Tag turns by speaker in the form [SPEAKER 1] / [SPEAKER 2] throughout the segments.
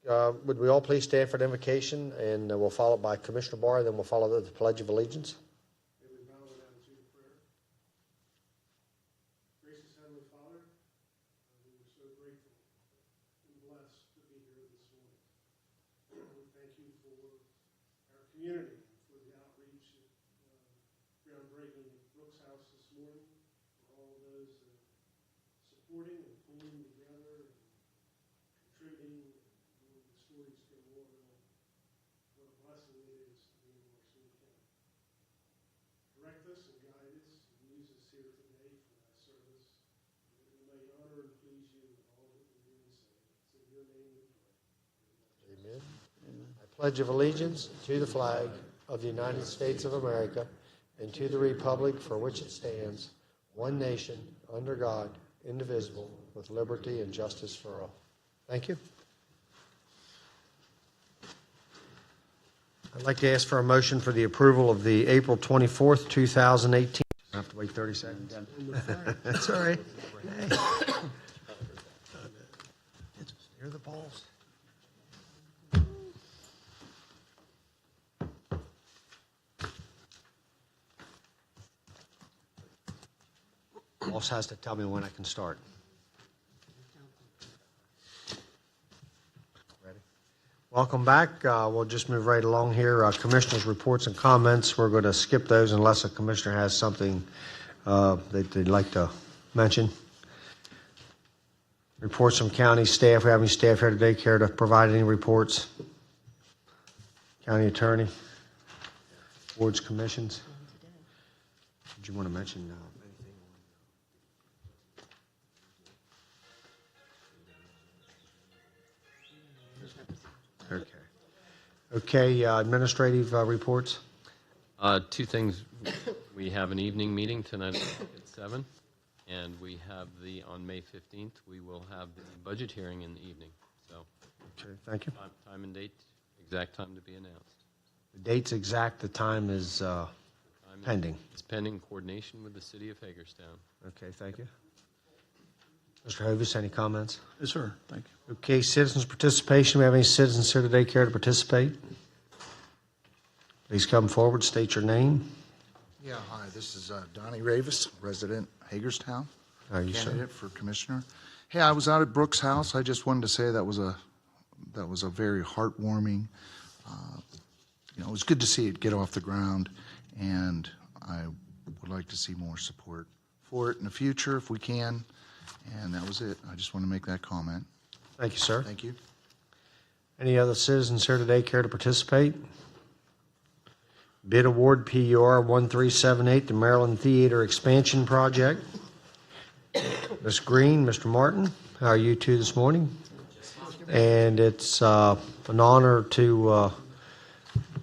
[SPEAKER 1] Would we all please stand for the invocation, and we'll follow it by Commissioner Barr, then we'll follow the Pledge of Allegiance.
[SPEAKER 2] May we bow in attitude of prayer. Gracious Heavenly Father, we are so grateful and blessed to be here this morning. We thank you for our community, for the outreach and groundbreaking at Brooks House this morning, for all those supporting and pulling together and contributing. The stories go on and on. What a blessing it is to be in Washington County. Direct us and guide us and use us here today for thy service, that we may honor and please you in all that we do and say. It's in your name we pray.
[SPEAKER 1] Amen. I pledge of allegiance to the flag of the United States of America and to the republic for which it stands, one nation, under God, indivisible, with liberty and justice for all. Thank you. I'd like to ask for a motion for the approval of the April 24th, 2018. I have to wait 30 seconds. That's all right. Hey. Hear the balls. Boss has to tell me when I can start. Ready? Welcome back. We'll just move right along here. Commissioners' reports and comments. We're going to skip those unless a commissioner has something that they'd like to mention. Reports from county staff. We have any staff here today care to provide any reports? County attorney, boards, commissions. Did you want to mention anything? Okay, administrative reports.
[SPEAKER 3] Two things. We have an evening meeting tonight at 7, and we have on May 15th, we will have the budget hearing in the evening. So,
[SPEAKER 1] okay, thank you.
[SPEAKER 3] Time and date, exact time to be announced.
[SPEAKER 1] The date's exact, the time is pending.
[SPEAKER 3] It's pending coordination with the city of Hagerstown.
[SPEAKER 1] Okay, thank you. Mr. Hovis, any comments?
[SPEAKER 4] Yes, sir. Thank you.
[SPEAKER 1] Okay, citizens' participation. We have any citizens here today care to participate? Please come forward, state your name.
[SPEAKER 4] Yeah, hi, this is Donnie Ravis, resident Hagerstown,
[SPEAKER 1] How are you, sir?
[SPEAKER 4] candidate for commissioner. Hey, I was out at Brooks House. I just wanted to say that was a very heartwarming. It was good to see it get off the ground, and I would like to see more support for it in the future if we can. And that was it. I just want to make that comment.
[SPEAKER 1] Thank you, sir.
[SPEAKER 4] Thank you.
[SPEAKER 1] Any other citizens here today care to participate? Bid award PUR 1378, the Maryland Theater Expansion Project. Ms. Green, Mr. Martin, how are you two this morning? And it's an honor to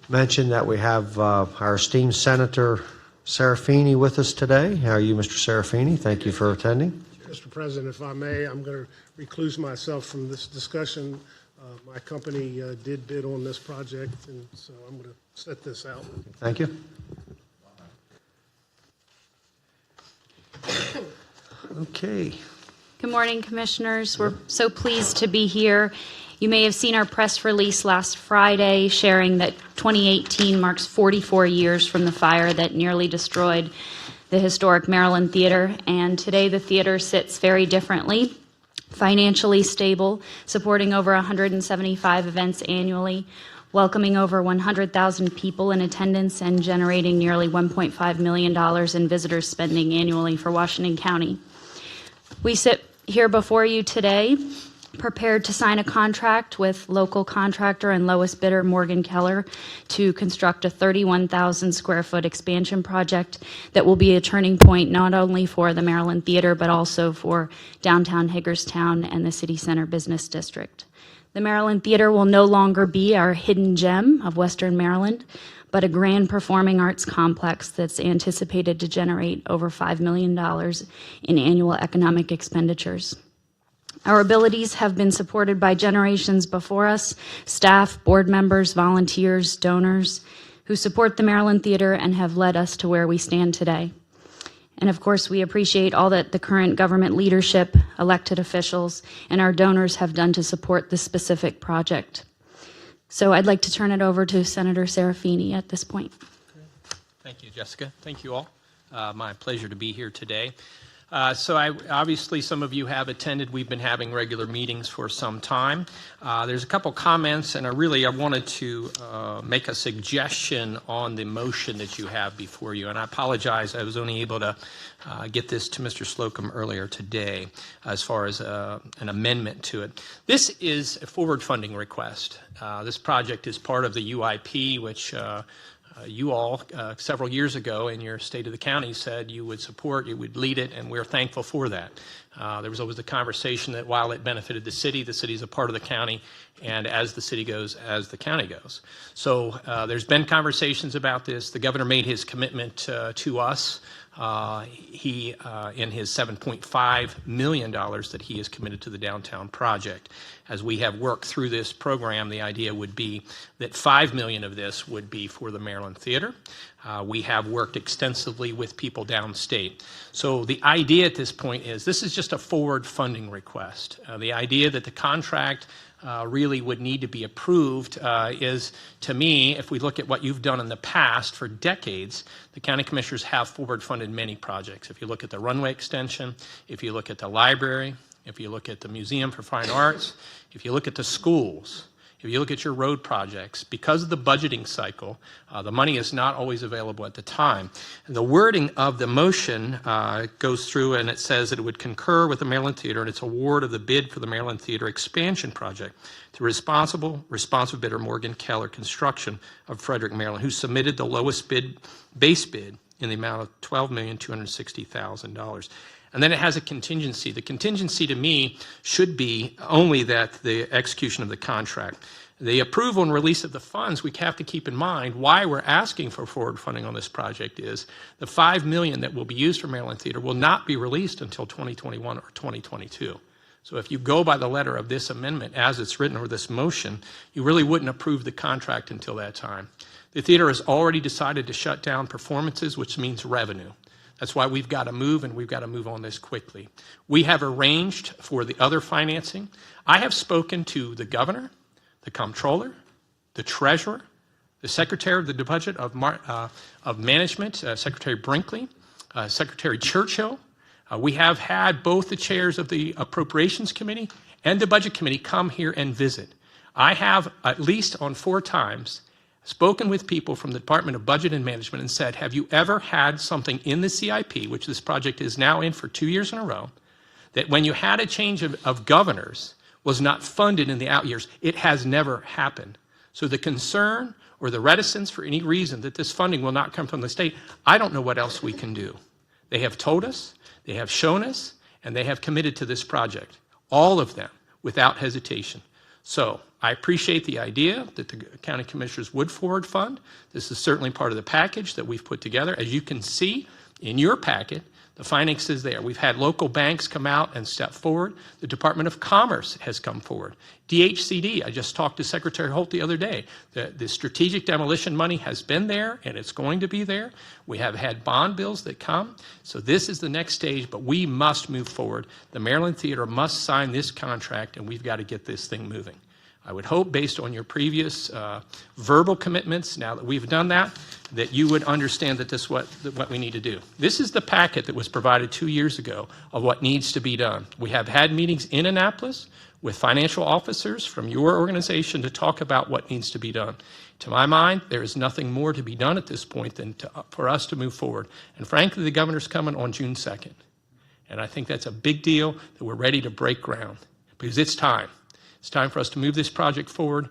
[SPEAKER 1] mention that we have our esteemed Senator Serafini with us today. How are you, Mr. Serafini? Thank you for attending.
[SPEAKER 2] Mr. President, if I may, I'm going to recluse myself from this discussion. My company did bid on this project, and so I'm going to set this out.
[SPEAKER 1] Thank you. Okay.
[SPEAKER 5] Good morning, Commissioners. We're so pleased to be here. You may have seen our press release last Friday sharing that 2018 marks 44 years from the fire that nearly destroyed the historic Maryland Theater, and today the theater sits very differently, financially stable, supporting over 175 events annually, welcoming over 100,000 people in attendance, and generating nearly $1.5 million in visitor spending annually for Washington County. We sit here before you today prepared to sign a contract with local contractor and lowest bidder Morgan Keller to construct a 31,000 square foot expansion project that will be a turning point not only for the Maryland Theater but also for downtown Hagerstown and the City Center Business District. The Maryland Theater will no longer be our hidden gem of Western Maryland, but a grand performing arts complex that's anticipated to generate over $5 million in annual economic expenditures. Our abilities have been supported by generations before us, staff, board members, volunteers, donors, who support the Maryland Theater and have led us to where we stand today. And of course, we appreciate all that the current government leadership, elected officials, and our donors have done to support this specific project. So I'd like to turn it over to Senator Serafini at this point.
[SPEAKER 6] Thank you, Jessica. Thank you all. My pleasure to be here today. Obviously, some of you have attended. We've been having regular meetings for some time. There's a couple comments, and I wanted to make a suggestion on the motion that you have before you. And I apologize, I was only able to get this to Mr. Slocum earlier today as far as an amendment to it. This is a forward funding request. This project is part of the UIP, which you all, several years ago in your State of the County, said you would support, you would lead it, and we're thankful for that. There was always the conversation that while it benefited the city is a part of the county, and as the city goes, as the county goes. So there's been conversations about this. The governor made his commitment to us. He, in his $7.5 million that he has committed to the downtown project. As we have worked through this program, the idea would be that $5 million of this would be for the Maryland Theater. We have worked extensively with people downstate. So the idea at this point is this is just a forward funding request. The idea that the contract really would need to be approved is, to me, if we look at what you've done in the past for decades, the county commissioners have forward funded many projects. If you look at the runway extension, if you look at the library, if you look at the Museum for Fine Arts, if you look at the schools, if you look at your road projects, because of the budgeting cycle, the money is not always available at the time. And the wording of the motion goes through and it says that it would concur with the Maryland Theater and its award of the bid for the Maryland Theater expansion project to responsive bidder Morgan Keller Construction of Frederick, Maryland, who submitted the lowest base bid in the amount of $12,260,000. And then it has a contingency. The contingency to me should be only that the execution of the contract. The approval and release of the funds, we have to keep in mind why we're asking for forward funding on this project is the $5 million that will be used for Maryland Theater will not be released until 2021 or 2022. So if you go by the letter of this amendment as it's written or this motion, you really wouldn't approve the contract until that time. The theater has already decided to shut down performances, which means revenue. That's why we've got to move, and we've got to move on this quickly. We have arranged for the other financing. I have spoken to the governor, the comptroller, the treasurer, the secretary of the budget of management, Secretary Brinkley, Secretary Churchill. We have had both the chairs of the Appropriations Committee and the Budget Committee come here and visit. I have, at least on 4 times, spoken with people from the Department of Budget and Management and said, have you ever had something in the CIP, which this project is now in for 2 years in a row, that when you had a change of governors was not funded in the out years? It has never happened. So the concern or the reticence for any reason that this funding will not come from the state, I don't know what else we can do. They have told us, they have shown us, and they have committed to this project, all of them, without hesitation. So I appreciate the idea that the county commissioners would forward fund. This is certainly part of the package that we've put together. As you can see in your packet, the finance is there. We've had local banks come out and step forward. The Department of Commerce has come forward. DHCD, I just talked to Secretary Holt the other day. The strategic demolition money has been there, and it's going to be there. We have had bond bills that come. So this is the next stage, but we must move forward. The Maryland Theater must sign this contract, and we've got to get this thing moving. I would hope, based on your previous verbal commitments, now that we've done that you would understand that this is what we need to do. This is the packet that was provided 2 years ago of what needs to be done. We have had meetings in Annapolis with financial officers from your organization to talk about what needs to be done. To my mind, there is nothing more to be done at this point than for us to move forward. And frankly, the governor's coming on June 2nd. And I think that's a big deal that we're ready to break ground because it's time. It's time for us to move this project forward.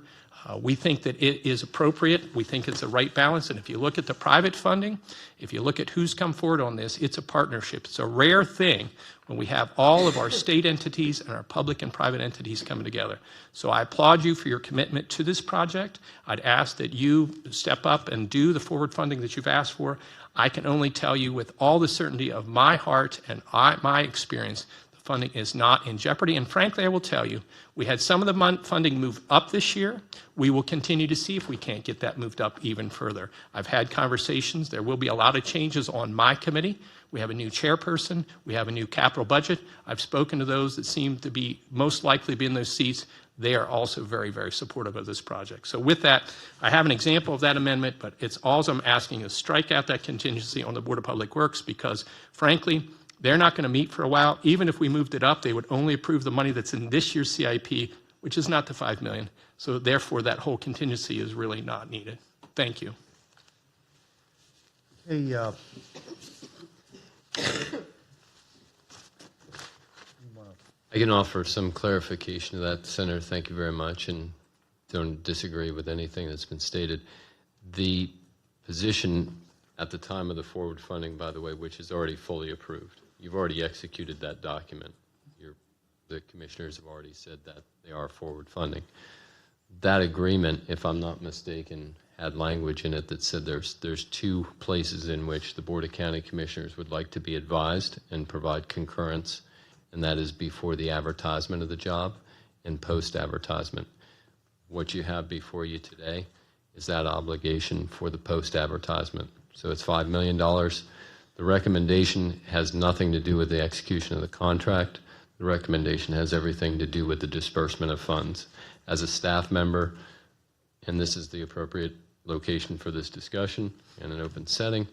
[SPEAKER 6] We think that it is appropriate. We think it's the right balance. And if you look at the private funding, if you look at who's come forward on this, it's a partnership. It's a rare thing when we have all of our state entities and our public and private entities coming together. So I applaud you for your commitment to this project. I'd ask that you step up and do the forward funding that you've asked for. I can only tell you with all the certainty of my heart and my experience, the funding is not in jeopardy. And frankly, I will tell you, we had some of the funding move up this year. We will continue to see if we can't get that moved up even further. I've had conversations. There will be a lot of changes on my committee. We have a new chairperson. We have a new capital budget. I've spoken to those that seem to be most likely to be in those seats. They are also very, very supportive of this project. So with that, I have an example of that amendment, but it's all I'm asking is strike out that contingency on the Board of Public Works because, frankly, they're not going to meet for a while. Even if we moved it up, they would only approve the money that's in this year's CIP, which is not the $5 million. So therefore, that whole contingency is really not needed. Thank you.
[SPEAKER 1] Hey,
[SPEAKER 3] I can offer some clarification to that, Senator. Thank you very much, and don't disagree with anything that's been stated. The position at the time of the forward funding, by the way, which is already fully approved. You've already executed that document. The commissioners have already said that they are forward funding. That agreement, if I'm not mistaken, had language in it that said there's two places in which the Board of County Commissioners would like to be advised and provide concurrence, and that is before the advertisement of the job and post-advertisement. What you have before you today is that obligation for the post-advertisement. So it's $5 million. The recommendation has nothing to do with the execution of the contract. The recommendation has everything to do with the disbursement of funds. As a staff member, and this is the appropriate location for this discussion in an open setting,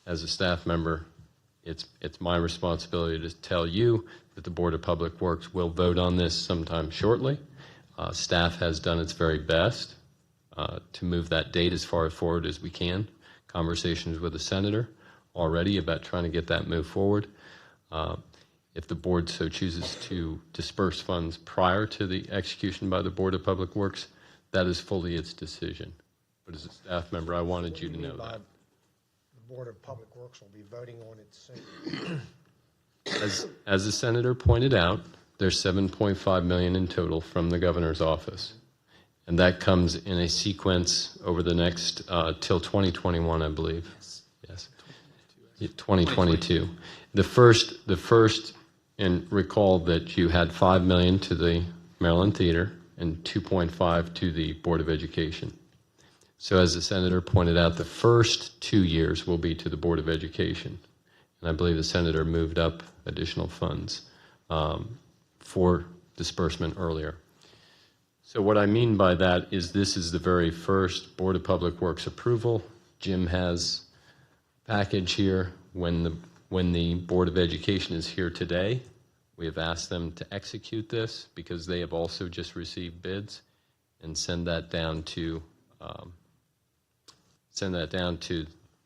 [SPEAKER 3] as a staff member, it's my responsibility to tell you that the Board of Public Works will vote on this sometime shortly. Staff has done its very best to move that date as far forward as we can. Conversations with the senator already about trying to get that move forward. If the board so chooses to disperse funds prior to the execution by the Board of Public Works, that is fully its decision. But as a staff member, I wanted you to know that.
[SPEAKER 1] The Board of Public Works will be voting on it soon.
[SPEAKER 3] As the senator pointed out, there's $7.5 million in total from the governor's office. And that comes in a sequence over the next, till 2021, I believe. Yes. 2022. The first, and recall that you had $5 million to the Maryland Theater and $2.5 to the Board of Education. So as the senator pointed out, the first 2 years will be to the Board of Education. And I believe the senator moved up additional funds for disbursement earlier. So what I mean by that is this is the very first Board of Public Works approval. Jim has package here. When the Board of Education is here today, we have asked them to execute this because they have also just received bids and send that down to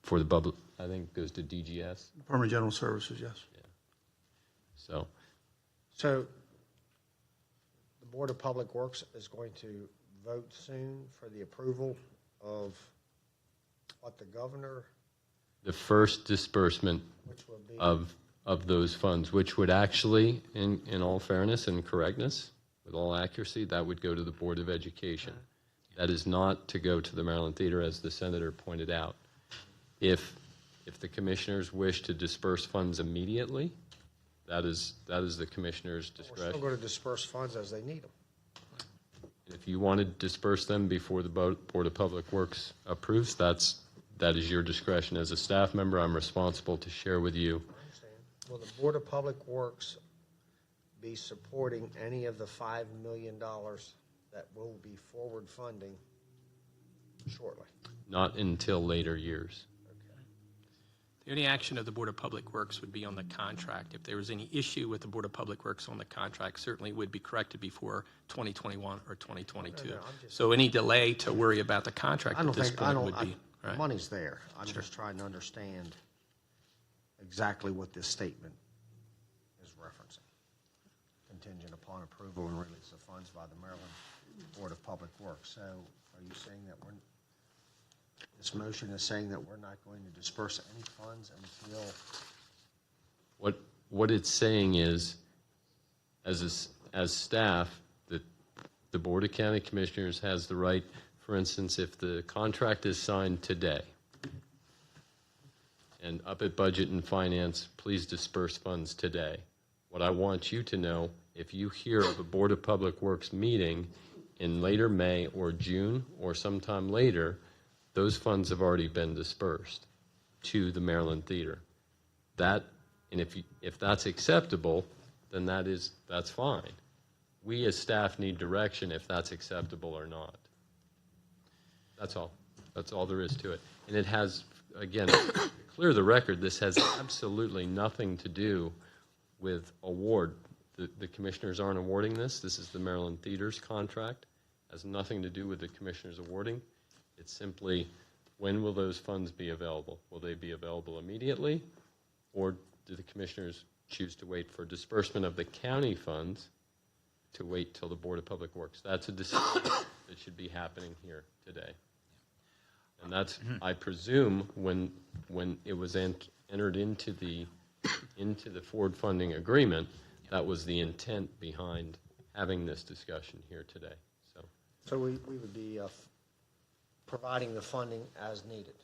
[SPEAKER 3] for the public. I think it goes to DGS.
[SPEAKER 2] Department of General Services, yes.
[SPEAKER 3] Yeah.
[SPEAKER 1] So the Board of Public Works is going to vote soon for the approval of what the governor,
[SPEAKER 3] The first disbursement
[SPEAKER 1] which will be
[SPEAKER 3] of those funds, which would actually, in all fairness and correctness, with all accuracy, that would go to the Board of Education. That is not to go to the Maryland Theater, as the senator pointed out. If the commissioners wish to disperse funds immediately, that is the commissioner's
[SPEAKER 1] we're still
[SPEAKER 3] discretion.
[SPEAKER 1] going to disperse funds as they need them.
[SPEAKER 3] If you want to disperse them before the Board of Public Works approves, that is your discretion. As a staff member, I'm responsible to share with you.
[SPEAKER 1] I understand. Will the Board of Public Works be supporting any of the $5 million that will be forward funding shortly?
[SPEAKER 3] Not until later years.
[SPEAKER 6] The only action of the Board of Public Works would be on the contract. If there was any issue with the Board of Public Works on the contract, certainly would be corrected before 2021 or 2022.
[SPEAKER 1] No, I'm just-
[SPEAKER 6] So any delay to worry about the contract
[SPEAKER 1] I
[SPEAKER 6] at
[SPEAKER 1] don't
[SPEAKER 6] this
[SPEAKER 1] think, I
[SPEAKER 6] point
[SPEAKER 1] don't,
[SPEAKER 6] would be,
[SPEAKER 1] the
[SPEAKER 6] right?
[SPEAKER 1] money's there. I'm just trying to understand exactly what this statement is referencing. Contingent upon approval and release of funds by the Maryland Board of Public Works. So are you saying that this motion is saying that we're not going to disperse any funds until?
[SPEAKER 3] What it's saying is, as staff, that the Board of County Commissioners has the right, for instance, if the contract is signed today, and up at Budget and Finance, please disperse funds today. What I want you to know, if you hear of a Board of Public Works meeting in later May or June or sometime later, those funds have already been dispersed to the Maryland Theater. And if that's acceptable, then that's fine. We as staff need direction if that's acceptable or not. That's all. That's all there is to it. And it has, again, to clear the record, this has absolutely nothing to do with award. The commissioners aren't awarding this. This is the Maryland Theater's contract. It has nothing to do with the commissioners awarding. It's simply, when will those funds be available? Will they be available immediately? Or do the commissioners choose to wait for disbursement of the county funds to wait till the Board of Public Works? That's a decision that should be happening here today. And that's, I presume, when it was entered into the forward funding agreement, that was the intent behind having this discussion here today.
[SPEAKER 1] So we would be providing the funding as needed,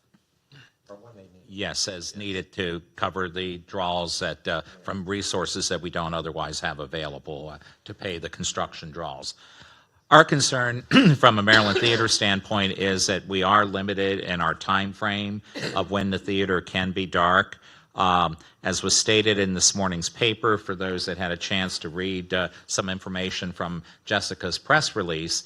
[SPEAKER 1] or when they need it.
[SPEAKER 7] Yes, as needed to cover the draws that, from resources that we don't otherwise have available to pay the construction draws. Our concern from a Maryland Theater standpoint is that we are limited in our time frame of when the theater can be dark. As was stated in this morning's paper, for those that had a chance to read some information from Jessica's press release,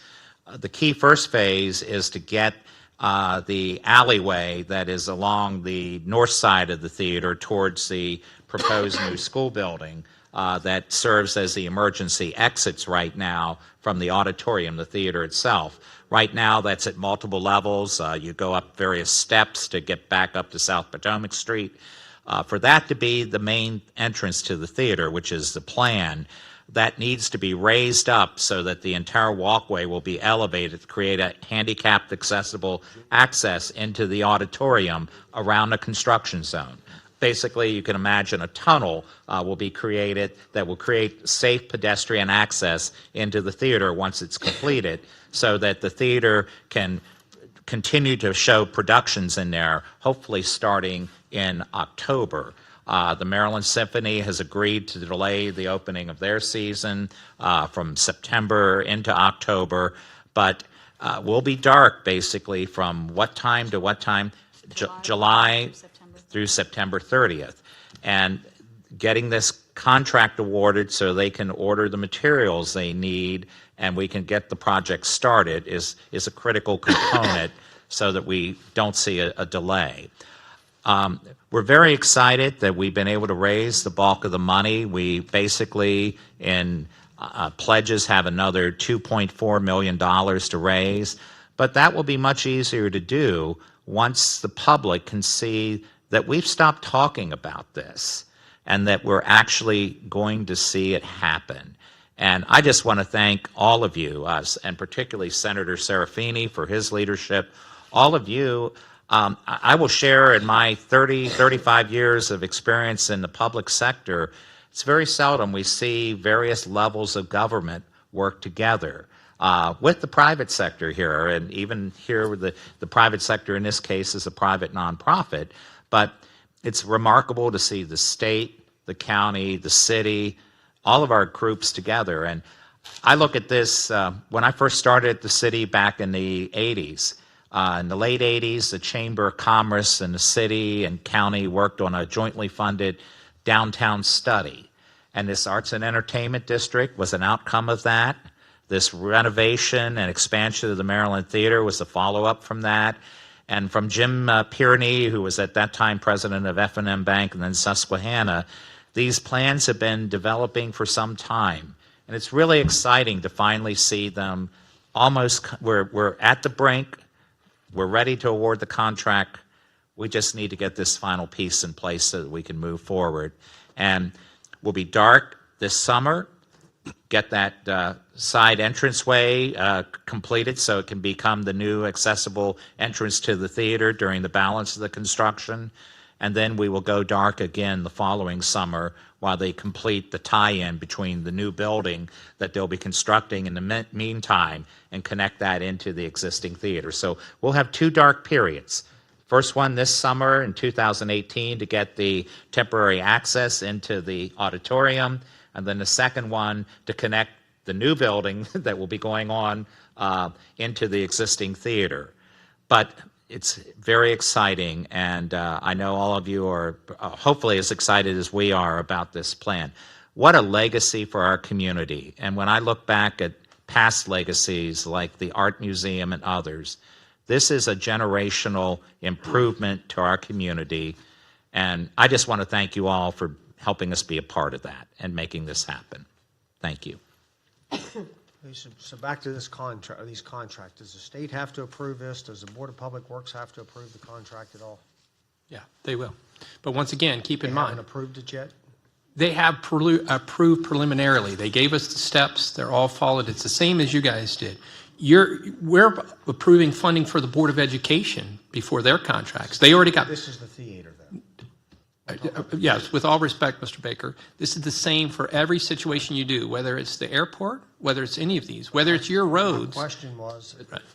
[SPEAKER 7] the key first phase is to get the alleyway that is along the north side of the theater towards the proposed new school building that serves as the emergency exits right now from the auditorium, the theater itself. Right now, that's at multiple levels. You go up various steps to get back up to South Potomac Street. For that to be the main entrance to the theater, which is the plan, that needs to be raised up so that the entire walkway will be elevated to create a handicapped accessible access into the auditorium around the construction zone. Basically, you can imagine a tunnel will be created that will create safe pedestrian access into the theater once it's completed, so that the theater can continue to show productions in there, hopefully starting in October. The Maryland Symphony has agreed to delay the opening of their season from September into October, but we'll be dark basically from what time to what time? July through September 30th. And getting this contract awarded so they can order the materials they need and we can get the project started is a critical component so that we don't see a delay. We're very excited that we've been able to raise the bulk of the money. We basically, in pledges, have another $2.4 million to raise, but that will be much easier to do once the public can see that we've stopped talking about this and that we're actually going to see it happen. And I just want to thank all of you, and particularly Senator Serafini for his leadership. All of you, I will share in my 35 years of experience in the public sector, it's very seldom we see various levels of government work together with the private sector here, and even here with the private sector in this case is a private nonprofit. But it's remarkable to see the state, the county, the city, all of our groups together. And I look at this, when I first started at the city back in the 80s, in the late 80s, the Chamber of Commerce and the city and county worked on a jointly funded downtown study. And this Arts and Entertainment District was an outcome of that. This renovation and expansion of the Maryland Theater was the follow-up from that. And from Jim Pierney, who was at that time president of F&M Bank and then Susquehanna, these plans have been developing for some time. And it's really exciting to finally see them almost, we're at the brink, we're ready to award the contract. We just need to get this final piece in place so that we can move forward. And we'll be dark this summer, get that side entranceway completed so it can become the new accessible entrance to the theater during the balance of the construction. And then we will go dark again the following summer while they complete the tie-in between the new building that they'll be constructing in the meantime and connect that into the existing theater. So we'll have two dark periods. First one this summer in 2018 to get the temporary access into the auditorium, and then the second one to connect the new building that will be going on into the existing theater. But it's very exciting, and I know all of you are hopefully as excited as we are about this plan. What a legacy for our community. And when I look back at past legacies like the Art Museum and others, this is a generational improvement to our community. And I just want to thank you all for helping us be a part of that and making this happen. Thank you.
[SPEAKER 1] So back to this contract, these contracts. Does the state have to approve this? Does the Board of Public Works have to approve the contract at all?
[SPEAKER 6] Yeah, they will. But once again, keep in
[SPEAKER 1] They
[SPEAKER 6] mind,
[SPEAKER 1] haven't approved it yet?
[SPEAKER 6] they have approved preliminarily. They gave us the steps. They're all followed. It's the same as you guys did. We're approving funding for the Board of Education before their contracts. They already got.
[SPEAKER 1] This is the theater, though.
[SPEAKER 6] Yes, with all respect, Mr. Baker, this is the same for every situation you do, whether it's the airport, whether it's any of these, whether it's your
[SPEAKER 1] The
[SPEAKER 6] roads.
[SPEAKER 1] question was,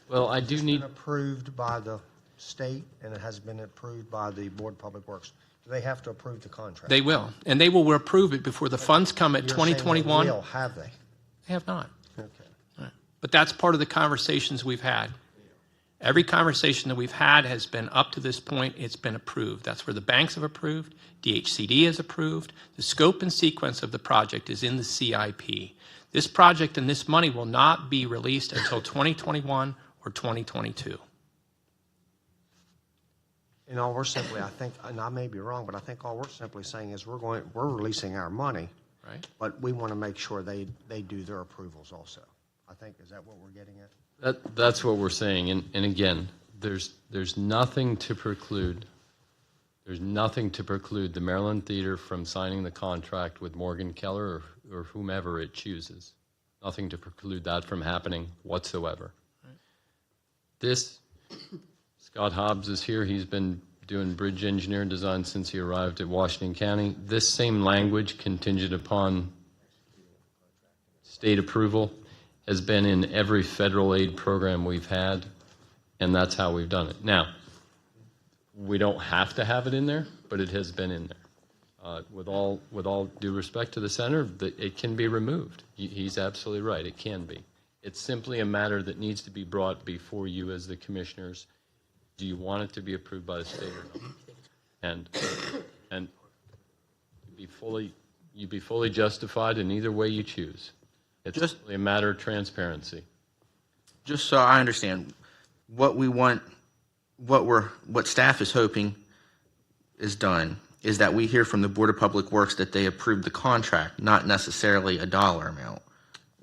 [SPEAKER 3] Well, I do
[SPEAKER 1] it's
[SPEAKER 3] need,
[SPEAKER 1] been approved by the state, and it has been approved by the Board of Public Works. Do they have to approve the contract?
[SPEAKER 6] They will, and they will approve it before the funds come at
[SPEAKER 1] You're saying they
[SPEAKER 6] 2021.
[SPEAKER 1] will, have they?
[SPEAKER 6] They have not.
[SPEAKER 1] Okay.
[SPEAKER 6] But that's part of the conversations we've had. Every conversation that we've had has been up to this point, it's been approved. That's where the banks have approved, DHCD has approved. The scope and sequence of the project is in the CIP. This project and this money will not be released until 2021 or 2022.
[SPEAKER 1] And all we're simply, I think, and I may be wrong, but I think all we're simply saying is we're releasing our money,
[SPEAKER 6] Right?
[SPEAKER 1] but we want to make sure they do their approvals also. I think, is that what we're getting at?
[SPEAKER 3] that's what we're saying. And again, there's nothing to preclude, the Maryland Theater from signing the contract with Morgan Keller or whomever it chooses. Nothing to preclude that from happening whatsoever. This, Scott Hobbs is here. He's been doing bridge engineering design since he arrived at Washington County. This same language, contingent upon state approval, has been in every federal aid program we've had, and that's how we've done it. Now, we don't have to have it in there, but it has been in there. With all due respect to the center, it can be removed. He's absolutely right. It can be. It's simply a matter that needs to be brought before you as the commissioners. Do you want it to be approved by the state or not? And you'd be fully justified in either way you choose. It's
[SPEAKER 8] Just-
[SPEAKER 3] simply a matter of transparency.
[SPEAKER 8] Just so I understand, what we want, what staff is hoping is done is that we hear from the Board of Public Works that they approved the contract, not necessarily a dollar amount.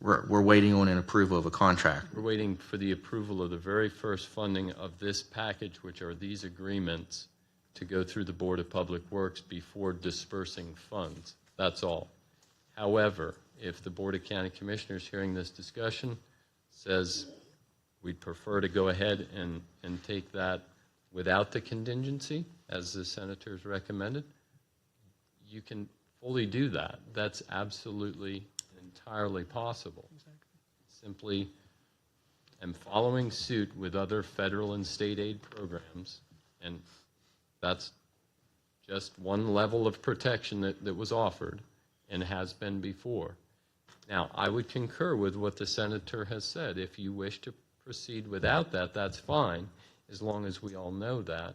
[SPEAKER 8] We're waiting on an approval of a contract.
[SPEAKER 3] We're waiting for the approval of the very first funding of this package, which are these agreements, to go through the Board of Public Works before dispersing funds. That's all. However, if the Board of County Commissioners hearing this discussion says we'd prefer to go ahead and take that without the contingency, as the senators recommended, you can fully do that. That's absolutely entirely possible. Simply am following suit with other federal and state aid programs, and that's just one level of protection that was offered and has been before. Now, I would concur with what the senator has said. If you wish to proceed without that, that's fine, as long as we all know that,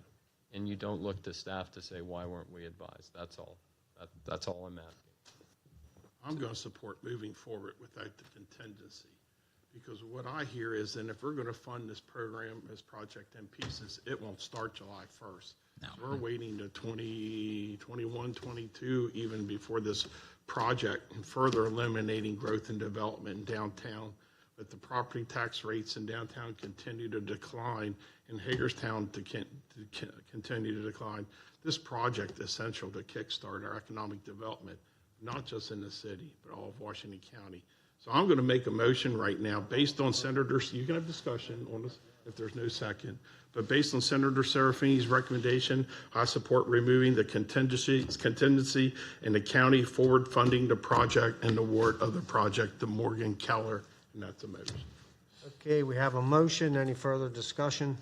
[SPEAKER 3] and you don't look to staff to say, why weren't we advised? That's all. That's all I'm asking.
[SPEAKER 2] I'm going to support moving forward without the contingency, because what I hear is, and if we're going to fund this program, this project in pieces, it won't start July 1st.
[SPEAKER 7] No.
[SPEAKER 2] We're waiting to 2021, 22, even before this project, and further eliminating growth and development in downtown. But the property tax rates in downtown continue to decline, and Hagerstown to continue to decline. This project is essential to kickstart our economic development, not just in the city, but all of Washington County. So I'm going to make a motion right now based on you can have discussion on this if there's no second, but based on Senator Serafini's recommendation, I support removing the contingency and the county forward funding the project and award of the project to Morgan Keller, and that's a motion.
[SPEAKER 1] Okay, we have a motion. Any further discussion?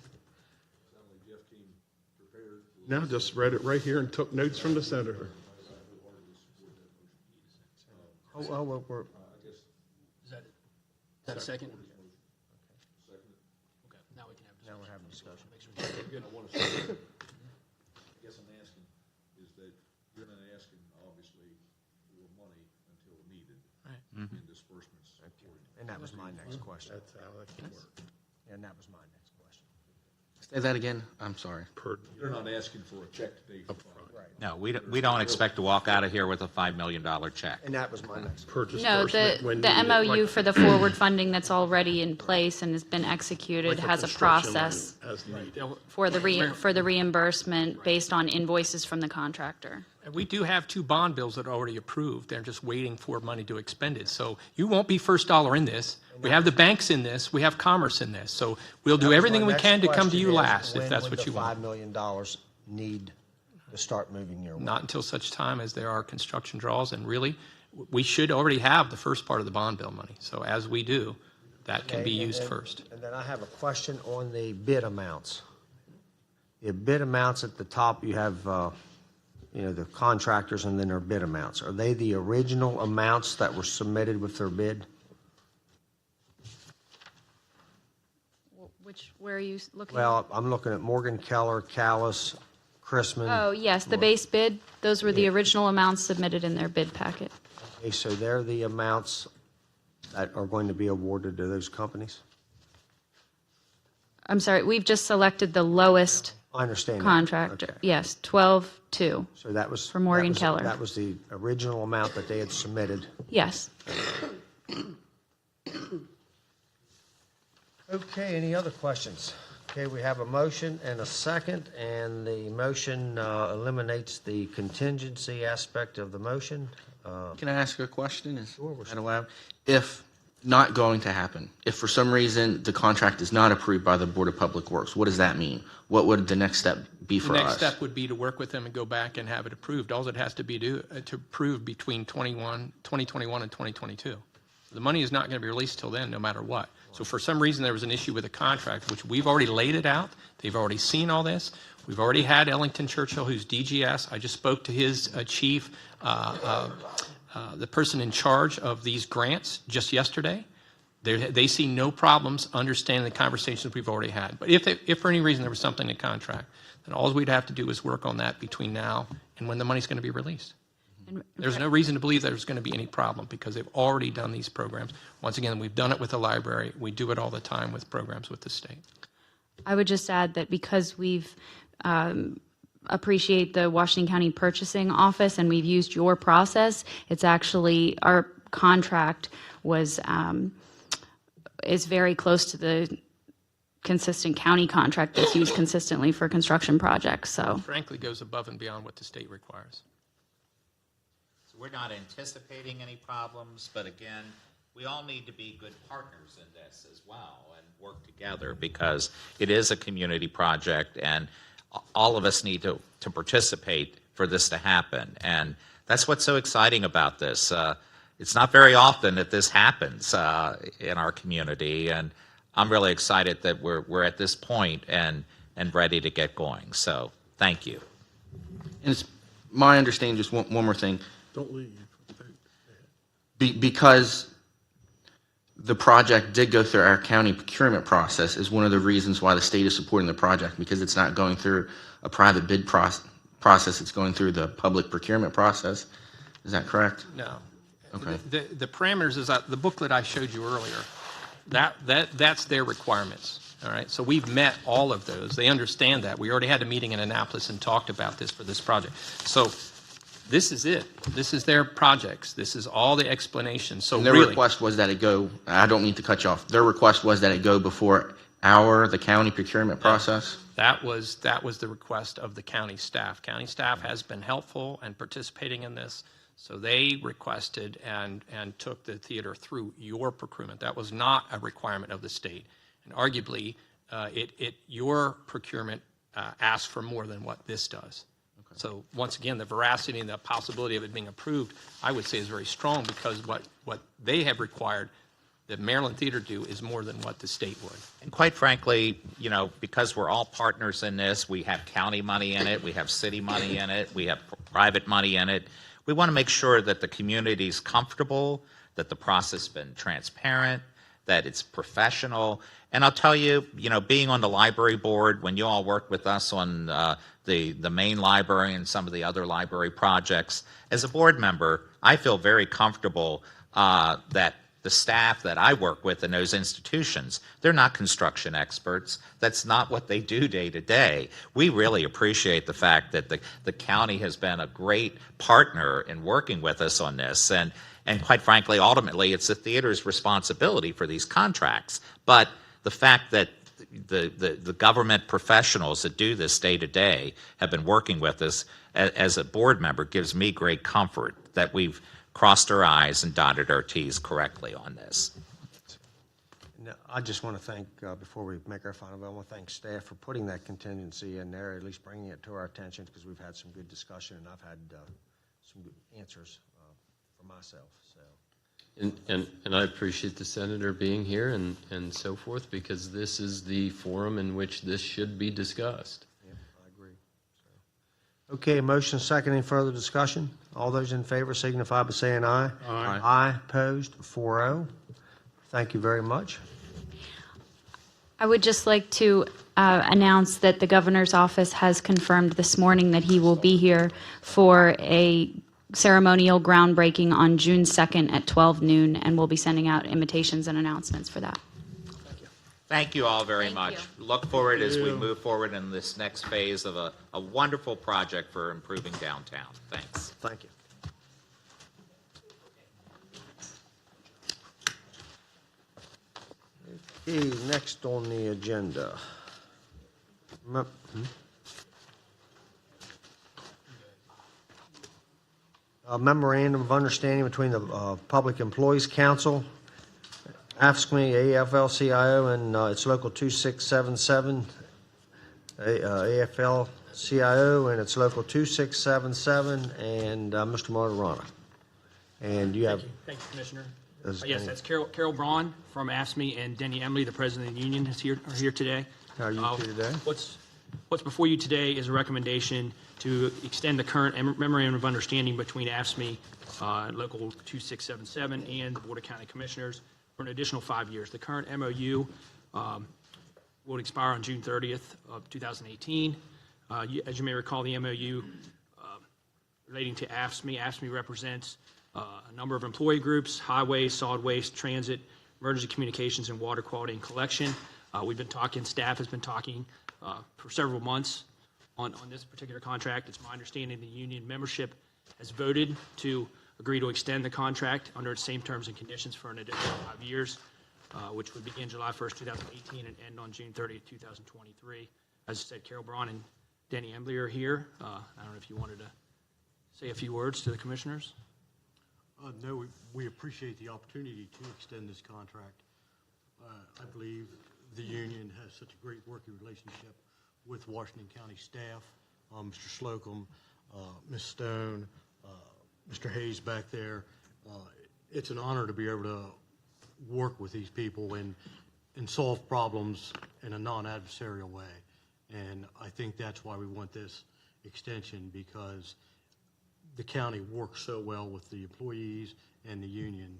[SPEAKER 2] Now, just read it right here and took notes from the senator.
[SPEAKER 1] we're,
[SPEAKER 9] Is that a second? Okay, now we can have
[SPEAKER 1] now we're having discussion.
[SPEAKER 10] I want to say, I guess I'm asking, is that you're not asking, obviously, for money until needed in disbursements.
[SPEAKER 1] And that was my next question.
[SPEAKER 10] That's how it can work.
[SPEAKER 1] And that was my next question.
[SPEAKER 8] Say that again. I'm sorry.
[SPEAKER 10] You're not asking for a check today for funds.
[SPEAKER 7] No, we don't expect to walk out of here with a $5 million check.
[SPEAKER 1] And that was my next.
[SPEAKER 5] No, the MOU for the forward funding that's already in place and has been executed has a process for the reimbursement based on invoices from the contractor.
[SPEAKER 6] And we do have 2 bond bills that are already approved. They're just waiting for money to expend it. So you won't be first dollar in this. We have the banks in this. We have commerce in this. So we'll do everything we can to come to you last if that's what you want.
[SPEAKER 1] $5 million need to start moving your way?
[SPEAKER 6] Not until such time as there are construction draws. And really, we should already have the first part of the bond bill money. So as we do, that can be used first.
[SPEAKER 1] And then I have a question on the bid amounts. The bid amounts at the top, you have, the contractors and then their bid amounts. Are they the original amounts that were submitted with their bid?
[SPEAKER 5] Where are you looking?
[SPEAKER 1] Well, I'm looking at Morgan Keller, Callis, Chrisman.
[SPEAKER 5] Oh, yes, the base bid, those were the original amounts submitted in their bid packet.
[SPEAKER 1] Okay, so they're the amounts that are going to be awarded to those companies?
[SPEAKER 5] I'm sorry, we've just selected the lowest
[SPEAKER 1] I understand that.
[SPEAKER 5] contractor.
[SPEAKER 1] Okay.
[SPEAKER 5] Yes, 12-2.
[SPEAKER 1] So that was.
[SPEAKER 5] For Morgan
[SPEAKER 1] that was-
[SPEAKER 5] Keller.
[SPEAKER 1] That was the original amount that they had submitted.
[SPEAKER 5] Yes.
[SPEAKER 1] Okay, any other questions? Okay, we have a motion and a second, and the motion eliminates the contingency aspect of the motion.
[SPEAKER 8] Can I ask a question? Is that allowed? If not going to happen, if for some reason the contract is not approved by the Board of Public Works, what does that mean? What would the next step be for
[SPEAKER 6] The
[SPEAKER 8] us?
[SPEAKER 6] next step would be to work with them and go back and have it approved. All it has to be to approve between 2021 and 2022. The money is not going to be released till then, no matter what. So for some reason, there was an issue with the contract, which we've already laid it out. They've already seen all this. We've already had Ellington Churchill, who's DGS. I just spoke to his chief, the person in charge of these grants just yesterday. They see no problems understanding the conversations we've already had. But if for any reason there was something in the contract, then all we'd have to do is work on that between now and when the money's going to be released. There's no reason to believe there's going to be any problem because they've already done these programs. Once again, we've done it with the library. We do it all the time with programs with the state.
[SPEAKER 5] I would just add that because we've appreciate the Washington County Purchasing Office and we've used your process, it's actually, our contract was, is very close to the consistent county contract that's used consistently for construction projects, so.
[SPEAKER 6] Frankly, goes above and beyond what the state requires.
[SPEAKER 7] So we're not anticipating any problems, but again, we all need to be good partners in this as well and work together because it is a community project and all of us need to participate for this to happen. And that's what's so exciting about this. It's not very often that this happens in our community, and I'm really excited that we're at this point and ready to get going. So thank you.
[SPEAKER 8] And it's my understanding, just one more thing.
[SPEAKER 10] Don't leave.
[SPEAKER 8] Because the project did go through our county procurement process is one of the reasons why the state is supporting the project, because it's not going through a private bid process, it's going through the public procurement process. Is that correct?
[SPEAKER 6] No.
[SPEAKER 8] Okay.
[SPEAKER 6] The parameters is the booklet I showed you earlier. That's their requirements. All right. So we've met all of those. They understand that. We already had a meeting in Annapolis and talked about this for this project. So this is it. This is their projects. This is all the explanations. So
[SPEAKER 8] And their
[SPEAKER 6] really,
[SPEAKER 8] request was that it go, I don't mean to cut you off, their request was that it go before the county procurement process?
[SPEAKER 6] that was the request of the county staff. County staff has been helpful and participating in this. So they requested and took the theater through your procurement. That was not a requirement of the state. And arguably, your procurement asked for more than what this does. Okay. So once again, the veracity and the possibility of it being approved, I would say, is very strong because what they have required that Maryland Theater do is more than what the state would.
[SPEAKER 7] And quite frankly, because we're all partners in this, we have county money in it, we have city money in it, we have private money in it. We want to make sure that the community is comfortable, that the process has been transparent, that it's professional. And I'll tell you, being on the library board, when you all worked with us on the main library and some of the other library projects, as a board member, I feel very comfortable that the staff that I work with in those institutions, they're not construction experts. That's not what they do day to day. We really appreciate the fact that the county has been a great partner in working with us on this. And quite frankly, ultimately, it's the theater's responsibility for these contracts. But the fact that the government professionals that do this day to day have been working with us as a board member gives me great comfort that we've crossed our I's and dotted our T's correctly on this.
[SPEAKER 1] No, I just want to thank, before we make our final vote, I want to thank staff for putting that contingency in there, at least bringing it to our attention, because we've had some good discussion, and I've had some good answers for myself. So,
[SPEAKER 3] And I appreciate the senator being here and so forth, because this is the forum in which this should be discussed.
[SPEAKER 1] yeah, I agree. So. Okay, motion second. Any further discussion? All those in favor signify by saying aye.
[SPEAKER 9] Aye.
[SPEAKER 1] Aye, opposed, 4-0. Thank you very much.
[SPEAKER 5] I would just like to announce that the governor's office has confirmed this morning that he will be here for a ceremonial groundbreaking on June 2nd at 12 noon, and we'll be sending out invitations and announcements for that.
[SPEAKER 7] Thank you all very
[SPEAKER 5] Thank
[SPEAKER 7] much.
[SPEAKER 5] you.
[SPEAKER 7] Look forward as we move forward in this next phase of a wonderful project for improving downtown. Thanks.
[SPEAKER 1] Thank you. Okay, next on the agenda. A memorandum of understanding between the Public Employees Council, AFSCME, AFL-CIO, and its local 2677, AFL-CIO, and its local 2677, and Mr. Martirana. And you have...
[SPEAKER 9] Thank you, Commissioner.
[SPEAKER 1] Is
[SPEAKER 9] Yes,
[SPEAKER 1] any-
[SPEAKER 9] that's Carol Braun from AFSCME, and Denny Emily, the president of the union, are here today.
[SPEAKER 1] How are you two today?
[SPEAKER 9] What's before you today is a recommendation to extend the current memorandum of understanding between AFSCME, Local 2677, and the Board of County Commissioners for an additional 5 years. The current MOU will expire on June 30th of 2018. As you may recall, the MOU relating to AFSCME represents a number of employee groups: highway, solid waste, transit, emergency communications, and water quality and collection. We've been talking, staff has been talking for several months on this particular contract. It's my understanding the union membership has voted to agree to extend the contract under its same terms and conditions for an additional 5 years, which would begin July 1st, 2018 and end on June 30th, 2023. As I said, Carol Braun and Denny Embley are here. I don't know if you wanted to say a few words to the commissioners.
[SPEAKER 11] No, we appreciate the opportunity to extend this contract. I believe the union has such a great working relationship with Washington County staff, Mr. Slocum, Ms. Stone, Mr. Hayes back there. It's an honor to be able to work with these people and solve problems in a non-adversarial way. And I think that's why we want this extension, because the county works so well with the employees and the union.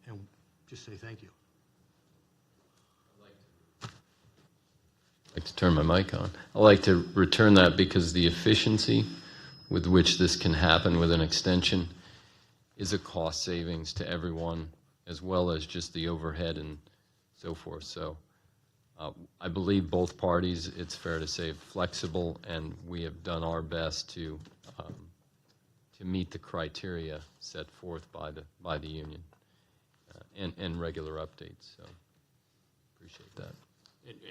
[SPEAKER 11] And just say thank you.
[SPEAKER 3] I'd like to turn my mic on. I'd like to return that because the efficiency with which this can happen with an extension is a cost savings to everyone, as well as just the overhead and so forth. So I believe both parties, it's fair to say, flexible, and we have done our best to meet the criteria set forth by the union and regular updates. So appreciate that.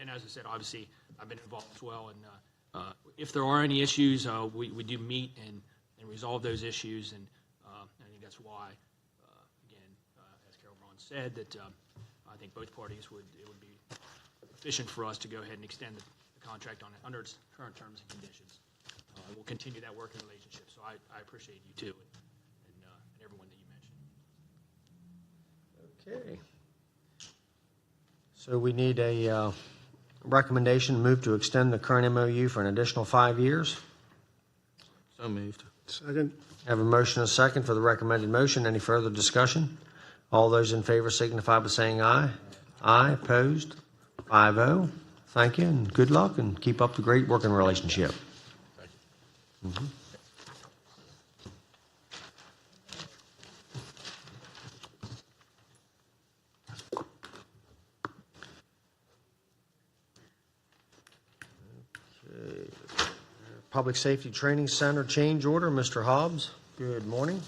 [SPEAKER 9] And as I said, obviously, I've been involved as well. And if there are any issues, we do meet and resolve those issues. And I think that's why, again, as Carol Braun said, that I think both parties it would be efficient for us to go ahead and extend the contract under its current terms and conditions. We'll continue that working relationship. So I appreciate you too, and everyone that you mentioned.
[SPEAKER 1] Okay. So we need a recommendation to move to extend the current MOU for an additional 5 years.
[SPEAKER 8] So moved.
[SPEAKER 2] Second.
[SPEAKER 1] Have a motion and a second for the recommended motion. Any further discussion? All those in favor signify by saying aye. Aye, opposed? 5-0. Thank you, and good luck, and keep up the great working relationship. Mhm. Public Safety Training Center change order, Mr. Hobbs. Good morning.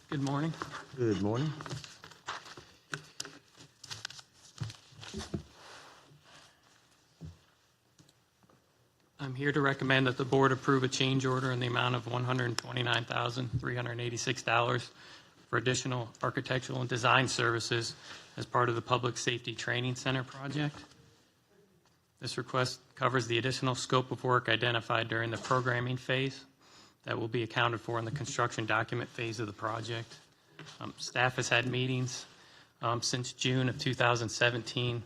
[SPEAKER 6] Good morning.
[SPEAKER 1] Good morning.
[SPEAKER 6] I'm here to recommend that the board approve a change order in the amount of $129,386 for additional architectural and design services as part of the Public Safety Training Center project. This request covers the additional scope of work identified during the programming phase that will be accounted for in the construction document phase of the project. Staff has had meetings since June of 2017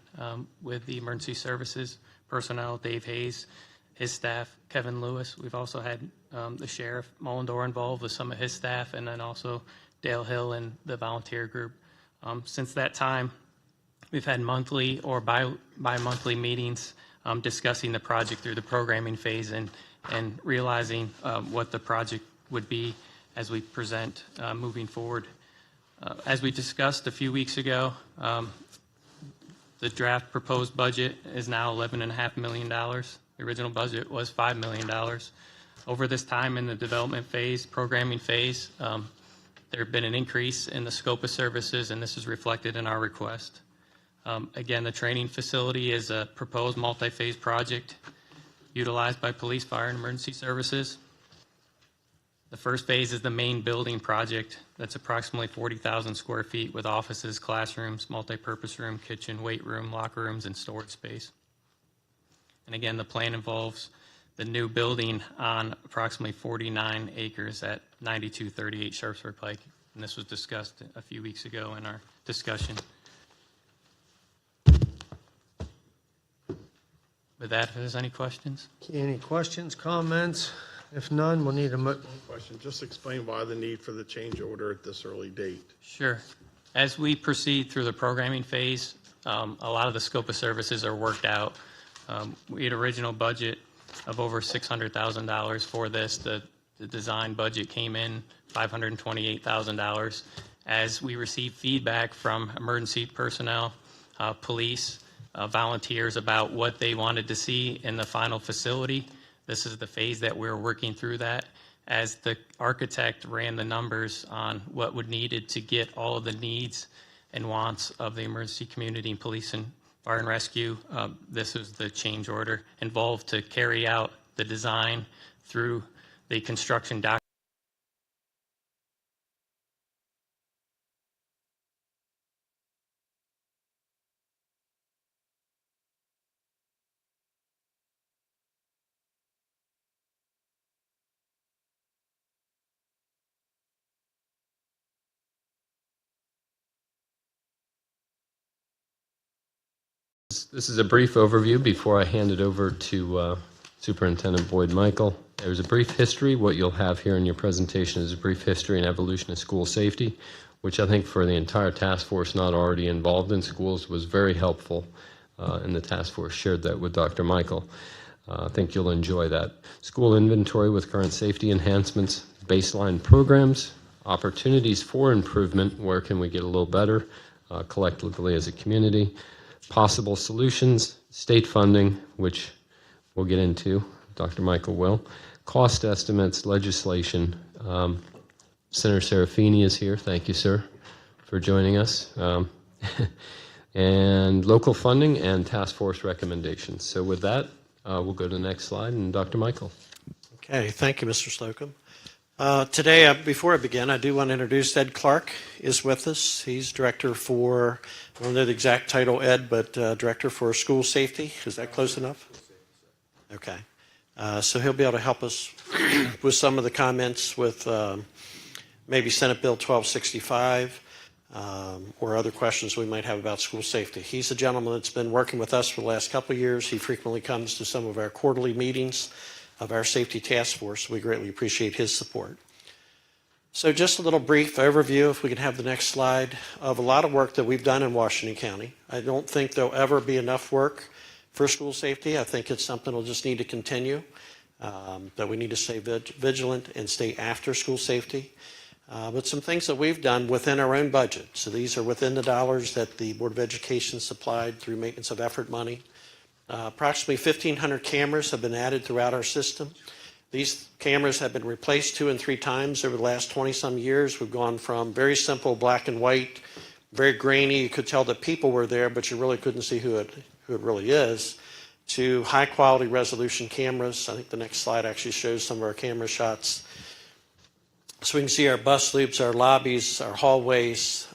[SPEAKER 6] with the emergency services personnel, Dave Hayes, his staff, Kevin Lewis. We've also had the sheriff, Mullendore, involved with some of his staff, and then also Dale Hill and the volunteer group. Since that time, we've had monthly or bi-monthly meetings discussing the project through the programming phase and realizing what the project would be as we present moving forward. As we discussed a few weeks ago, the draft proposed budget is now $11.5 million. The original budget was $5 million. Over this time in the development phase, programming phase, there have been an increase in the scope of services, and this is reflected in our request. Again, the training facility is a proposed multi-phase project utilized by police, fire, and emergency services. The first phase is the main building project. That's approximately 40,000 square feet with offices, classrooms, multi-purpose room, kitchen, weight room, locker rooms, and storage space. And again, the plan involves the new building on approximately 49 acres at 9238 Sharpsburg Pike. And this was discussed a few weeks ago in our discussion. With that, if there's any questions?
[SPEAKER 1] Any questions, comments? If none, we'll need a
[SPEAKER 2] Question, just explain why the need for the change order at this early date.
[SPEAKER 6] Sure. As we proceed through the programming phase, a lot of the scope of services are worked out. We had original budget of over $600,000 for this. The design budget came in $528,000. As we received feedback from emergency personnel, police, volunteers about what they wanted to see in the final facility, this is the phase that we're working through that. As the architect ran the numbers on what would needed to get all of the needs and wants of the emergency community and police and fire and rescue, this is the change order involved to carry out the design through the construction document. This is a brief overview before I hand it over to Superintendent Boyd Michael. There's a brief history. What you'll have here in your presentation is a brief history and evolution of school safety, which I think for the entire task force not already involved in schools was very helpful, and the task force shared that with Dr. Michael. I think you'll enjoy that. School inventory with current safety enhancements, baseline programs, opportunities for improvement, where can we get a little better collectively as a community, possible solutions, state funding, which we'll get into, Dr. Michael will, cost estimates, legislation. Senator Serafini is here. Thank you, sir, for joining us. And local funding and task force recommendations. So with that, we'll go to the next slide, and Dr. Michael.
[SPEAKER 12] Okay, thank you, Mr. Slocum. Today, before I begin, I do want to introduce Ed Clark is with us. He's director for, I don't know the exact title, Ed, but director for school safety. Is that close enough? Okay. So he'll be able to help us with some of the comments with maybe Senate Bill 1265. or other questions we might have about school safety. He's a gentleman that's been working with us for the last couple of years. He frequently comes to some of our quarterly meetings of our safety task force. We greatly appreciate his support. So just a little brief overview, if we can have the next slide, of a lot of work that we've done in Washington County. I don't think there'll ever be enough work for school safety. I think it's something we'll just need to continue, that we need to stay vigilant and stay after school safety. But some things that we've done within our own budget. So these are within the dollars that the Board of Education supplied through maintenance of effort money. Approximately 1,500 cameras have been added throughout our system. These cameras have been replaced 2 and 3 times over the last 20-some years. We've gone from very simple black and white, very grainy. You could tell that people were there, but you really couldn't see who it really is, to high-quality resolution cameras. I think the next slide actually shows some of our camera shots. So we can see our bus loops, our lobbies, our hallways,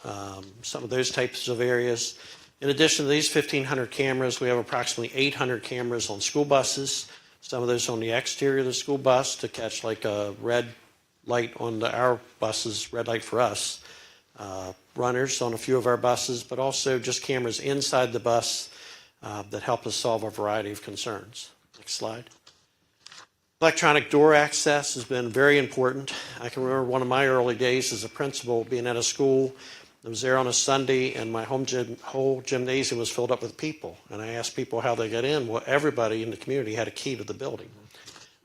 [SPEAKER 12] some of those types of areas. In addition to these 1,500 cameras, we have approximately 800 cameras on school buses. Some of those on the exterior of the school bus to catch like a red light on our buses, red light for us, runners on a few of our buses, but also just cameras inside the bus that help us solve a variety of concerns. Next slide. Electronic door access has been very important. I can remember one of my early days as a principal being at a school. I was there on a Sunday, and my whole gymnasium was filled up with people. And I asked people how they got in. Well, everybody in the community had a key to the building.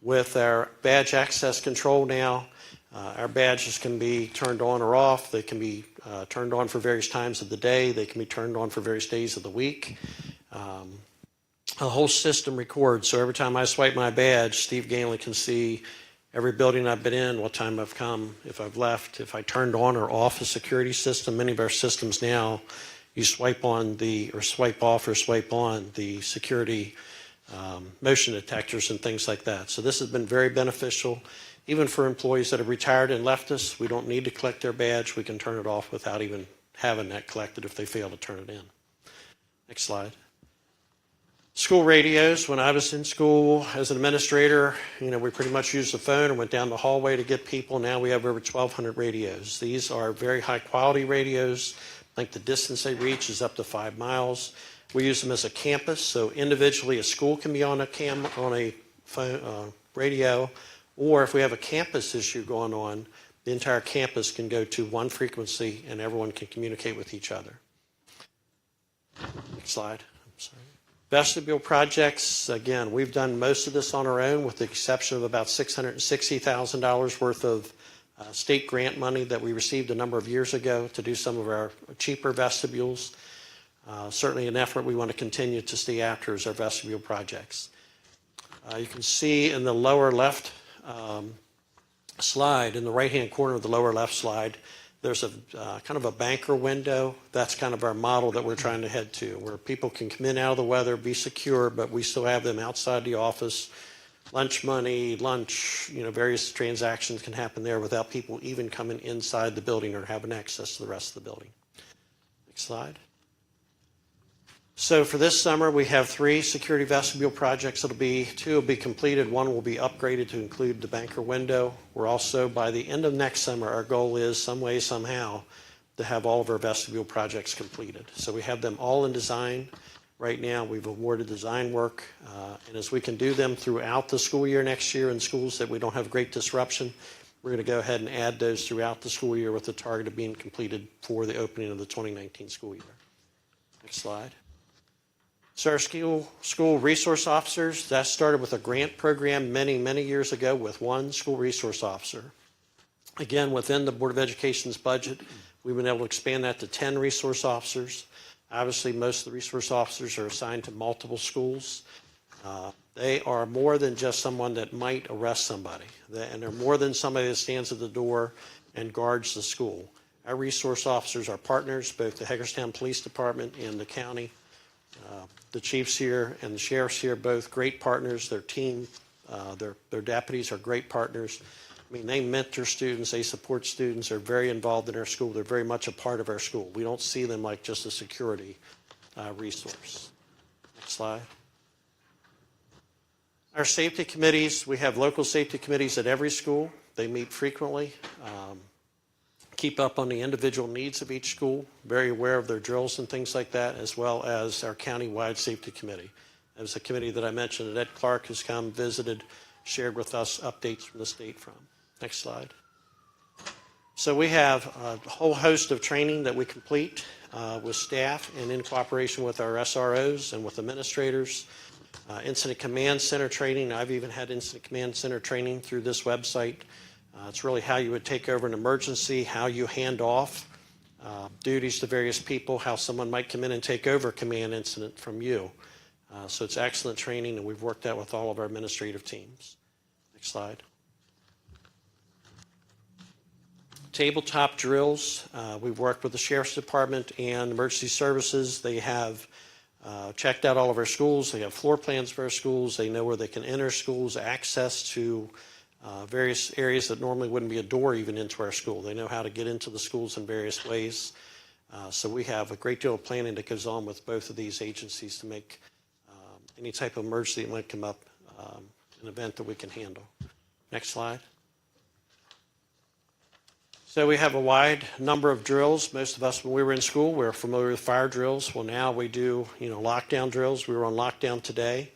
[SPEAKER 12] With our badge access control now, our badges can be turned on or off. They can be turned on for various times of the day. They can be turned on for various days of the week. The whole system records. So every time I swipe my badge, Steve Ganley can see every building I've been in, what time I've come, if I've left, if I turned on or off a security system. Many of our systems now, you swipe on or swipe off or swipe on the security motion detectors and things like that. So this has been very beneficial. Even for employees that have retired and left us, we don't need to collect their badge. We can turn it off without even having that collected if they fail to turn it in. Next slide. School radios. When I was in school as an administrator, we pretty much used the phone and went down the hallway to get people. Now we have over 1,200 radios. These are very high quality radios. I think the distance they reach is up to 5 miles. We use them as a campus, so individually a school can be on a phone, radio, or if we have a campus issue going on, the entire campus can go to one frequency and everyone can communicate with each other. Next slide. I'm sorry. Vestibule projects, again, we've done most of this on our own with the exception of about $660,000 worth of state grant money that we received a number of years ago to do some of our cheaper vestibules. Certainly an effort we want to continue to stay after is our vestibule projects. You can see in the lower left slide, in the right-hand corner of the lower left slide, there's a kind of a banker window. That's kind of our model that we're trying to head to, where people can come in out of the weather, be secure, but we still have them outside the office. Lunch money, various transactions can happen there without people even coming inside the building or having access to the rest of the building. Next slide. So for this summer, we have 3 security vestibule projects. 2 will be completed. 1 will be upgraded to include the banker window. We're also, by the end of next summer, our goal is some way, somehow, to have all of our vestibule projects completed. So we have them all in design. Right now, we've awarded design work. And as we can do them throughout the school year next year in schools that we don't have great disruption, we're going to go ahead and add those throughout the school year with the target of being completed for the opening of the 2019 school year. Next slide. So our school resource officers, that started with a grant program many, many years ago with 1 school resource officer. Again, within the Board of Education's budget, we've been able to expand that to 10 resource officers. Obviously, most of the resource officers are assigned to multiple schools. They are more than just someone that might arrest somebody, and they're more than somebody that stands at the door and guards the school. Our resource officers are partners, both the Hagerstown Police Department and the county. The chiefs here and the sheriffs here, both great partners. Their team, their deputies are great partners. I mean, they mentor students, they support students, they're very involved in our school, they're very much a part of our school. We don't see them like just a security resource. Next slide. Our safety committees, we have local safety committees at every school. They meet frequently. keep up on the individual needs of each school, very aware of their drills and things like that, as well as our county-wide safety committee. There's a committee that I mentioned that Ed Clark has come, visited, shared with us updates from the state from. Next slide. So we have a whole host of training that we complete with staff and in cooperation with our SROs and with administrators. Incident Command Center training. I've even had Incident Command Center training through this website. It's really how you would take over an emergency, how you hand off duties to various people, how someone might come in and take over a command incident from you. So it's excellent training, and we've worked that with all of our administrative teams. Next slide. Tabletop drills. We've worked with the Sheriff's Department and Emergency Services. They have checked out all of our schools. They have floor plans for our schools. They know where they can enter schools, access to various areas that normally wouldn't be a door even into our school. They know how to get into the schools in various ways. So we have a great deal of planning that goes on with both of these agencies to make any type of emergency that might come up an event that we can handle. Next slide. So we have a wide number of drills. Most of us, when we were in school, we were familiar with fire drills. Well, now we do, lockdown drills. We were on lockdown today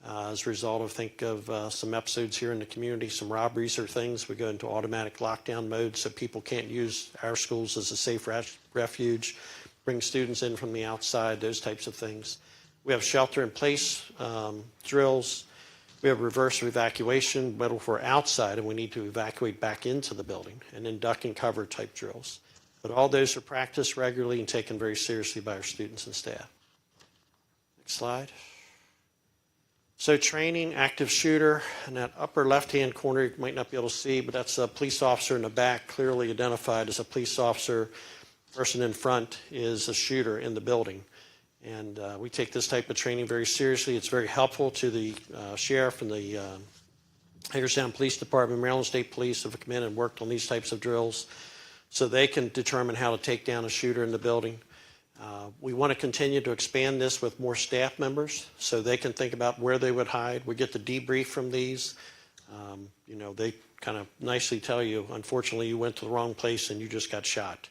[SPEAKER 12] as a result of some episodes here in the community, some robberies or things. We go into automatic lockdown mode so people can't use our schools as a safe refuge, bring students in from the outside, those types of things. We have shelter-in-place drills. We have reverse evacuation, but if we're outside and we need to evacuate back into the building, and then duck and cover type drills. But all those are practiced regularly and taken very seriously by our students and staff. Next slide. So training, active shooter, in that upper left-hand corner, you might not be able to see, but that's a police officer in the back, clearly identified as a police officer. Person in front is a shooter in the building. And we take this type of training very seriously. It's very helpful to the sheriff and the Hagerstown Police Department, Maryland State Police have come in and worked on these types of drills so they can determine how to take down a shooter in the building. We want to continue to expand this with more staff members so they can think about where they would hide. We get the debrief from these. They kind of nicely tell you, unfortunately, you went to the wrong place and you just got shot.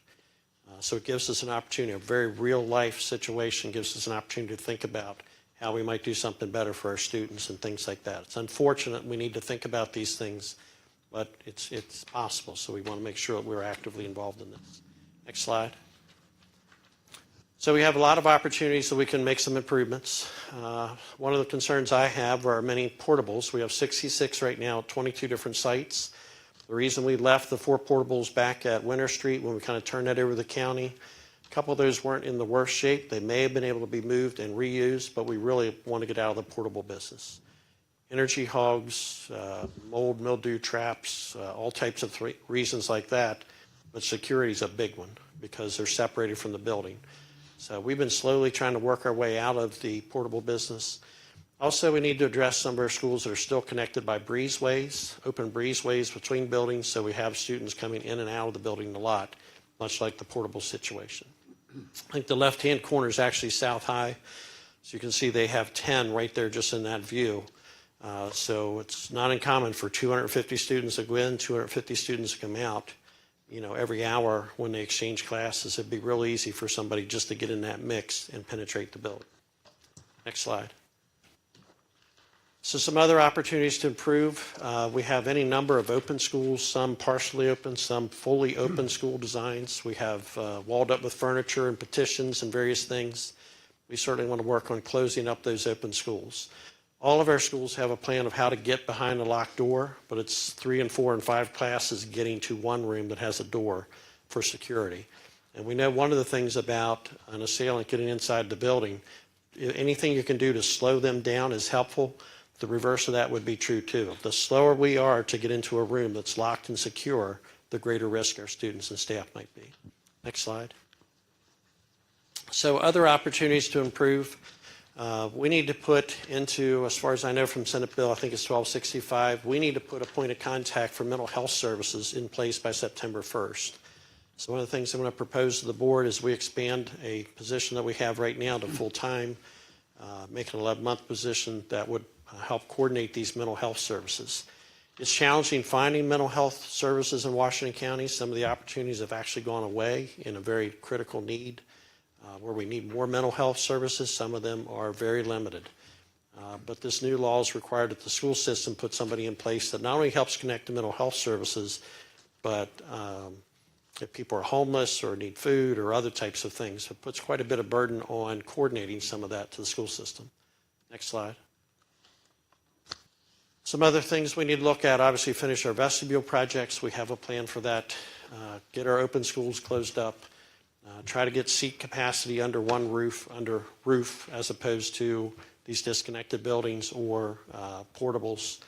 [SPEAKER 12] So it gives us an opportunity, a very real-life situation gives us an opportunity to think about how we might do something better for our students and things like that. It's unfortunate we need to think about these things, but it's possible, so we want to make sure that we're actively involved in this. Next slide. So we have a lot of opportunities that we can make some improvements. One of the concerns I have are many portables. We have 66 right now at 22 different sites. The reason we left the 4 portables back at Winter Street when we kind of turned that over to the county, a couple of those weren't in the worst shape. They may have been able to be moved and reused, but we really want to get out of the portable business. Energy hogs, mold, mildew traps, all types of reasons like that, but security is a big one because they're separated from the building. So we've been slowly trying to work our way out of the portable business. Also, we need to address some of our schools that are still connected by breezeways, open breezeways between buildings, so we have students coming in and out of the building a lot, much like the portable situation. I think the left-hand corner is actually South High. So you can see they have 10 right there just in that view. So it's not uncommon for 250 students to go in, 250 students to come out, every hour when they exchange classes. It'd be real easy for somebody just to get in that mix and penetrate the building. Next slide. So some other opportunities to improve. We have any number of open schools, some partially open, some fully open school designs. We have walled up with furniture and petitions and various things. We certainly want to work on closing up those open schools. All of our schools have a plan of how to get behind a locked door, but it's 3 and 4 and 5 classes getting to one room that has a door for security. And we know one of the things about an assailant getting inside the building, anything you can do to slow them down is helpful. The reverse of that would be true too. The slower we are to get into a room that's locked and secure, the greater risk our students and staff might be. Next slide. So other opportunities to improve. We need to put into, as far as I know from Senate Bill, I think it's 1265, we need to put a point of contact for mental health services in place by September 1st. So one of the things I'm going to propose to the board is we expand a position that we have right now to full-time, make it an 11-month position that would help coordinate these mental health services. It's challenging finding mental health services in Washington County. Some of the opportunities have actually gone away in a very critical need where we need more mental health services. Some of them are very limited. But this new law is required that the school system put somebody in place that not only helps connect to mental health services, but if people are homeless or need food or other types of things, it puts quite a bit of burden on coordinating some of that to the school system. Next slide. Some other things we need to look at, obviously finish our vestibule projects. We have a plan for that. Get our open schools closed up. Try to get seat capacity under one roof, as opposed to these disconnected buildings or portables.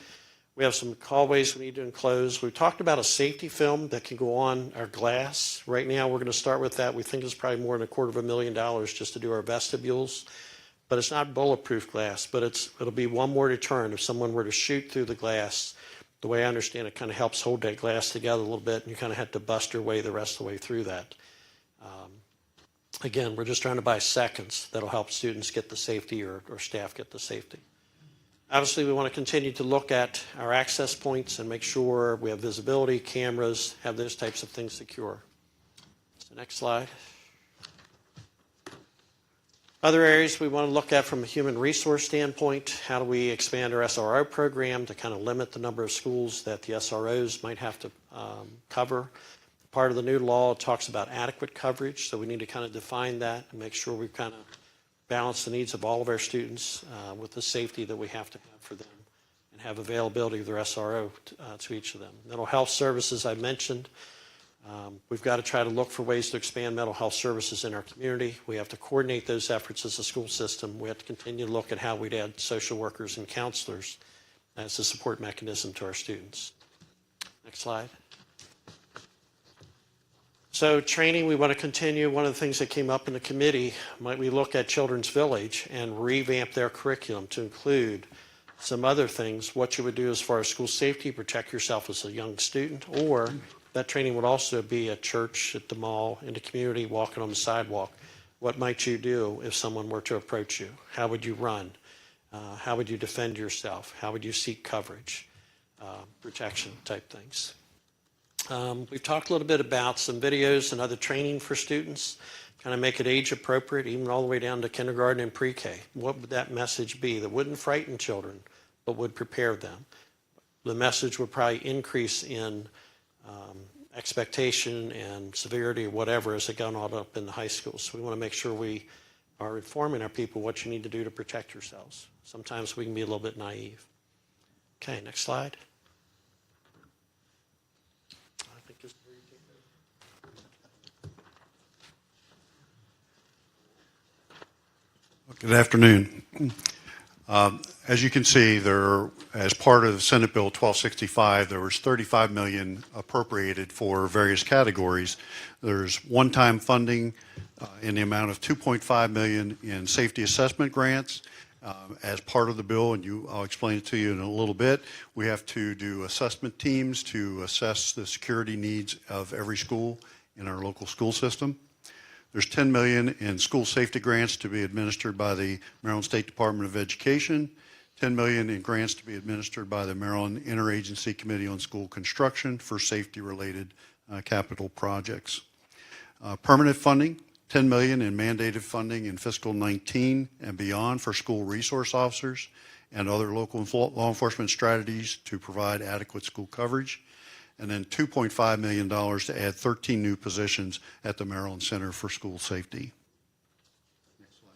[SPEAKER 12] We have some hallways we need to enclose. We talked about a safety film that can go on our glass. Right now, we're going to start with that. We think it's probably more than $250,000 just to do our vestibules. But it's not bulletproof glass, but it'll be one more deterrent. If someone were to shoot through the glass, the way I understand it kind of helps hold that glass together a little bit, and you kind of have to bust your way the rest of the way through that. Again, we're just trying to buy seconds that'll help students get the safety or staff get the safety. Obviously, we want to continue to look at our access points and make sure we have visibility, cameras, have those types of things secure. So next slide. Other areas we want to look at from a human resource standpoint, how do we expand our SRO program to kind of limit the number of schools that the SROs might have to cover. Part of the new law talks about adequate coverage, so we need to kind of define that and make sure we've kind of balanced the needs of all of our students with the safety that we have to have for them and have availability of their SRO to each of them. Mental health services I mentioned. We've got to try to look for ways to expand mental health services in our community. We have to coordinate those efforts as a school system. We have to continue to look at how we'd add social workers and counselors as a support mechanism to our students. Next slide. So training, we want to continue. One of the things that came up in the committee, might we look at Children's Village and revamp their curriculum to include some other things, what you would do as far as school safety, protect yourself as a young student, or that training would also be at church, at the mall, in the community, walking on the sidewalk. What might you do if someone were to approach you? How would you run? How would you defend yourself? How would you seek coverage? Protection type things. We've talked a little bit about some videos and other training for students, kind of make it age appropriate, even all the way down to kindergarten and pre-K. What would that message be that wouldn't frighten children, but would prepare them? The message would probably increase in expectation and severity or whatever as it got on up in the high school. So we want to make sure we are informing our people what you need to do to protect yourselves. Sometimes we can be a little bit naive. Okay, next slide. I think this is where you take over.
[SPEAKER 13] Good afternoon. As you can see, as part of Senate Bill 1265, there was $35 million appropriated for various categories. There's one-time funding in the amount of $2.5 million in safety assessment grants. As part of the bill, and I'll explain it to you in a little bit, we have to do assessment teams to assess the security needs of every school in our local school system. There's $10 million in school safety grants to be administered by the Maryland State Department of Education, $10 million in grants to be administered by the Maryland Interagency Committee on School Construction for safety-related capital projects. Permanent funding, $10 million in mandated funding in fiscal 19 and beyond for school resource officers and other local law enforcement strategies to provide adequate school coverage. And then $2.5 million to add 13 new positions at the Maryland Center for School Safety. Next slide,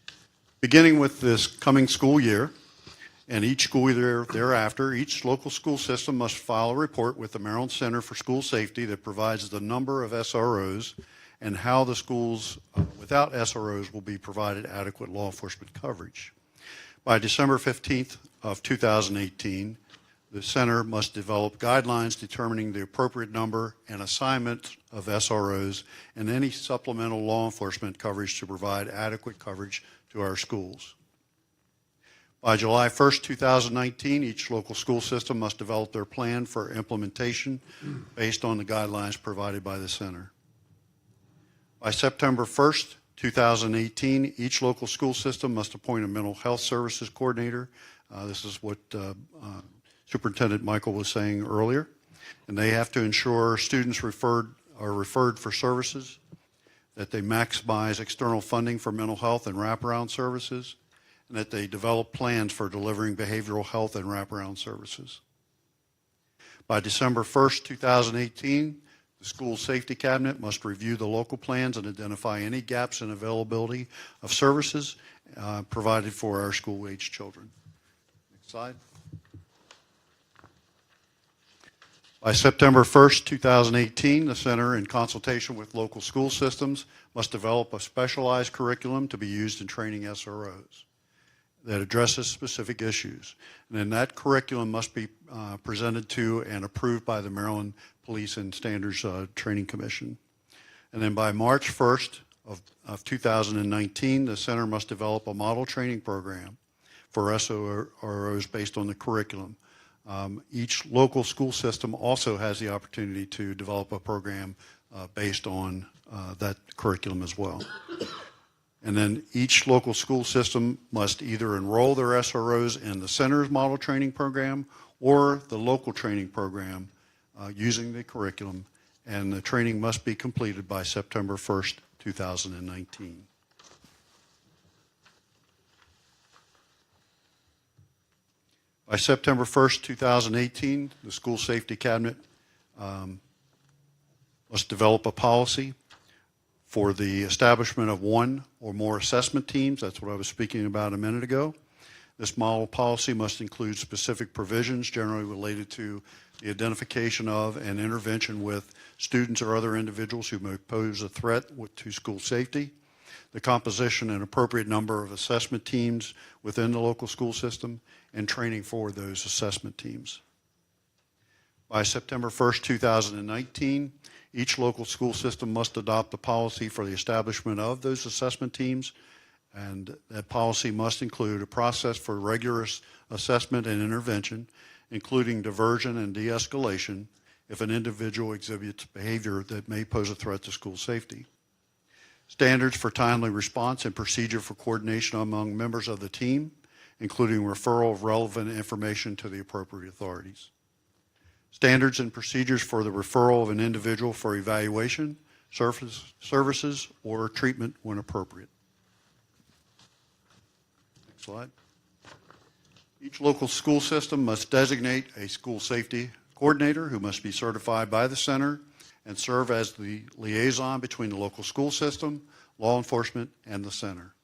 [SPEAKER 13] please. Beginning with this coming school year, and each school year thereafter, each local school system must file a report with the Maryland Center for School Safety that provides the number of SROs and how the schools without SROs will be provided adequate law enforcement coverage. By December 15th of 2018, the center must develop guidelines determining the appropriate number and assignment of SROs and any supplemental law enforcement coverage to provide adequate coverage to our schools. By July 1st, 2019, each local school system must develop their plan for implementation based on the guidelines provided by the center. By September 1st, 2018, each local school system must appoint a mental health services coordinator This is what Superintendent Michael was saying earlier. And they have to ensure students are referred for services, that they maximize external funding for mental health and wraparound services, and that they develop plans for delivering behavioral health and wraparound services. By December 1st, 2018, the School Safety Cabinet must review the local plans and identify any gaps in availability of services provided for our school-age children. Next slide. By September 1st, 2018, the Center, in consultation with local school systems, must develop a specialized curriculum to be used in training SROs that addresses specific issues. And then that curriculum must be presented to and approved by the Maryland Police and Standards Training Commission. And then by March 1st of 2019, the Center must develop a model training program for SROs based on the curriculum. Each local school system also has the opportunity to develop a program based on that curriculum as well. And then each local school system must either enroll their SROs in the center's model training program or the local training program using the curriculum, and the training must be completed by September 1st, 2019. By September 1st, 2018, the School Safety Cabinet must develop a policy for the establishment of one or more assessment teams. That's what I was speaking about a minute ago. This model policy must include specific provisions generally related to the identification of and intervention with students or other individuals who may pose a threat to school safety, the composition and appropriate number of assessment teams within the local school system, and training for those assessment teams. By September 1st, 2019, each local school system must adopt a policy for the establishment of those assessment teams, and that policy must include a process for rigorous assessment and intervention, including diversion and de-escalation if an individual exhibits behavior that may pose a threat to school safety. Standards for timely response and procedure for coordination among members of the team, including referral of relevant information to the appropriate authorities. Standards and procedures for the referral of an individual for evaluation, services, or treatment when appropriate. Next slide. Each local school system must designate a school safety coordinator who must be certified by the center and serve as the liaison between the local school system, law enforcement, and the center.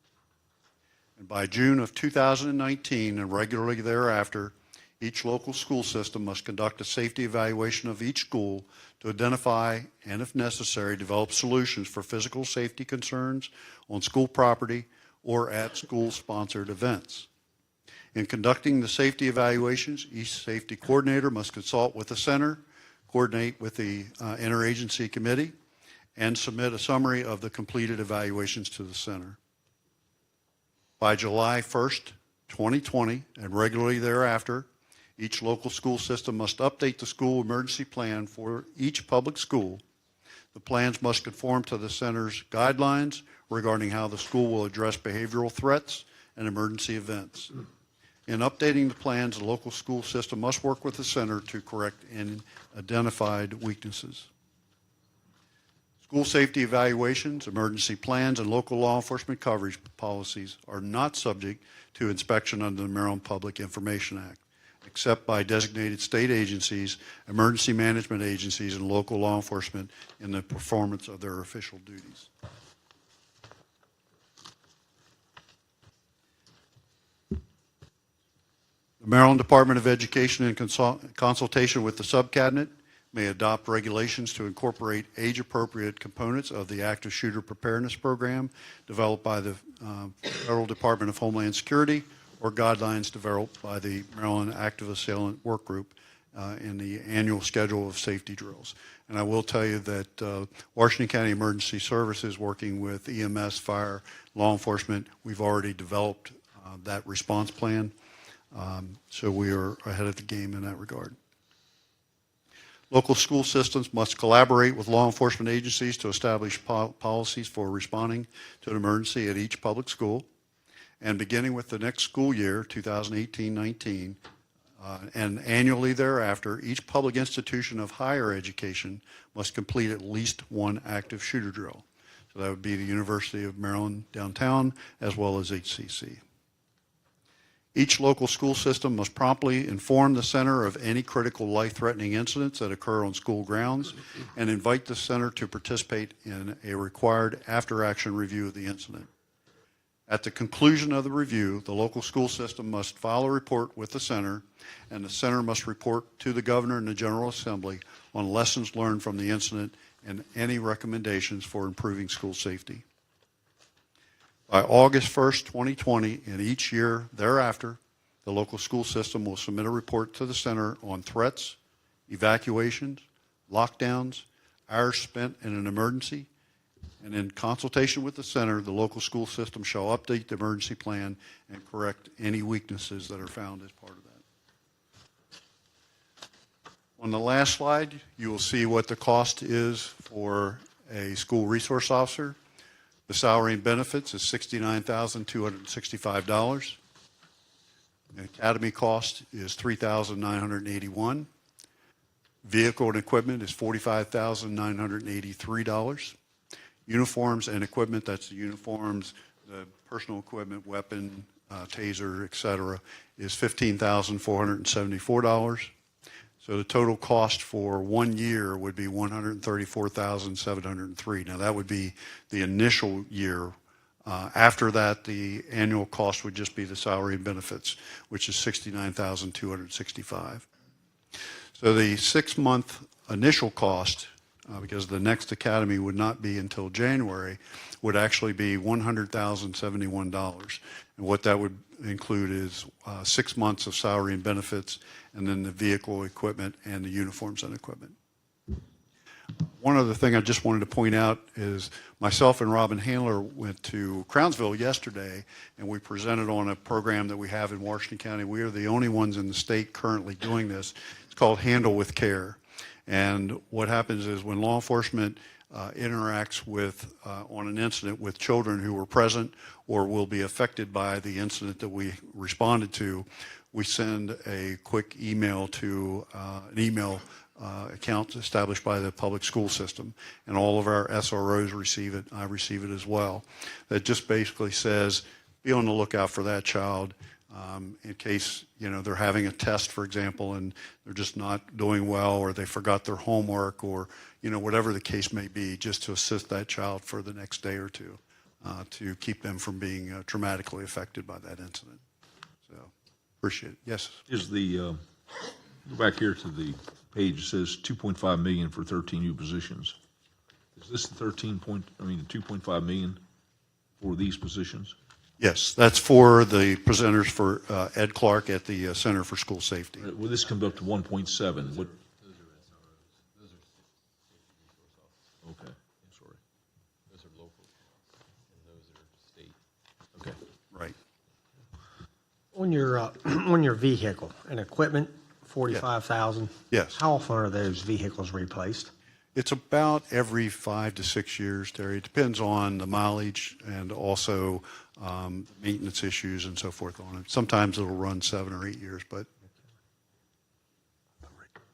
[SPEAKER 13] And by June of 2019 and regularly thereafter, each local school system must conduct a safety evaluation of each school to identify and, if necessary, develop solutions for physical safety concerns on school property or at school-sponsored events. In conducting the safety evaluations, each safety coordinator must consult with the center, coordinate with the interagency committee, and submit a summary of the completed evaluations to the center. By July 1st, 2020, and regularly thereafter, each local school system must update the school emergency plan for each public school. The plans must conform to the center's guidelines regarding how the school will address behavioral threats and emergency events. In updating the plans, the local school system must work with the center to correct any identified weaknesses. School safety evaluations, emergency plans, and local law enforcement coverage policies are not subject to inspection under the Maryland Public Information Act, except by designated state agencies, emergency management agencies, and local law enforcement in the performance of their official duties. The Maryland Department of Education, in consultation with the Subcabinet, may adopt regulations to incorporate age-appropriate components of the active shooter preparedness program developed by the Federal Department of Homeland Security or guidelines developed by the Maryland Active Assailant Work Group in the annual schedule of safety drills. And I will tell you that Washington County Emergency Services, working with EMS, fire, law enforcement, we've already developed that response plan. So we are ahead of the game in that regard. Local school systems must collaborate with law enforcement agencies to establish policies for responding to an emergency at each public school. and beginning with the next school year, 2018-19, and annually thereafter, each public institution of higher education must complete at least one active shooter drill. So that would be the University of Maryland downtown, as well as HCC. Each local school system must promptly inform the center of any critical life-threatening incidents that occur on school grounds and invite the center to participate in a required after-action review of the incident. At the conclusion of the review, the local school system must file a report with the center, and the center must report to the governor and the General Assembly on lessons learned from the incident and any recommendations for improving school safety. By August 1st, 2020, and each year thereafter, the local school system will submit a report to the center on threats, evacuations, lockdowns, hours spent in an emergency, and in consultation with the center, the local school system shall update the emergency plan and correct any weaknesses that are found as part of that. On the last slide, you will see what the cost is for a school resource officer. The salary and benefits is $69,265. The academy cost is $3,981. Vehicle and equipment is $45,983. Uniforms and equipment, that's the uniforms, the personal equipment, weapon, taser, etc., is $15,474. So the total cost for 1 year would be $134,703. Now that would be the initial year. After that, the annual cost would just be the salary and benefits, which is $69,265. So the 6-month initial cost, because the next academy would not be until January, would actually be $100,071. And what that would include is 6 months of salary and benefits, and then the vehicle, equipment, and the uniforms and equipment. One other thing I just wanted to point out is myself and Robin Handler went to Crownsville yesterday, and we presented on a program that we have in Washington County. We are the only ones in the state currently doing this. It's called Handle with Care. And what happens is when law enforcement interacts with, on an incident with children who were present or will be affected by the incident that we responded to, we send a quick email to an email account established by the public school system. And all of our SROs receive it. I receive it as well. That just basically says, be on the lookout for that child. In case, they're having a test, for example, and they're just not doing well, or they forgot their homework, or, whatever the case may be, just to assist that child for the next day or two, to keep them from being dramatically affected by that incident. So, appreciate it. Yes?
[SPEAKER 10] Is go back here to the page, it says 2.5 million for 13 new positions. Is this the 2.5 million for these positions?
[SPEAKER 13] Yes, that's for the presenters for Ed Clark at the Center for School Safety.
[SPEAKER 10] Will this come up to 1.7? What?
[SPEAKER 3] Those are SROs. Those are safety resource officers.
[SPEAKER 10] Okay, sorry.
[SPEAKER 3] Those are local, and those are state.
[SPEAKER 10] Okay.
[SPEAKER 13] Right.
[SPEAKER 1] On your vehicle and equipment, 45,000.
[SPEAKER 13] Yes.
[SPEAKER 1] How often are those vehicles replaced?
[SPEAKER 13] It's about every 5 to 6 years, Terry. It depends on the mileage and also maintenance issues and so forth on it. Sometimes it'll run 7 or 8 years, but.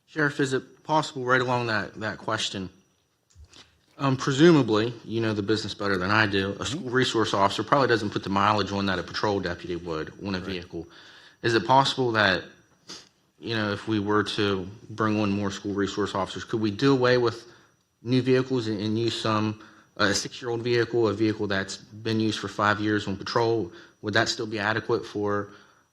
[SPEAKER 8] Sheriff, is it possible, right along that question, presumably, you know the business better than I do, a school resource officer probably doesn't put the mileage on that a patrol deputy would on a vehicle. Is it possible that, if we were to bring on more school resource officers, could we do away with new vehicles and use a 6-year-old vehicle, a vehicle that's been used for 5 years on patrol? Would that still be adequate for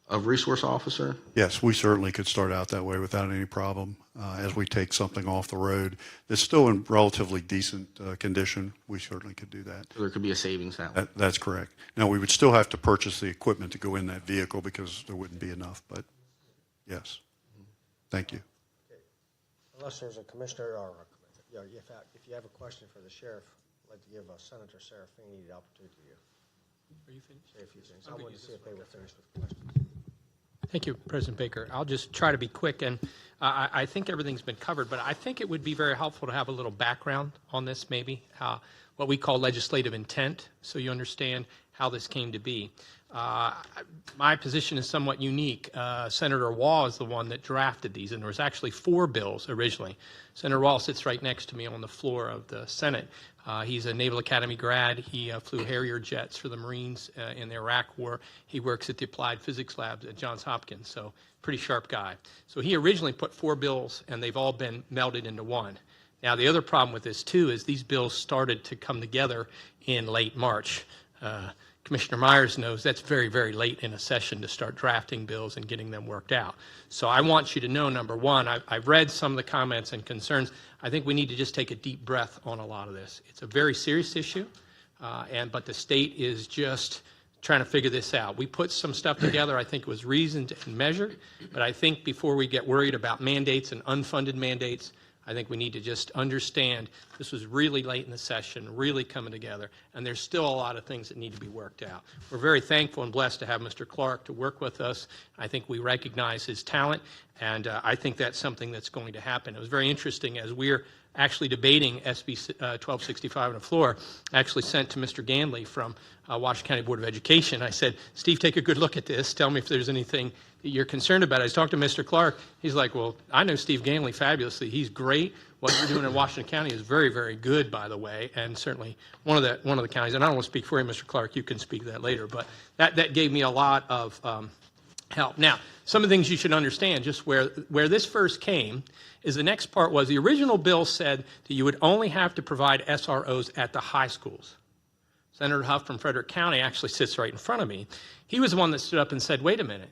[SPEAKER 8] a resource officer?
[SPEAKER 13] Yes, we certainly could start out that way without any problem. As we take something off the road that's still in relatively decent condition, we certainly could do that.
[SPEAKER 8] So there could be a savings that way.
[SPEAKER 13] That's correct. Now, we would still have to purchase the equipment to go in that vehicle because there wouldn't be enough, but yes. Thank you.
[SPEAKER 1] Okay. Unless there's a commissioner or if you have a question for the sheriff, I'd like to give Senator Serafini the opportunity to
[SPEAKER 6] Are you finished?
[SPEAKER 1] say a few things.
[SPEAKER 6] I'm
[SPEAKER 1] I
[SPEAKER 6] gonna
[SPEAKER 1] wanted to
[SPEAKER 6] use
[SPEAKER 1] see
[SPEAKER 6] this
[SPEAKER 1] if they were
[SPEAKER 6] microphone.
[SPEAKER 1] finished with questions.
[SPEAKER 6] Thank you, President Baker. I'll just try to be quick, and I think everything's been covered, but I think it would be very helpful to have a little background on this maybe. what we call legislative intent, so you understand how this came to be. My position is somewhat unique. Senator Wall is the one that drafted these, and there was actually 4 bills originally. Senator Wall sits right next to me on the floor of the Senate. He's a Naval Academy grad. He flew Harrier jets for the Marines in the Iraq War. He works at the Applied Physics Labs at Johns Hopkins, so pretty sharp guy. So he originally put 4 bills, and they've all been melded into one. Now, the other problem with this, too, is these bills started to come together in late March. Commissioner Myers knows that's very, very late in a session to start drafting bills and getting them worked out. So I want you to know, number one, I've read some of the comments and concerns. I think we need to just take a deep breath on a lot of this. It's a very serious issue, but the state is just trying to figure this out. We put some stuff together. I think it was reasoned and measured, but I think before we get worried about mandates and unfunded mandates, I think we need to just understand this was really late in the session, really coming together, and there's still a lot of things that need to be worked out. We're very thankful and blessed to have Mr. Clark to work with us. I think we recognize his talent, and I think that's something that's going to happen. It was very interesting as we're actually debating SB 1265 on the floor. I actually sent to Mr. Ganley from Washington County Board of Education. I said, Steve, take a good look at this. Tell me if there's anything that you're concerned about. I was talking to Mr. Clark. He's like, well, I know Steve Ganley fabulously. He's great. What you're doing in Washington County is very, very good, by the way, and certainly one of the counties. And I don't want to speak for you, Mr. Clark. You can speak to that later. But that gave me a lot of help. Now, some of the things you should understand, just where this first came, is the next part was the original bill said that you would only have to provide SROs at the high schools. Senator Huff from Frederick County actually sits right in front of me. He was the one that stood up and said, wait a minute.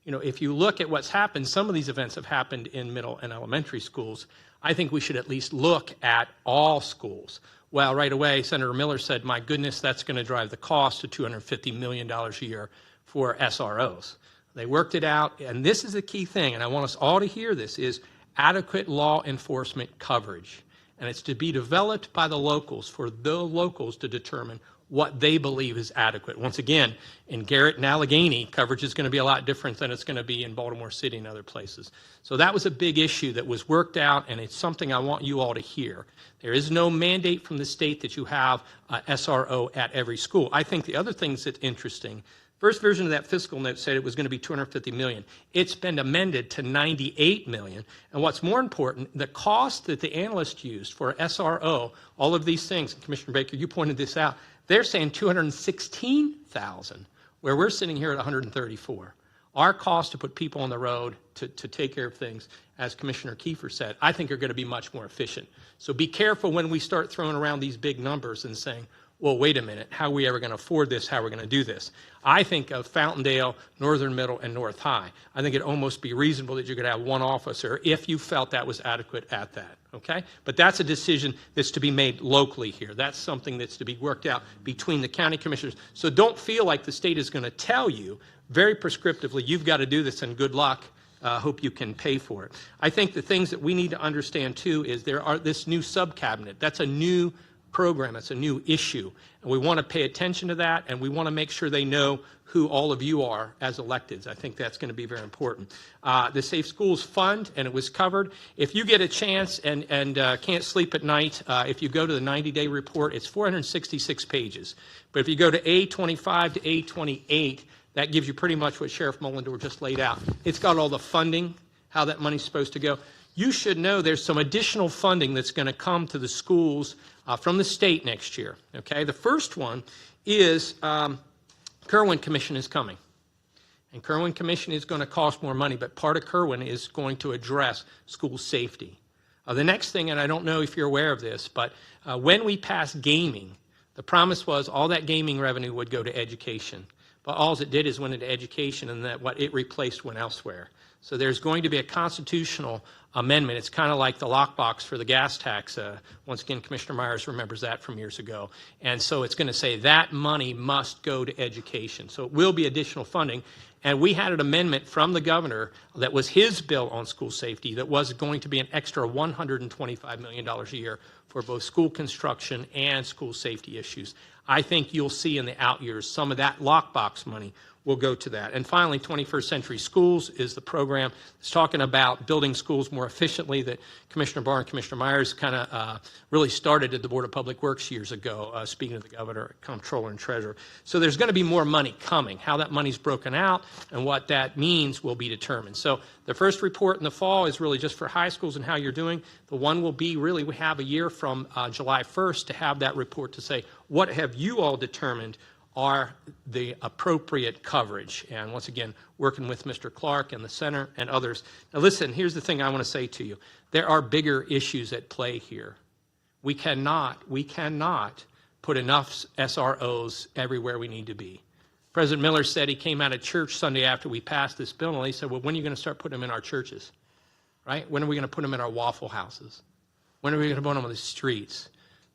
[SPEAKER 6] You know, if you look at what's happened, some of these events have happened in middle and elementary schools. I think we should at least look at all schools. Well, right away, Senator Miller said, my goodness, that's going to drive the cost to $250 million a year for SROs. They worked it out, and this is the key thing, and I want us all to hear this, is adequate law enforcement coverage. And it's to be developed by the locals, for the locals to determine what they believe is adequate. Once again, in Garrett and Allegheny, coverage is going to be a lot different than it's going to be in Baltimore City and other places. So that was a big issue that was worked out, and it's something I want you all to hear. There is no mandate from the state that you have SRO at every school. I think the other things that's interesting, first version of that fiscal note said it was going to be $250 million. It's been amended to $98 million. And what's more important, the cost that the analysts used for SRO, all of these things, and Commissioner Baker, you pointed this out, they're saying $216,000, where we're sitting here at $134,000. Our cost to put people on the road to take care of things, as Commissioner Kiefer said, I think are going to be much more efficient. So be careful when we start throwing around these big numbers and saying, well, wait a minute, how are we ever going to afford this? How are we going to do this? I think of Fountaindale, Northern Middle, and North High. I think it'd almost be reasonable that you could have one officer if you felt that was adequate at that, okay? But that's a decision that's to be made locally here. That's something that's to be worked out between the county commissioners. So don't feel like the state is going to tell you very prescriptively, you've got to do this and good luck. Hope you can pay for it. I think the things that we need to understand, too, is there are this new sub-cabinet. That's a new program. It's a new issue. And we want to pay attention to that, and we want to make sure they know who all of you are as electeds. I think that's going to be very important. The Safe Schools Fund, and it was covered. If you get a chance and can't sleep at night, if you go to the 90-day report, it's 466 pages. But if you go to A25 to A28, that gives you pretty much what Sheriff Mullendorf just laid out. It's got all the funding, how that money's supposed to go. You should know there's some additional funding that's going to come to the schools from the state next year. Okay, the first one is Kerwin Commission is coming. And Kerwin Commission is going to cost more money, but part of Kerwin is going to address school safety. The next thing, and I don't know if you're aware of this, but when we passed gaming, the promise was all that gaming revenue would go to education. But all it did is went into education, and that what it replaced went elsewhere. So there's going to be a constitutional amendment. It's kind of like the lockbox for the gas tax. Once again, Commissioner Myers remembers that from years ago. And so it's going to say that money must go to education. So it will be additional funding. And we had an amendment from the governor that was his bill on school safety that was going to be an extra $125 million a year for both school construction and school safety issues. I think you'll see in the out years some of that lockbox money will go to that. And finally, 21st Century Schools is the program that's talking about building schools more efficiently that Commissioner Barr and Commissioner Myers kind of really started at the Board of Public Works years ago, speaking of the governor, comptroller, and treasurer. So there's going to be more money coming. How that money's broken out and what that means will be determined. So the first report in the fall is really just for high schools and how you're doing. The one will be really, we have a year from July 1st to have that report to say, what have you all determined are the appropriate coverage? And once again, working with Mr. Clark and the center and others. Now listen, here's the thing I want to say to you. There are bigger issues at play here. We cannot put enough SROs everywhere we need to be. President Miller said he came out of church Sunday after we passed this bill, and he said, well, when are you going to start putting them in our churches? Right? When are we going to put them in our Waffle Houses? When are we going to put them on the streets?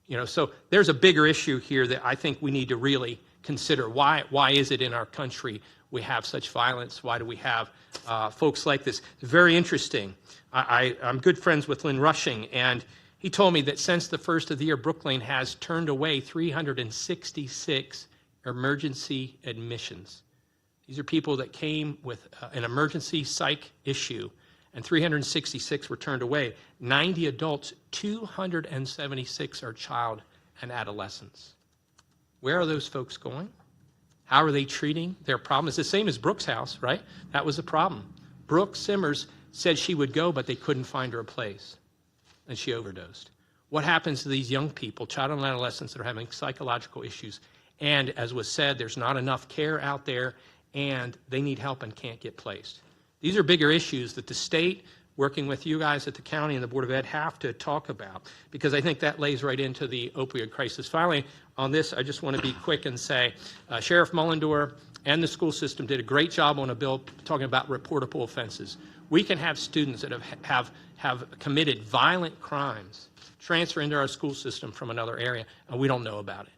[SPEAKER 6] You know, so there's a bigger issue here that I think we need to really consider. Why is it in our country we have such violence? Why do we have folks like this? Very interesting. I'm good friends with Lynn Rushing, and he told me that since the first of the year, Brooklyn has turned away 366 emergency admissions. These are people that came with an emergency psych issue, and 366 were turned away. 90 adults, 276 are child and adolescents. Where are those folks going? How are they treating their problem? It's the same as Brooks' house, right? That was the problem. Brooke Simmers said she would go, but they couldn't find her a place, and she overdosed. What happens to these young people, child and adolescents, that are having psychological issues? And as was said, there's not enough care out there, and they need help and can't get placed. These are bigger issues that the state, working with you guys at the county and the Board of Ed, have to talk about, because I think that lays right into the opioid crisis. Finally, on this, I just want to be quick and say Sheriff Mullendorf and the school system did a great job on a bill talking about reportable offenses. We can have students that have committed violent crimes transfer into our school system from another area, and we don't know about it.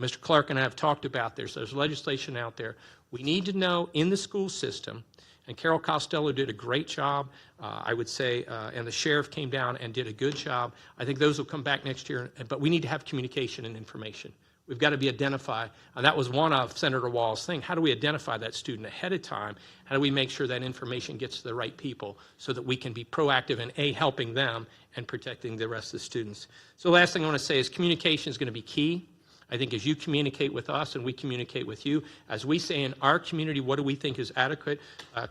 [SPEAKER 6] Mr. Clark and I have talked about this. There's legislation out there. We need to know in the school system, and Carol Costello did a great job, I would say, and the sheriff came down and did a good job. I think those will come back next year, but we need to have communication and information. We've got to be identified, and that was one of Senator Wall's thing. How do we identify that student ahead of time? How do we make sure that information gets to the right people so that we can be proactive in A, helping them and protecting the rest of the students? So the last thing I want to say is communication is going to be key. I think as you communicate with us and we communicate with you, as we say in our community, what do we think is adequate?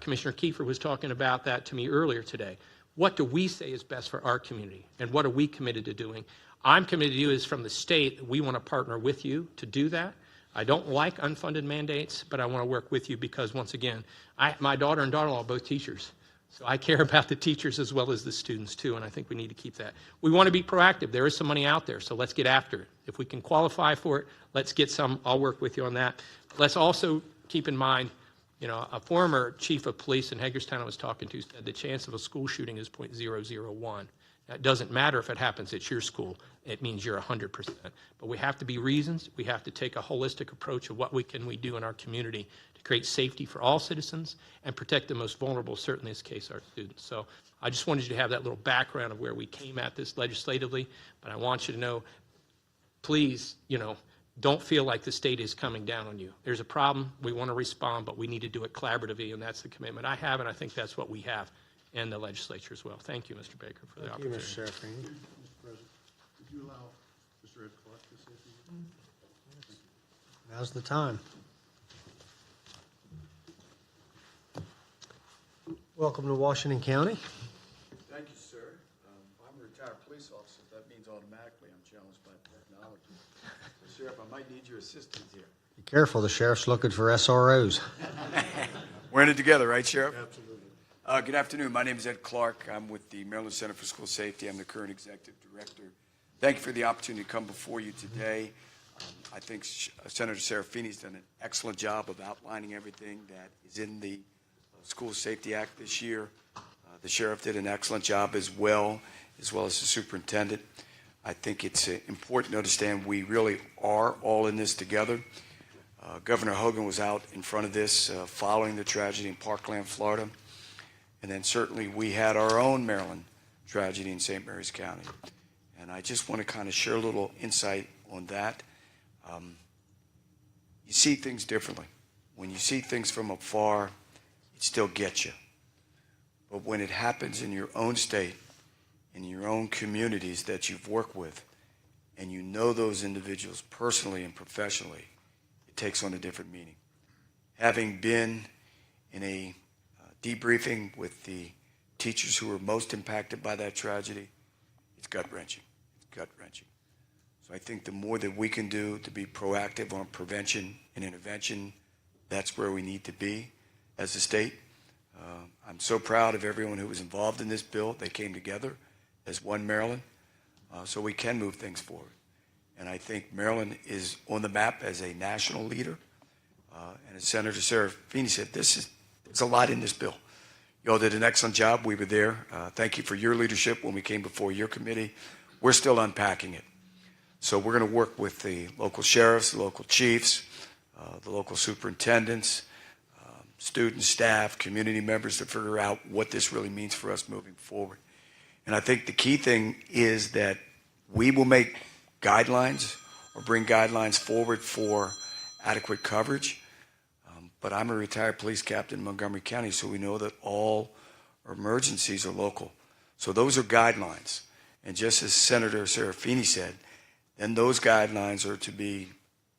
[SPEAKER 6] Commissioner Kiefer was talking about that to me earlier today. What do we say is best for our community, and what are we committed to doing? I'm committed to do is from the state, we want to partner with you to do that. I don't like unfunded mandates, but I want to work with you because, once again, my daughter and daughter-in-law are both teachers. So I care about the teachers as well as the students, too, and I think we need to keep that. We want to be proactive. There is some money out there, so let's get after it. If we can qualify for it, let's get some. I'll work with you on that. Let's also keep in mind, you know, a former chief of police in Hagerstown I was talking to said the chance of a school shooting is .001. It doesn't matter if it happens at your school. It means you're 100%. But we have to be reasons. We have to take a holistic approach of what we do in our community to create safety for all citizens and protect the most vulnerable, certainly in this case, our students. So I just wanted you to have that little background of where we came at this legislatively. But I want you to know, please, you know, don't feel like the state is coming down on you. There's a problem. We want to respond, but we need to do it collaboratively, and that's the commitment I have, and I think that's what we have in the legislature as well. Thank you, Mr. Baker, for the opportunity.
[SPEAKER 1] Thank you, Mr. Serafini.
[SPEAKER 2] Mr. President, would you allow Mr. Ed Clark to say a few words?
[SPEAKER 1] Now's the time. Welcome to Washington County.
[SPEAKER 14] Thank you, sir. I'm a retired police officer. That means automatically I'm challenged by technology. So, Sheriff, I might need your assistance here.
[SPEAKER 1] Be careful, the sheriff's looking for SROs.
[SPEAKER 14] We're in it together, right, Sheriff?
[SPEAKER 2] Absolutely.
[SPEAKER 14] Good afternoon. My name is Ed Clark. I'm with the Maryland Center for School Safety. I'm the current executive director. Thank you for the opportunity to come before you today. I think Senator Serafini's done an excellent job of outlining everything that is in the School Safety Act this year. The sheriff did an excellent job as well as the superintendent. I think it's important to understand we really are all in this together. Governor Hogan was out in front of this following the tragedy in Parkland, Florida. And then certainly we had our own Maryland tragedy in St. Mary's County. And I just want to kind of share a little insight on that. You see things differently. When you see things from afar, it still gets you. But when it happens in your own state, in your own communities that you've worked with, and you know those individuals personally and professionally, it takes on a different meaning. Having been in a debriefing with the teachers who were most impacted by that tragedy, it's gut-wrenching. It's gut-wrenching. So I think the more that we can do to be proactive on prevention and intervention, that's where we need to be as a state. I'm so proud of everyone who was involved in this bill. They came together as one Maryland, so we can move things forward. And I think Maryland is on the map as a national leader. And as Senator Serafini said, there's a lot in this bill. You all did an excellent job. We were there. Thank you for your leadership when we came before your committee. We're still unpacking it. So we're going to work with the local sheriffs, the local chiefs, the local superintendents, students, staff, community members to figure out what this really means for us moving forward. And I think the key thing is that we will make guidelines or bring guidelines forward for adequate coverage. But I'm a retired police captain in Montgomery County, so we know that all emergencies are local. So those are guidelines. And just as Senator Serafini said, then those guidelines are to be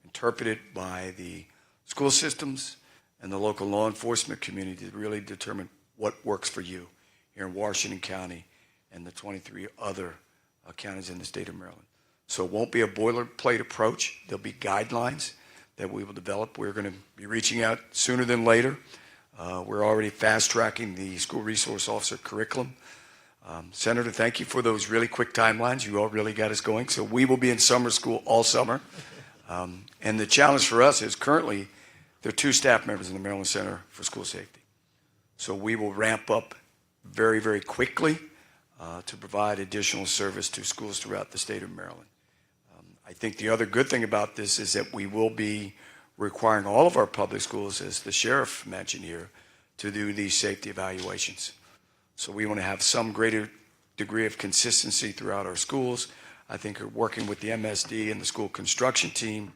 [SPEAKER 14] interpreted by the school systems and the local law enforcement community to really determine what works for you here in Washington County and the 23 other counties in the state of Maryland. So it won't be a boilerplate approach. There'll be guidelines that we will develop. We're going to be reaching out sooner than later. We're already fast-tracking the school resource officer curriculum. Senator, thank you for those really quick timelines. You all really got us going. So we will be in summer school all summer. And the challenge for us is currently there are 2 staff members in the Maryland Center for School Safety. So we will ramp up very, very quickly to provide additional service to schools throughout the state of Maryland. I think the other good thing about this is that we will be requiring all of our public schools, as the sheriff mentioned here, to do these safety evaluations. So we want to have some greater degree of consistency throughout our schools. I think we're working with the MSD and the school construction team.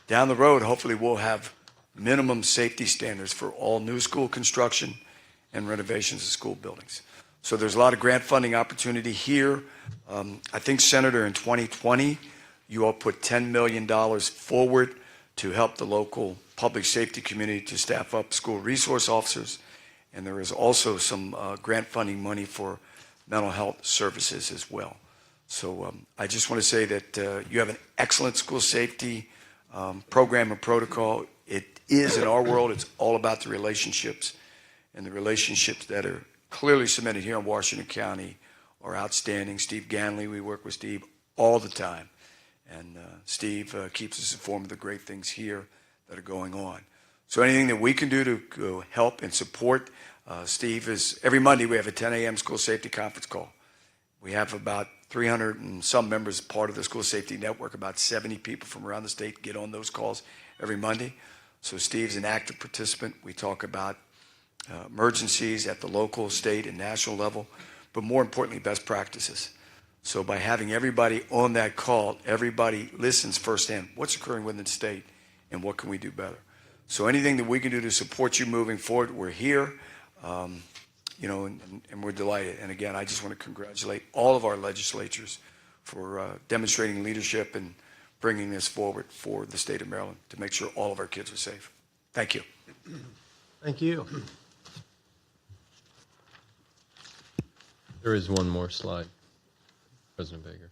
[SPEAKER 14] Down the road, hopefully we'll have minimum safety standards for all new school construction and renovations of school buildings. So there's a lot of grant funding opportunity here. I think, Senator, in 2020, you all put $10 million forward to help the local public safety community to staff up school resource officers. And there is also some grant funding money for mental health services as well. So I just want to say that you have an excellent school safety program and protocol. It is, in our world, it's all about the relationships. And the relationships that are clearly cemented here in Washington County are outstanding. Steve Ganley, we work with Steve all the time. And Steve keeps us informed of the great things here that are going on. So anything that we can do to help and support, Steve is, every Monday we have a 10 a.m. school safety conference call. We have about 300 and some members part of the school safety network. About 70 people from around the state get on those calls every Monday. So Steve's an active participant. We talk about emergencies at the local, state, and national level, but more importantly, best practices. So by having everybody on that call, everybody listens firsthand. What's occurring within the state, and what can we do better? So anything that we can do to support you moving forward, we're here, and we're delighted. And again, I just want to congratulate all of our legislatures for demonstrating leadership and bringing this forward for the state of Maryland to make sure all of our kids are safe. Thank you.
[SPEAKER 1] Thank you.
[SPEAKER 3] There is one more slide, President Baker.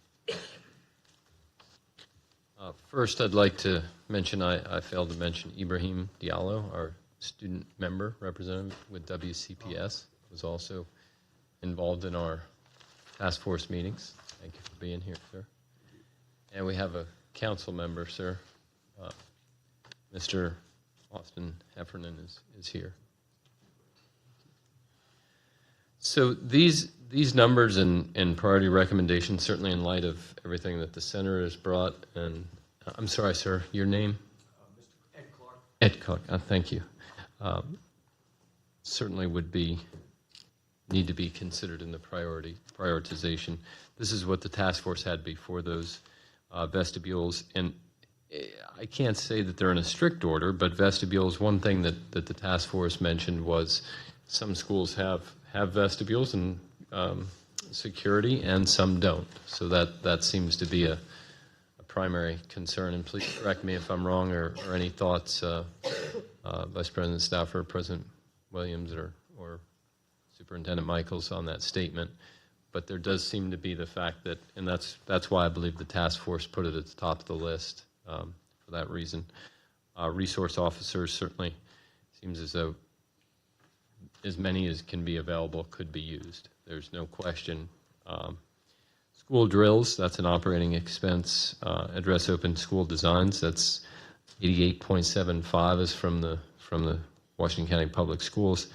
[SPEAKER 3] First, I'd like to mention, I failed to mention Ibrahim Diallo, our student member representative with WCPS, was also involved in our task force meetings. Thank you for being here, sir. And we have a council member, sir. Mr. Austin Heffernan is here. So these numbers and priority recommendations, certainly in light of everything that the senator has brought, and I'm sorry, sir, your name?
[SPEAKER 15] Mr. Ed Clark.
[SPEAKER 3] Ed Clark, thank you. Certainly would be need to be considered in the prioritization. This is what the task force had before those vestibules, and I can't say that they're in a strict order, but vestibules, one thing that the task force mentioned was some schools have vestibules and security, and some don't. So that seems to be a primary concern. And please correct me if I'm wrong, or any thoughts, Vice President Stauffer, President Williams, or Superintendent Michaels on that statement. But there does seem to be the fact that, and that's why I believe the task force put it at the top of the list for that reason. Resource officers, certainly seems as though as many as can be available could be used. There's no question. School drills, that's an operating expense. Address open school designs, that's 88.75 is from the Washington County Public Schools.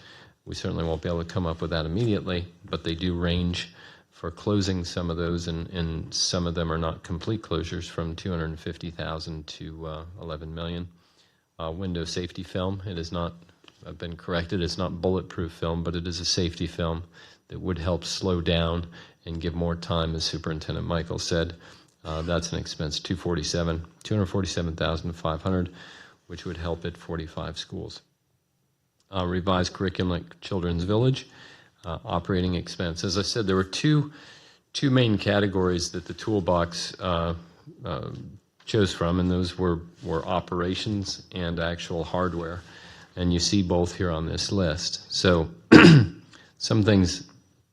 [SPEAKER 3] We certainly won't be able to come up with that immediately, but they do range for closing some of those, and some of them are not complete closures, from $250,000 to $11 million. Window safety film, it is not, I've been corrected, it's not bulletproof film, but it is a safety film that would help slow down and give more time, as Superintendent Michael said. That's an expense, $247,500, which would help at 45 schools. Revised curriculum like Children's Village, operating expense. As I said, there were two main categories that the toolbox chose from, and those were operations and actual hardware. And you see both here on this list. So some things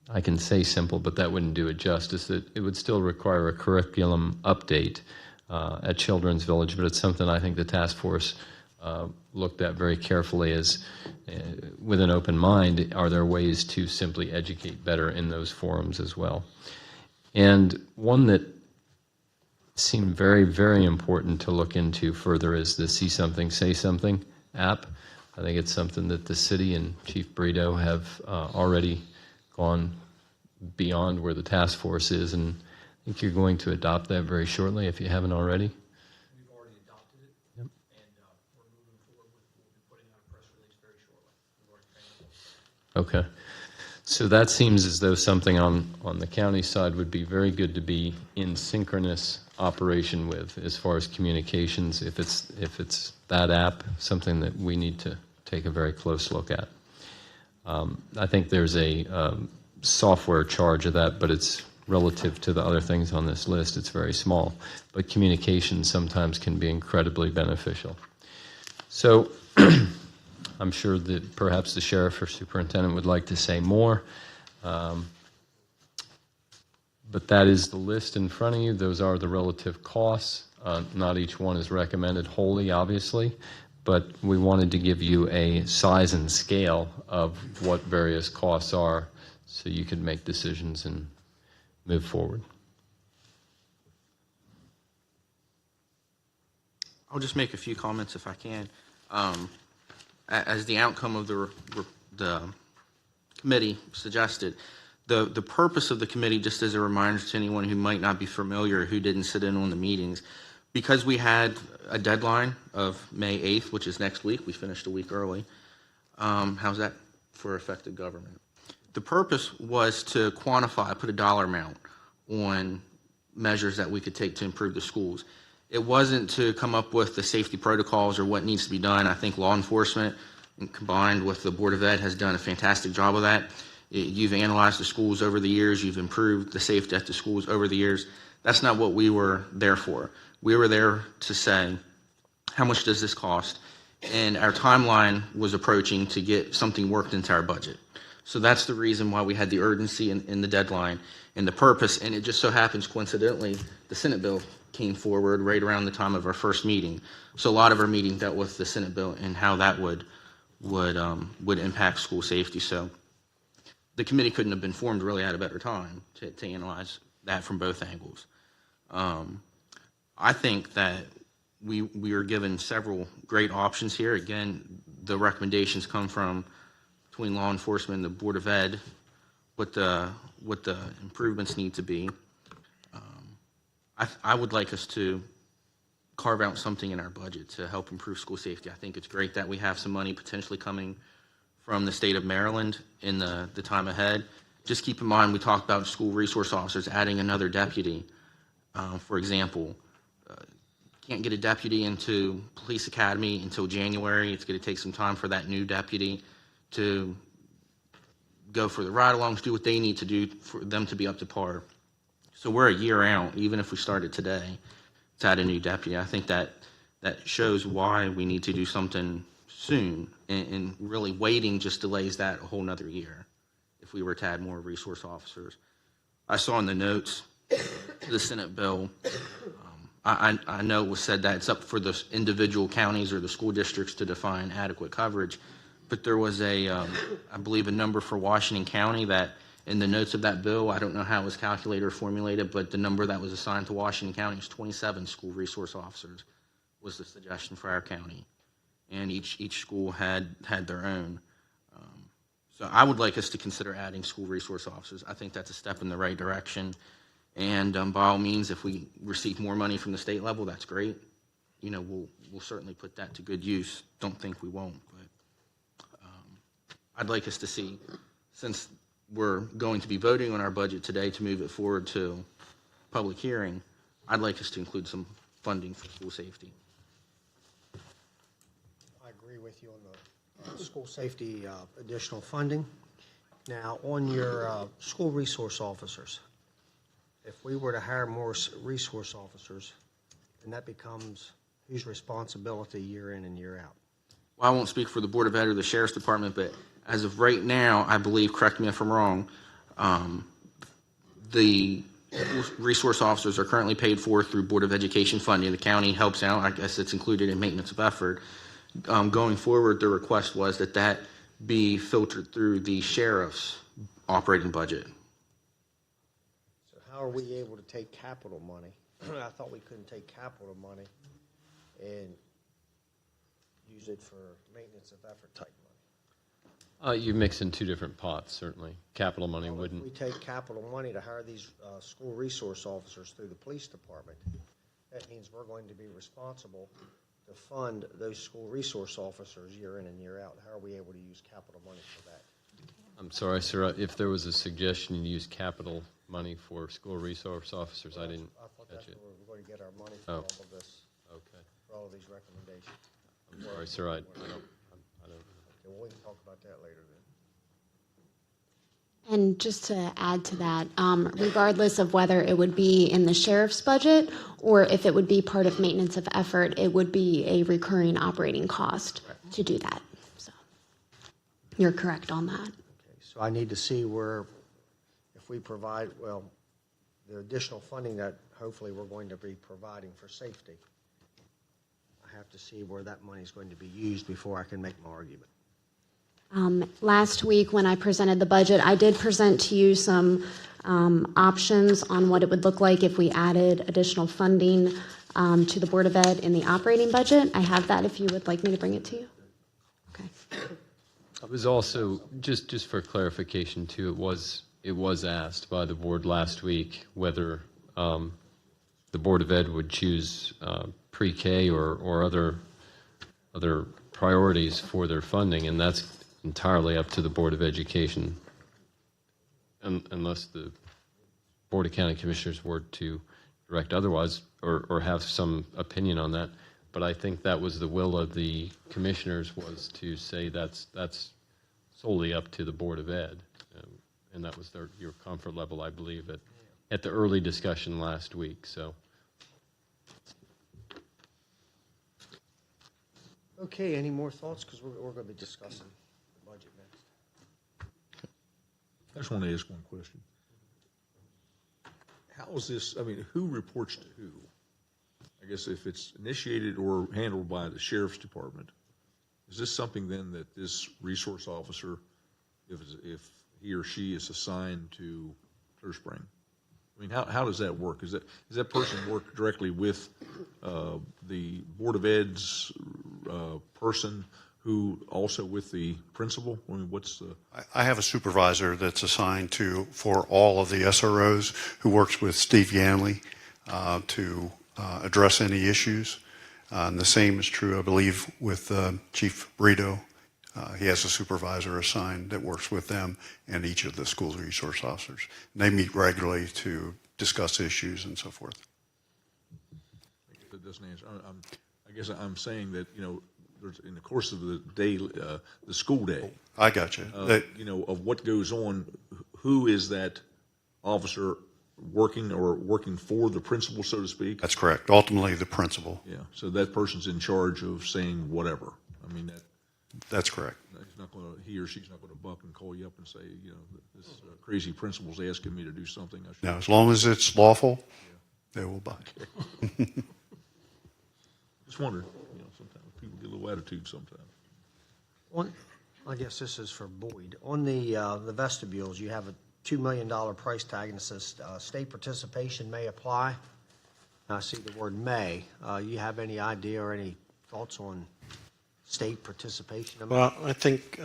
[SPEAKER 3] I can say simple, but that wouldn't do it justice. It would still require a curriculum update at Children's Village, but it's something I think the task force looked at very carefully as, with an open mind, are there ways to simply educate better in those forums as well? And one that seemed very, very important to look into further is the See Something, Say Something app. I think it's something that the city and Chief Brito have already gone beyond where the task force is, and I think you're going to adopt that very shortly if you haven't already.
[SPEAKER 9] We've already adopted it,
[SPEAKER 3] Yep.
[SPEAKER 9] and we're moving forward with, we'll be putting out a press release very shortly. We've already trained
[SPEAKER 3] Okay. So that seems as though something on the county side would be very good to be in synchronous operation with, as far as communications. If it's that app, something that we need to take a very close look at. I think there's a software charge of that, but it's relative to the other things on this list. It's very small, but communication sometimes can be incredibly beneficial. So I'm sure that perhaps the sheriff or superintendent would like to say more, but that is the list in front of you. Those are the relative costs. Not each one is recommended wholly, obviously, but we wanted to give you a size and scale of what various costs are so you could make decisions and move forward.
[SPEAKER 8] I'll just make a few comments if I can. As the outcome of the committee suggested, the purpose of the committee, just as a reminder to anyone who might not be familiar or who didn't sit in on the meetings, because we had a deadline of May 8th, which is next week, we finished a week early. How's that for effective government? The purpose was to quantify, put a dollar amount on measures that we could take to improve the schools. It wasn't to come up with the safety protocols or what needs to be done. I think law enforcement, combined with the Board of Ed, has done a fantastic job of that. You've analyzed the schools over the years. You've improved the safety at the schools over the years. That's not what we were there for. We were there to say, how much does this cost? And our timeline was approaching to get something worked into our budget. So that's the reason why we had the urgency in the deadline and the purpose. And it just so happens, coincidentally, the Senate bill came forward right around the time of our first meeting. So a lot of our meeting dealt with the Senate bill and how that would impact school safety. So the committee couldn't have been formed really at a better time to analyze that from both angles. I think that we are given several great options here. Again, the recommendations come from between law enforcement and the Board of Ed, what the improvements need to be. I would like us to carve out something in our budget to help improve school safety. I think it's great that we have some money potentially coming from the state of Maryland in the time ahead. Just keep in mind, we talked about school resource officers adding another deputy. For example, can't get a deputy into police academy until January. It's going to take some time for that new deputy to go for the ride-alongs, do what they need to do for them to be up to par. So we're a year out, even if we started today, to add a new deputy. I think that shows why we need to do something soon, and really waiting just delays that a whole nother year if we were to add more resource officers. I saw in the notes to the Senate bill, I know it was said that it's up for the individual counties or the school districts to define adequate coverage, but there was I believe, a number for Washington County that in the notes of that bill, I don't know how it was calculated or formulated, but the number that was assigned to Washington County was 27 school resource officers was the suggestion for our county. And each school had their own. So I would like us to consider adding school resource officers. I think that's a step in the right direction. And by all means, if we receive more money from the state level, that's great. You know, we'll certainly put that to good use. Don't think we won't, but I'd like us to see, since we're going to be voting on our budget today to move it forward to public hearing, I'd like us to include some funding for school safety.
[SPEAKER 1] I agree with you on the school safety additional funding. Now, on your school resource officers, if we were to hire more resource officers, then that becomes whose responsibility year in and year out?
[SPEAKER 8] Well, I won't speak for the Board of Ed or the Sheriff's Department, but as of right now, I believe, correct me if I'm wrong, the resource officers are currently paid for through Board of Education funding. The county helps out. I guess it's included in maintenance of effort. Going forward, the request was that be filtered through the sheriff's operating budget.
[SPEAKER 1] So how are we able to take capital money? I thought we couldn't take capital money and use it for maintenance of effort type money.
[SPEAKER 3] You mix in two different pots, certainly. Capital money
[SPEAKER 1] Well,
[SPEAKER 3] wouldn't.
[SPEAKER 1] if we take capital money to hire these school resource officers through the police department, that means we're going to be responsible to fund those school resource officers year in and year out. How are we able to use capital money for that?
[SPEAKER 3] I'm sorry, sir. If there was a suggestion you use capital money for school resource officers, I didn't
[SPEAKER 1] I thought
[SPEAKER 3] catch
[SPEAKER 1] that's
[SPEAKER 3] it.
[SPEAKER 1] where we're going to get our money for
[SPEAKER 3] Oh.
[SPEAKER 1] all of this,
[SPEAKER 3] Okay.
[SPEAKER 1] for all of these recommendations.
[SPEAKER 3] I'm sorry, sir. I don't.
[SPEAKER 1] Okay, well, we can talk about that later then.
[SPEAKER 15] And just to add to that, regardless of whether it would be in the sheriff's budget or if it would be part of maintenance of effort, it would be a recurring operating cost to do that. So you're correct on that.
[SPEAKER 1] Okay, so I need to see where, if we provide, well, the additional funding that hopefully we're going to be providing for safety, I have to see where that money is going to be used before I can make my argument.
[SPEAKER 15] Last week, when I presented the budget, I did present to you some options on what it would look like if we added additional funding to the Board of Ed in the operating budget. I have that if you would like me to bring it to you. Okay.
[SPEAKER 3] I was also, just for clarification too, it was asked by the board last week whether the Board of Ed would choose pre-K or other priorities for their funding, and that's entirely up to the Board of Education, unless the Board of County Commissioners were to direct otherwise or have some opinion on that. But I think that was the will of the commissioners, was to say that's solely up to the Board of Ed. And that was your comfort level, I believe, at the early discussion last week. So.
[SPEAKER 1] Okay, any more thoughts? Because we're going to be discussing the budget next.
[SPEAKER 10] I just want to ask one question. How is this, I mean, who reports to who? I guess if it's initiated or handled by the sheriff's department, is this something then that this resource officer, if he or she is assigned to Clear Spring? I mean, how does that work? Does that person work directly with the Board of Ed's person who also with the principal? I mean, what's the...
[SPEAKER 13] I have a supervisor that's assigned for all of the SROs who works with Steve Yanley to address any issues. And the same is true, I believe, with Chief Brito. He has a supervisor assigned that works with them and each of the school resource officers. And they meet regularly to discuss issues and so forth.
[SPEAKER 10] I guess that doesn't answer. I guess I'm saying that, there's, in the course of the day, the school day.
[SPEAKER 13] I got you.
[SPEAKER 10] Of what goes on, who is that officer working for the principal, so to speak?
[SPEAKER 13] That's correct. Ultimately, the principal.
[SPEAKER 10] Yeah, so that person's in charge of saying whatever. I mean,
[SPEAKER 13] that's correct.
[SPEAKER 10] He or she's not going to buck and call you up and say, this crazy principal's asking me to do something.
[SPEAKER 13] No, as long as it's lawful, they will buy.
[SPEAKER 10] Okay. Just wondering, sometimes people get a little attitude sometimes.
[SPEAKER 1] I guess this is for Boyd. On the vestibules, you have a $2 million price tag, and it says state participation may apply. I see the word may. You have any idea or any thoughts on state participation?
[SPEAKER 12] Well, I think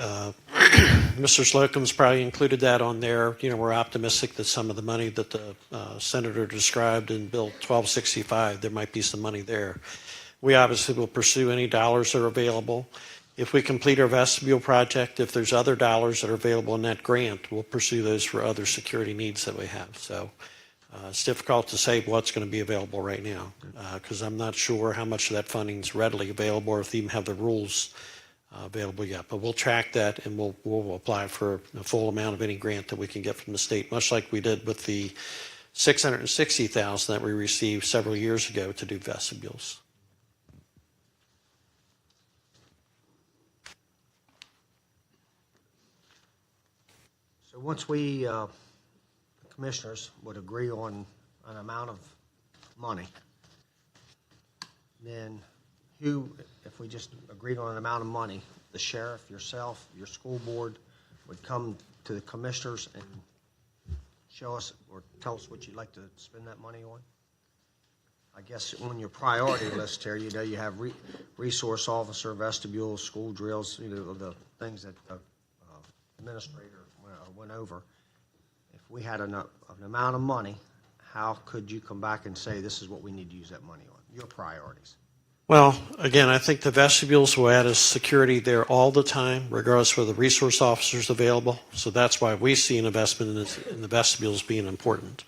[SPEAKER 12] Mr. Slocum's probably included that on there. We're optimistic that some of the money that the senator described in Bill 1265, there might be some money there. We obviously will pursue any dollars that are available. If we complete our vestibule project, if there's other dollars that are available in that grant, we'll pursue those for other security needs that we have. So it's difficult to say what's going to be available right now because I'm not sure how much of that funding is readily available or if they even have the rules available yet. But we'll track that and we'll apply for a full amount of any grant that we can get from the state, much like we did with the $660,000 that we received several years ago to do vestibules.
[SPEAKER 1] So once we, the commissioners, would agree on an amount of money, then who, if we just agreed on an amount of money, the sheriff, yourself, your school board would come to the commissioners and show us or tell us what you'd like to spend that money on? I guess on your priority list here, you have resource officer, vestibule, school drills, the things that the administrator went over. If we had an amount of money, how could you come back and say this is what we need to use that money on? Your priorities.
[SPEAKER 12] Well, again, I think the vestibules will add us security there all the time, regardless of whether the resource officers available. So that's why we see an investment in the vestibules being important.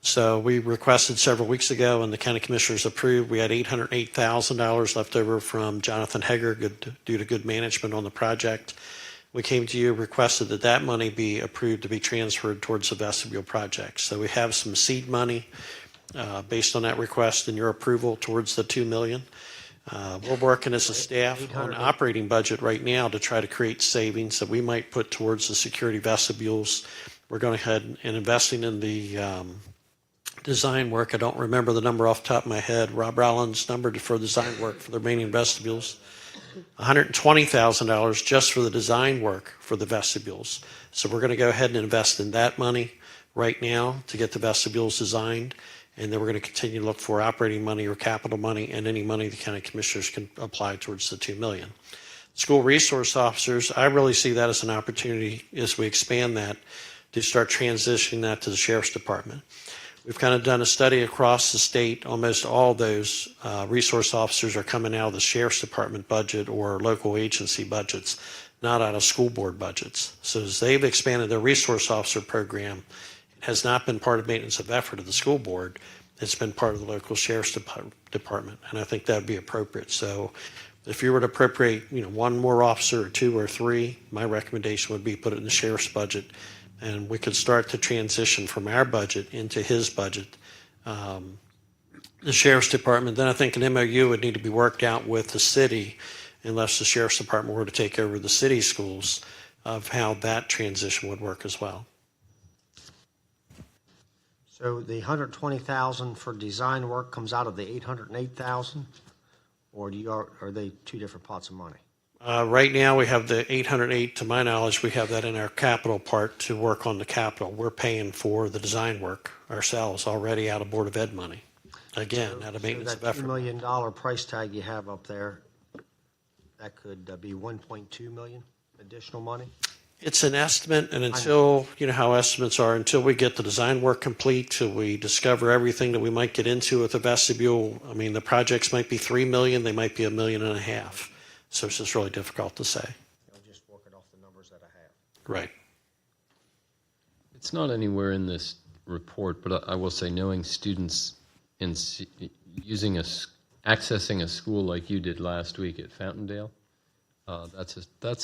[SPEAKER 12] So we requested several weeks ago, and the county commissioners approved. We had $808,000 left over from Jonathan Heger due to good management on the project. We came to you, requested that money be approved to be transferred towards the vestibule project. So we have some seed money based on that request and your approval towards the $2 million. We're working as a staff on operating budget right now to try to create savings that we might put towards the security vestibules. We're going ahead and investing in the design work. I don't remember the number off the top of my head. Rob Rollins' number for design work for the remaining vestibules. $120,000 just for the design work for the vestibules. So we're going to go ahead and invest in that money right now to get the vestibules designed. And then we're going to continue to look for operating money or capital money and any money the county commissioners can apply towards the $2 million. School resource officers, I really see that as an opportunity as we expand that to start transitioning that to the sheriff's department. We've kind of done a study across the state. Almost all those resource officers are coming out of the sheriff's department budget or local agency budgets, not out of school board budgets. So as they've expanded their resource officer program, it has not been part of maintenance of effort of the school board. It's been part of the local sheriff's department, and I think that would be appropriate. So if you were to appropriate, one more officer or two or three, my recommendation would be put it in the sheriff's budget. And we could start to transition from our budget into his budget, the sheriff's department. Then I think an MOU would need to be worked out with the city, unless the sheriff's department were to take over the city schools, of how that transition would work as well.
[SPEAKER 1] So the $120,000 for design work comes out of the $808,000, or are they two different pots of money?
[SPEAKER 12] Right now, we have the $808. To my knowledge, we have that in our capital part to work on the capital. We're paying for the design work ourselves already out of Board of Ed money. Again, out of maintenance of effort.
[SPEAKER 1] That $2 million price tag you have up there, that could be $1.2 million additional money?
[SPEAKER 12] It's an estimate, and until, how estimates are, until we get the design work complete, till we discover everything that we might get into with the vestibule, the projects might be $3 million, they might be $1.5 million. So it's just really difficult to say. Right.
[SPEAKER 3] It's not anywhere in this report, but I will say knowing students in accessing a school like you did last week at Fountaindale, that's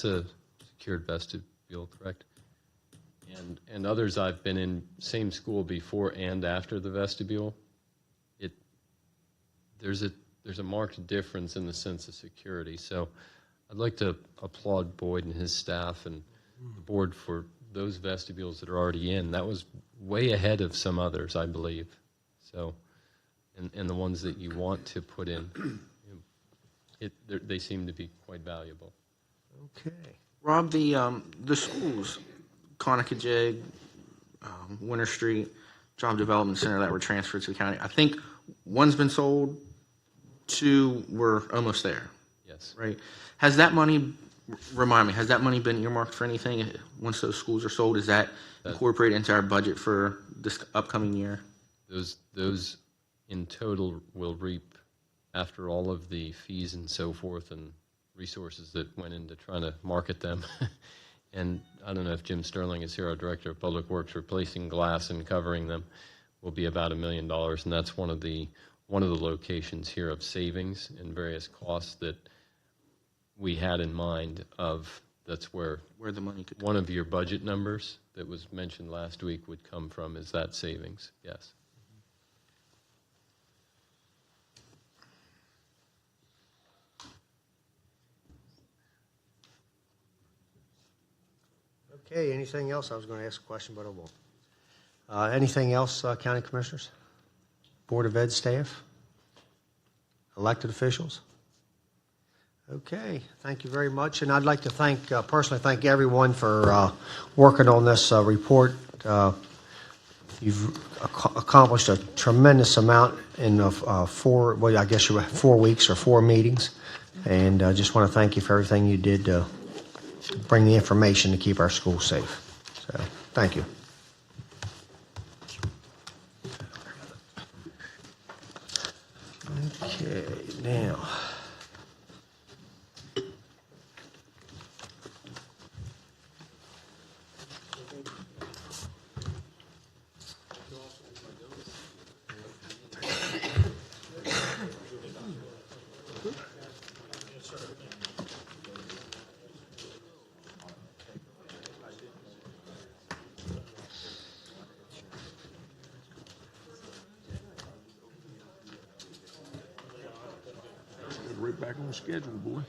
[SPEAKER 3] a secured vestibule, correct? And others I've been in, same school before and after the vestibule. There's a marked difference in the sense of security. So I'd like to applaud Boyd and his staff and the board for those vestibules that are already in. That was way ahead of some others, I believe. So, and the ones that you want to put in, they seem to be quite valuable.
[SPEAKER 1] Okay.
[SPEAKER 8] Rob, the schools, Conakajig, Winter Street, Job Development Center that were transferred to the county, I think one's been sold, two were almost there.
[SPEAKER 3] Yes.
[SPEAKER 8] Right? Has that money, remind me, has that money been earmarked for anything? Once those schools are sold, is that incorporated into our budget for this upcoming year?
[SPEAKER 3] Those in total will reap, after all of the fees and so forth and resources that went into trying to market them. And I don't know if Jim Sterling is here, our Director of Public Works, replacing glass and covering them will be about $1 million. And that's one of the locations here of savings and various costs that we had in mind of. That's where
[SPEAKER 8] the money could
[SPEAKER 3] one of your budget numbers that was mentioned last week would come from, is that savings. Yes.
[SPEAKER 1] Okay, anything else? I was going to ask a question, but I won't. Anything else, County Commissioners? Board of Ed staff? Elected officials? Okay, thank you very much. And I'd like to personally thank everyone for working on this report. You've accomplished a tremendous amount in 4 weeks or 4 meetings. And I just want to thank you for everything you did to bring the information to keep our schools safe. So, thank you. Okay, now.
[SPEAKER 10] Right back on schedule, boy.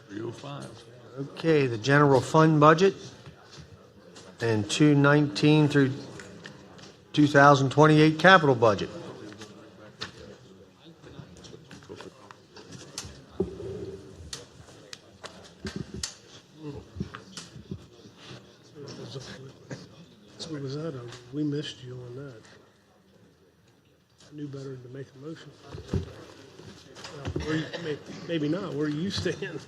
[SPEAKER 10] $3:05.
[SPEAKER 1] Okay, the general fund budget and 2019 through 2028 capital budget.
[SPEAKER 2] So was that we missed you on that. I knew better to make a motion. Maybe not. Where you stand?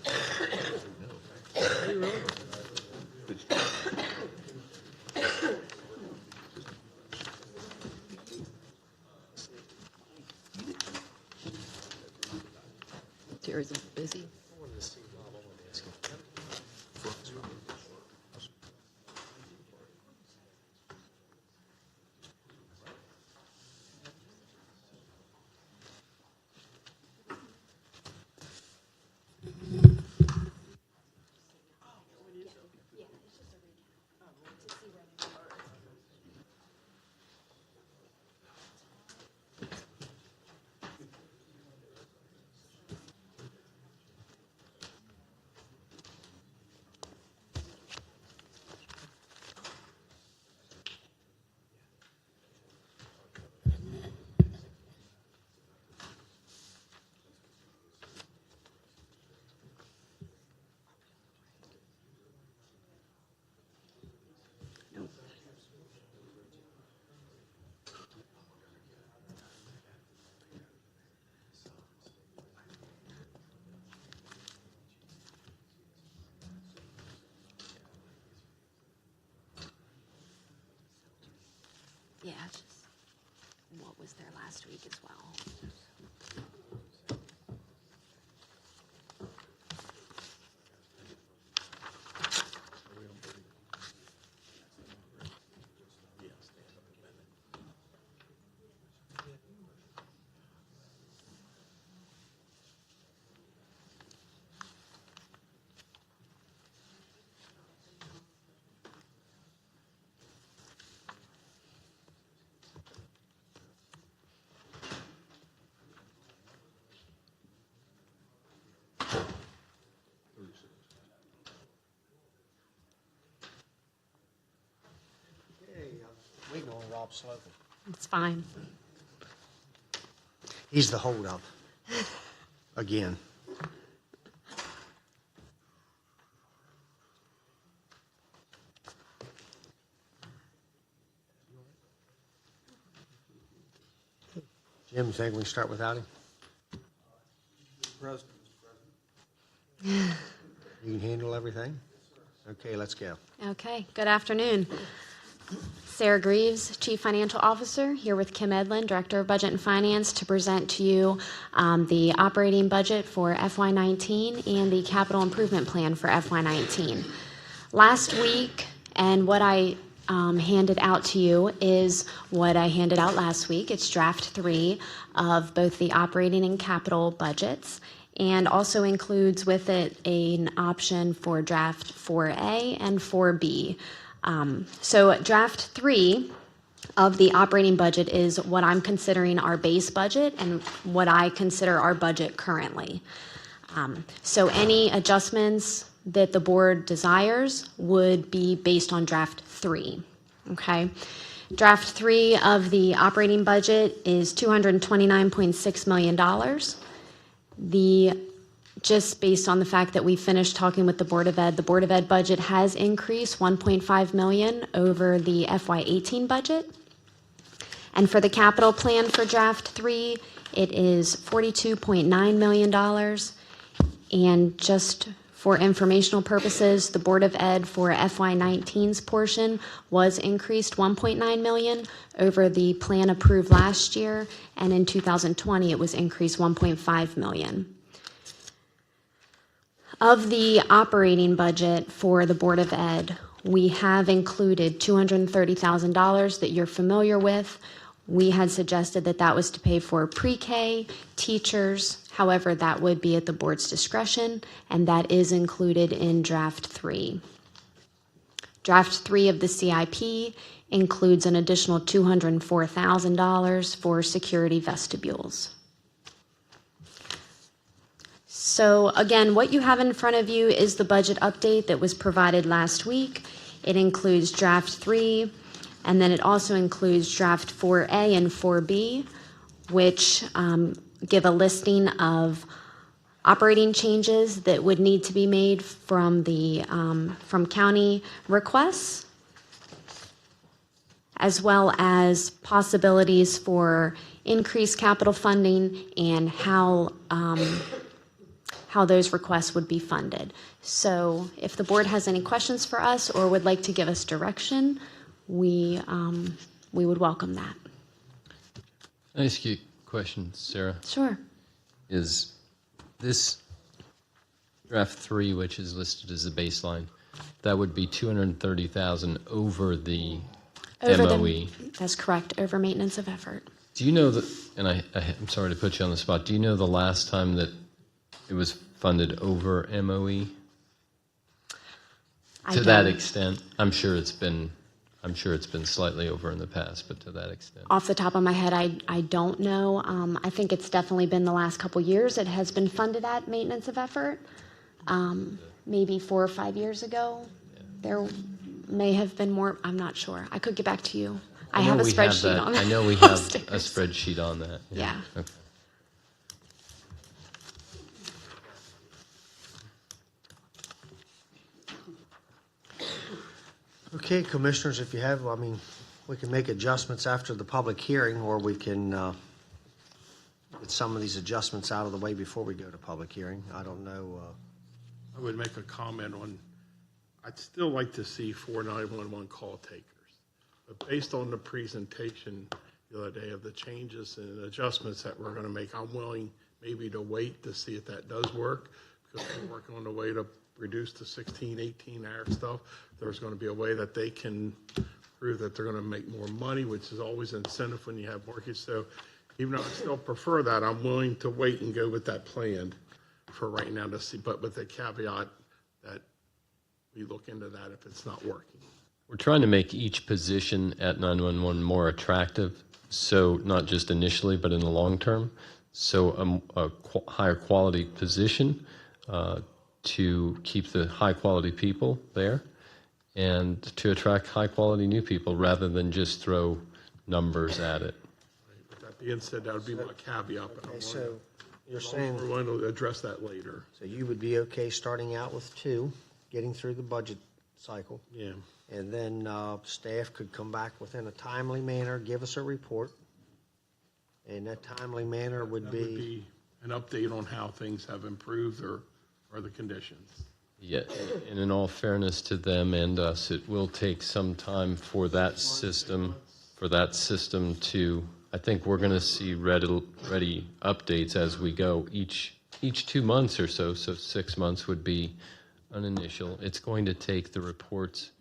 [SPEAKER 2] Hey, really?
[SPEAKER 16] Terry's busy.
[SPEAKER 15] Yeah, just what was there last week as well. It's fine.
[SPEAKER 1] He's the holdup. Again. Jim, you think we can start without him? You can handle everything? Okay, let's go.
[SPEAKER 15] Okay, good afternoon. Sarah Greaves, Chief Financial Officer, here with Kim Edlin, Director of Budget and Finance, to present to you the operating budget for FY19 and the capital improvement plan for FY19. Last week, and what I handed out to you is what I handed out last week. It's draft 3 of both the operating and capital budgets, and also includes with it an option for draft 4A and 4B. So draft 3 of the operating budget is what I'm considering our base budget and what I consider our budget currently. So any adjustments that the board desires would be based on draft 3. Okay. Draft 3 of the operating budget is $229.6 million. Just based on the fact that we finished talking with the Board of Ed budget has increased $1.5 million over the FY18 budget. And for the capital plan for draft 3, it is $42.9 million. And just for informational purposes, the Board of Ed for FY19's portion was increased $1.9 million over the plan approved last year, and in 2020 it was increased $1.5 million. Of the operating budget for the Board of Ed, we have included $230,000 that you're familiar with. We had suggested that that was to pay for pre-K, teachers. However, that would be at the board's discretion, and that is included in draft 3. Draft 3 of the CIP includes an additional $204,000 for security vestibules. So again, what you have in front of you is the budget update that was provided last week. It includes draft 3, and then it also includes draft 4A and 4B, which give a listing of operating changes that would need to be made from the from county requests, as well as possibilities for increased capital funding and how those requests would be funded. So if the board has any questions for us or would like to give us direction, we would welcome that.
[SPEAKER 3] Can I ask you a question, Sarah?
[SPEAKER 15] Sure.
[SPEAKER 3] Is this draft 3, which is listed as the baseline, that would be $230,000 over the MOE?
[SPEAKER 15] That's correct, over maintenance of effort.
[SPEAKER 3] Do you know that, and I'm sorry to put you on the spot, do you know the last time that it was funded over MOE? To that extent, I'm sure it's been slightly over in the past, but to that extent.
[SPEAKER 15] Off the top of my head, I don't know. I think it's definitely been the last couple years. It has been funded at maintenance of effort. Maybe 4 or 5 years ago, there may have been more. I'm not sure. I could get back to you. I have a spreadsheet on that.
[SPEAKER 3] I know we have a spreadsheet on that.
[SPEAKER 15] Yeah.
[SPEAKER 3] Okay.
[SPEAKER 1] Okay, commissioners, if you have, we can make adjustments after the public hearing, or we can get some of these adjustments out of the way before we go to public hearing. I don't know.
[SPEAKER 2] I would make a comment on, I'd still like to see 4911 call takers. But based on the presentation the other day of the changes and adjustments that we're going to make, I'm willing maybe to wait to see if that does work, because we're working on the way to reduce the 16, 18-hour stuff. There's going to be a way that they can prove that they're going to make more money, which is always an incentive when you have mortgage. So even though I still prefer that, I'm willing to wait and go with that plan for right now to see, but with the caveat that we look into that if it's not working.
[SPEAKER 3] We're trying to make each position at 911 more attractive, so not just initially, but in the long term. So a higher quality position to keep the high quality people there and to attract high quality new people rather than just throw numbers at it.
[SPEAKER 2] With that being said, that would be my caveat, but
[SPEAKER 1] Okay, so you're
[SPEAKER 2] we're
[SPEAKER 1] saying,
[SPEAKER 2] going to address that later.
[SPEAKER 1] so you would be okay starting out with 2, getting through the budget cycle,
[SPEAKER 2] Yeah.
[SPEAKER 1] and then staff could come back within a timely manner, give us a report, and that timely manner would
[SPEAKER 2] That would
[SPEAKER 1] be,
[SPEAKER 2] be an update on how things have improved or the conditions.
[SPEAKER 3] Yeah, and in all fairness to them and us, it will take some time for that system to, I think we're going to see ready updates as we go each 2 months or so 6 months would be an initial. It's going to take the reports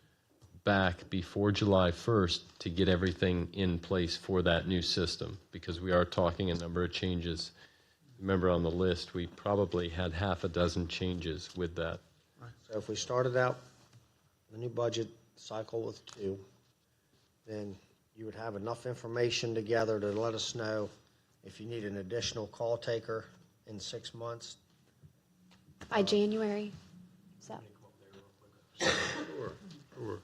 [SPEAKER 3] back before July 1st to get everything in place for that new system, because we are talking a number of changes. Remember on the list, we probably had half a dozen changes with that.
[SPEAKER 1] so if we started out the new budget cycle with 2, then you would have enough information together to let us know if you need an additional call taker in 6 months.
[SPEAKER 15] By January, so.
[SPEAKER 2] Sure.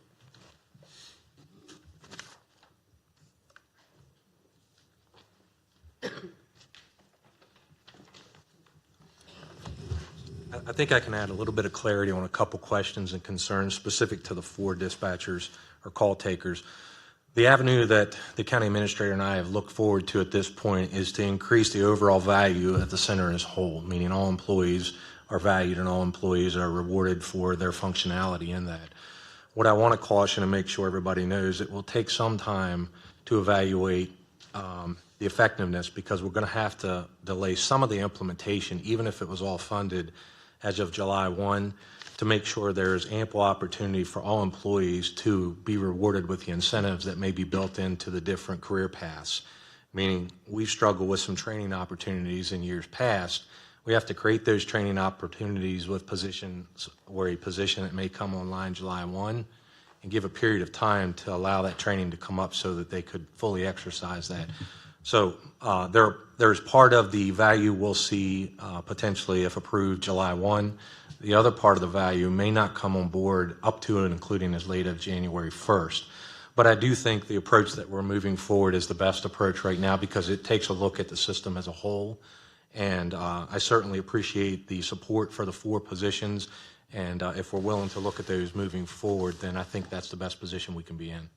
[SPEAKER 17] I think I can add a little bit of clarity on a couple questions and concerns specific to the 4 dispatchers or call takers. The avenue that the county administrator and I have looked forward to at this point is to increase the overall value at the center as a whole, meaning all employees are valued and all employees are rewarded for their functionality in that. What I want to caution and make sure everybody knows, it will take some time to evaluate the effectiveness, because we're going to have to delay some of the implementation, even if it was all funded as of July 1, to make sure there's ample opportunity for all employees to be rewarded with the incentives that may be built into the different career paths. Meaning, we've struggled with some training opportunities in years past. We have to create those training opportunities with positions, where a position that may come online July 1, and give a period of time to allow that training to come up so that they could fully exercise that. So there's part of the value we'll see potentially, if approved, July 1. The other part of the value may not come on board up to and including as late as January 1st. But I do think the approach that we're moving forward is the best approach right now, because it takes a look at the system as a whole. And I certainly appreciate the support for the 4 positions. And if we're willing to look at those moving forward, then I think that's the best position we can be in.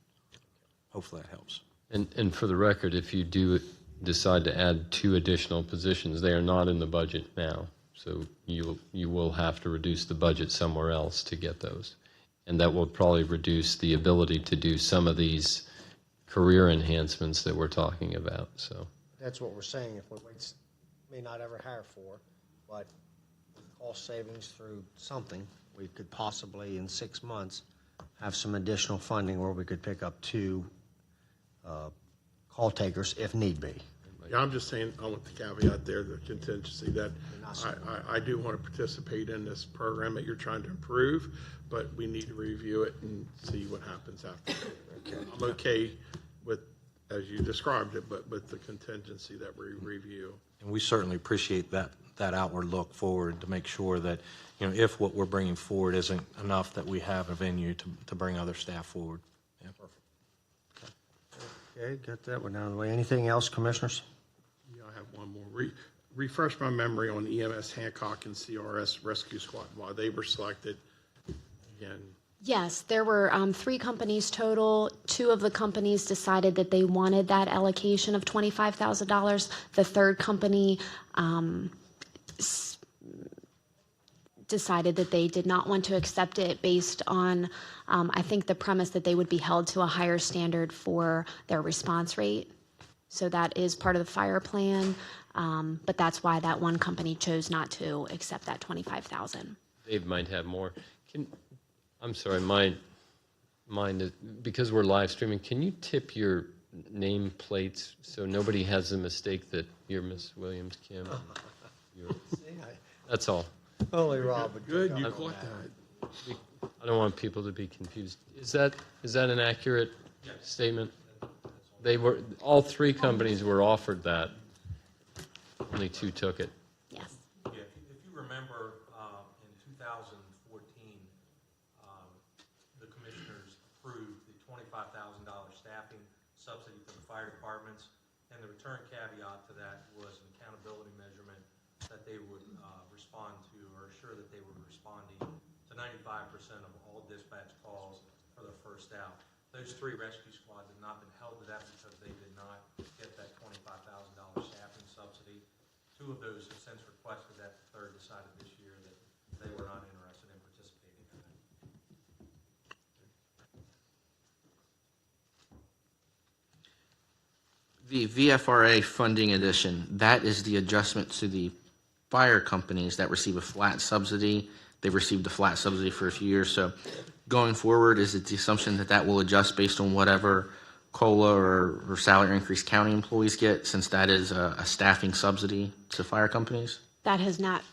[SPEAKER 17] Hopefully that helps.
[SPEAKER 3] And for the record, if you do decide to add 2 additional positions, they are not in the budget now. So you will have to reduce the budget somewhere else to get those. And that will probably reduce the ability to do some of these career enhancements that we're talking about. So
[SPEAKER 1] That's what we're saying, if we wait, may not ever hire 4, but with cost savings through something, we could possibly in 6 months have some additional funding where we could pick up 2 call takers if need be.
[SPEAKER 2] Yeah, I'm just saying, I want the caveat there, the contingency, that I do want to participate in this program that you're trying to improve, but we need to review it and see what happens after. Okay. I'm okay with, as you described it, but with the contingency that we review.
[SPEAKER 17] And we certainly appreciate that outward look forward to make sure that, if what we're bringing forward isn't enough, that we have a venue to bring other staff forward. Yeah.
[SPEAKER 1] Okay, got that one out of the way. Anything else, commissioners?
[SPEAKER 2] Yeah, I have one more. Refresh my memory on EMS Hancock and CRS Rescue Squad, why they were selected again.
[SPEAKER 15] Yes, there were 3 companies total. 2 of the companies decided that they wanted that allocation of $25,000. The third company decided that they did not want to accept it based on, I think, the premise that they would be held to a higher standard for their response rate. So that is part of the fire plan, but that's why that one company chose not to accept that $25,000.
[SPEAKER 3] Dave might have more. I'm sorry, mine is, because we're live streaming, can you tip your name plates so nobody has the mistake that you're Miss Williams, Kim? That's all.
[SPEAKER 2] Only Rob would. Good, you caught that.
[SPEAKER 3] I don't want people to be confused. Is that an accurate statement? All 3 companies were offered that. Only 2 took it.
[SPEAKER 15] Yes.
[SPEAKER 17] Yeah, if you remember, in 2014, the commissioners approved the $25,000 staffing subsidy for the fire fire departments. And the return caveat to that was an accountability measurement that they would respond to, or assure that they were responding to 95% of all dispatch calls for the first out. Those 3 rescue squads have not been held to that because they did not get that $25,000 staffing subsidy. 2 of those have since requested that. The 3rd decided this year that they were not interested in participating in that.
[SPEAKER 8] The VFRA funding addition, that is the adjustment to the fire companies that receive a flat subsidy. They've received a flat subsidy for a few years. So going forward, is it the assumption that that will adjust based on whatever COLA or salary increase county employees get, since that is a staffing subsidy to fire companies?
[SPEAKER 15] That has not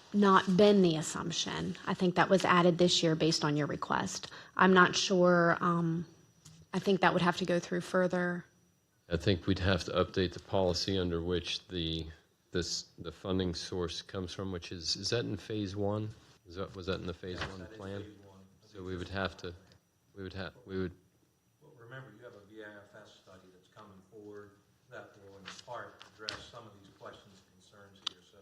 [SPEAKER 15] been the assumption. I think that was added this year based on your request. I'm not sure. I think that would have to go through further.
[SPEAKER 3] I think we'd have to update the policy under which the funding source comes from, which is that in phase 1? Was that in the phase 1 plan? So we would have to, we would.
[SPEAKER 17] Well, remember, you have a VIFS study that's coming forward that will in part address some of these questions and concerns here. So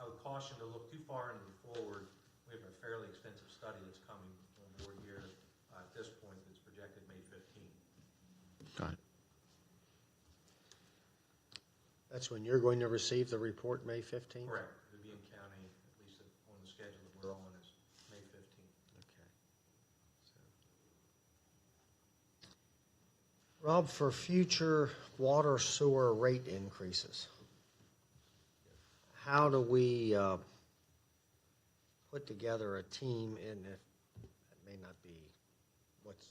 [SPEAKER 17] I would caution to look too far into the forward. We have a fairly extensive study that's coming on board here at this point that's projected May 15th.
[SPEAKER 8] Got it.
[SPEAKER 1] That's when you're going to receive the report, May 15th?
[SPEAKER 17] Correct. Vivian County, at least on the schedule that we're on, is May 15th.
[SPEAKER 1] Okay. Rob, for future water sewer rate increases, how do we put together a team, and if that may not be what's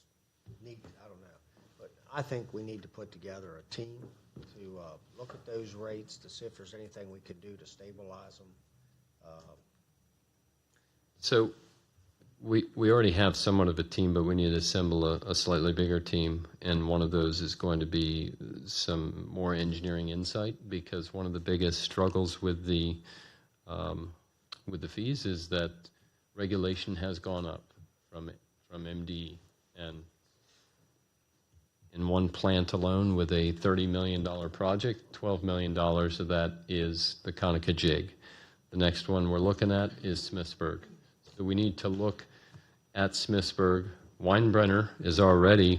[SPEAKER 1] needed, I don't know, but I think we need to put together a team to look at those rates to see if there's anything we could do to stabilize them.
[SPEAKER 3] So we already have somewhat of a team, but we need to assemble a slightly bigger team, and one of those is going to be some more engineering insight, because one of the biggest struggles with the fees is that regulation has gone up from MD, and in one plant alone with a $30 million project, $12 million of that is the Conica Jig. The next one we're looking at is Smithsburg. So we need to look at Smithsburg. Weinbrenner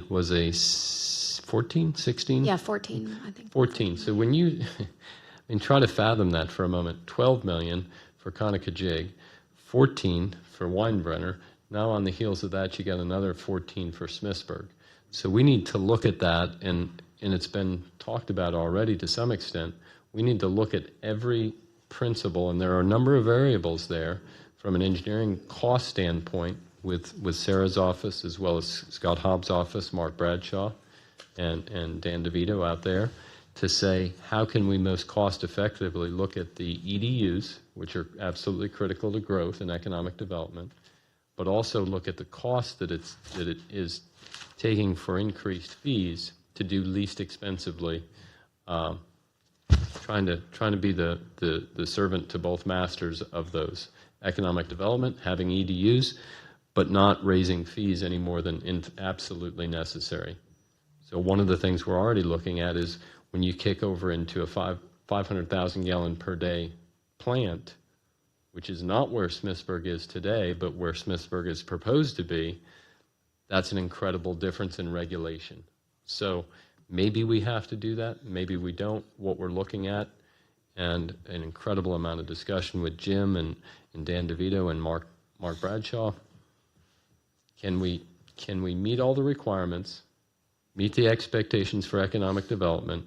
[SPEAKER 3] was a 14, 16?
[SPEAKER 15] Yeah, 14, I think.
[SPEAKER 3] 14. So when you, try to fathom that for a moment. 12 million for Conica Jig, 14 for Weinbrenner. Now on the heels of that, you got another 14 for Smithsburg. So we need to look at that, and it's been talked about already to some extent. We need to look at every principle, and there are a number of variables there from an engineering cost standpoint with Sarah's office, as well as Scott Hobbs' office, Mark Bradshaw, and Dan DeVito out there, to say how can we most cost effectively look at the EDUs, which are absolutely critical to growth and economic development, but also look at the cost that it is taking for increased fees to do least expensively, trying to be the servant to both masters of those. Economic development, having EDUs, but not raising fees any more than absolutely necessary. So one of the things we're already looking at is when you kick over into a 500,000 gallon per day plant, which is not where Smithsburg is today, but where Smithsburg is proposed to be, that's an incredible difference in regulation. So maybe we have to do that, maybe we don't. What we're looking at, and an incredible amount of discussion with Jim and Dan DeVito and Mark Bradshaw. Can we meet all the requirements, meet the expectations for economic development,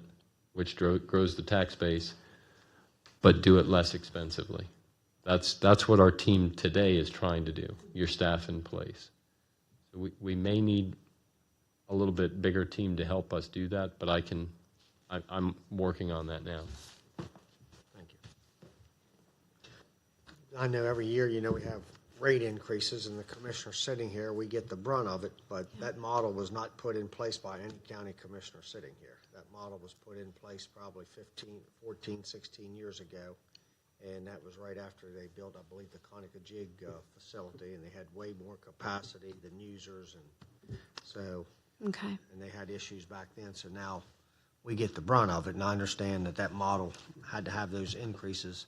[SPEAKER 3] which grows the tax base, but do it less expensively? That's what our team today is trying to do, your staff in place. So we may need a little bit bigger team to help us do that, but I'm working on that now.
[SPEAKER 1] Thank you. I know every year, we have rate increases, and the commissioner sitting here, we get the brunt of it, but that model was not put in place by any county commissioner sitting here. That model was put in place probably 14, 16 years ago, and that was right after they built, I believe, the Conica Jig facility, and they had way more capacity than users, and so,
[SPEAKER 15] Okay.
[SPEAKER 1] and they had issues back then. So now we get the brunt of it. And I understand that that model had to have those increases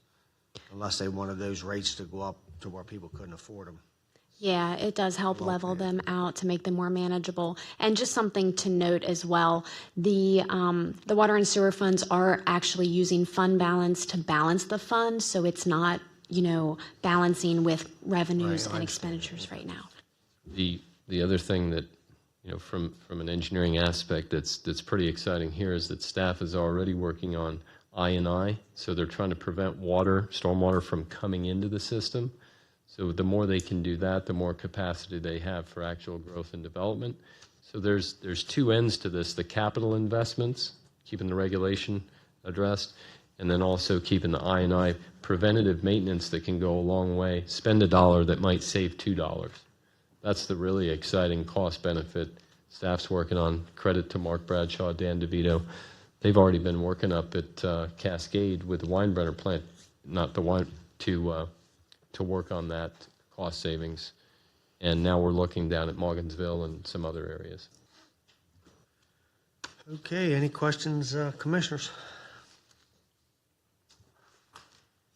[SPEAKER 1] unless they wanted those rates to go up to where people couldn't afford them.
[SPEAKER 15] Yeah, it does help level them out to make them more manageable. And just something to note as well, the water and sewer funds are actually using fund balance to balance the fund, so it's not, balancing with revenues and expenditures right now.
[SPEAKER 3] The other thing that, from an engineering aspect that's pretty exciting here is that staff is already working on I&I, so they're trying to prevent stormwater from coming into the system. So the more they can do that, the more capacity they have for actual growth and development. So there's two ends to this: the capital investments, keeping the regulation addressed, and then also keeping the I&I preventative maintenance that can go a long way. Spend $1 that might save $2. That's the really exciting cost benefit staff's working on. Credit to Mark Bradshaw, Dan DeVito. They've already been working up at Cascade with the Weinbrenner plant, not the wine, to work on that cost savings. And now we're looking down at Morgansville and some other areas.
[SPEAKER 1] Okay, any questions, commissioners?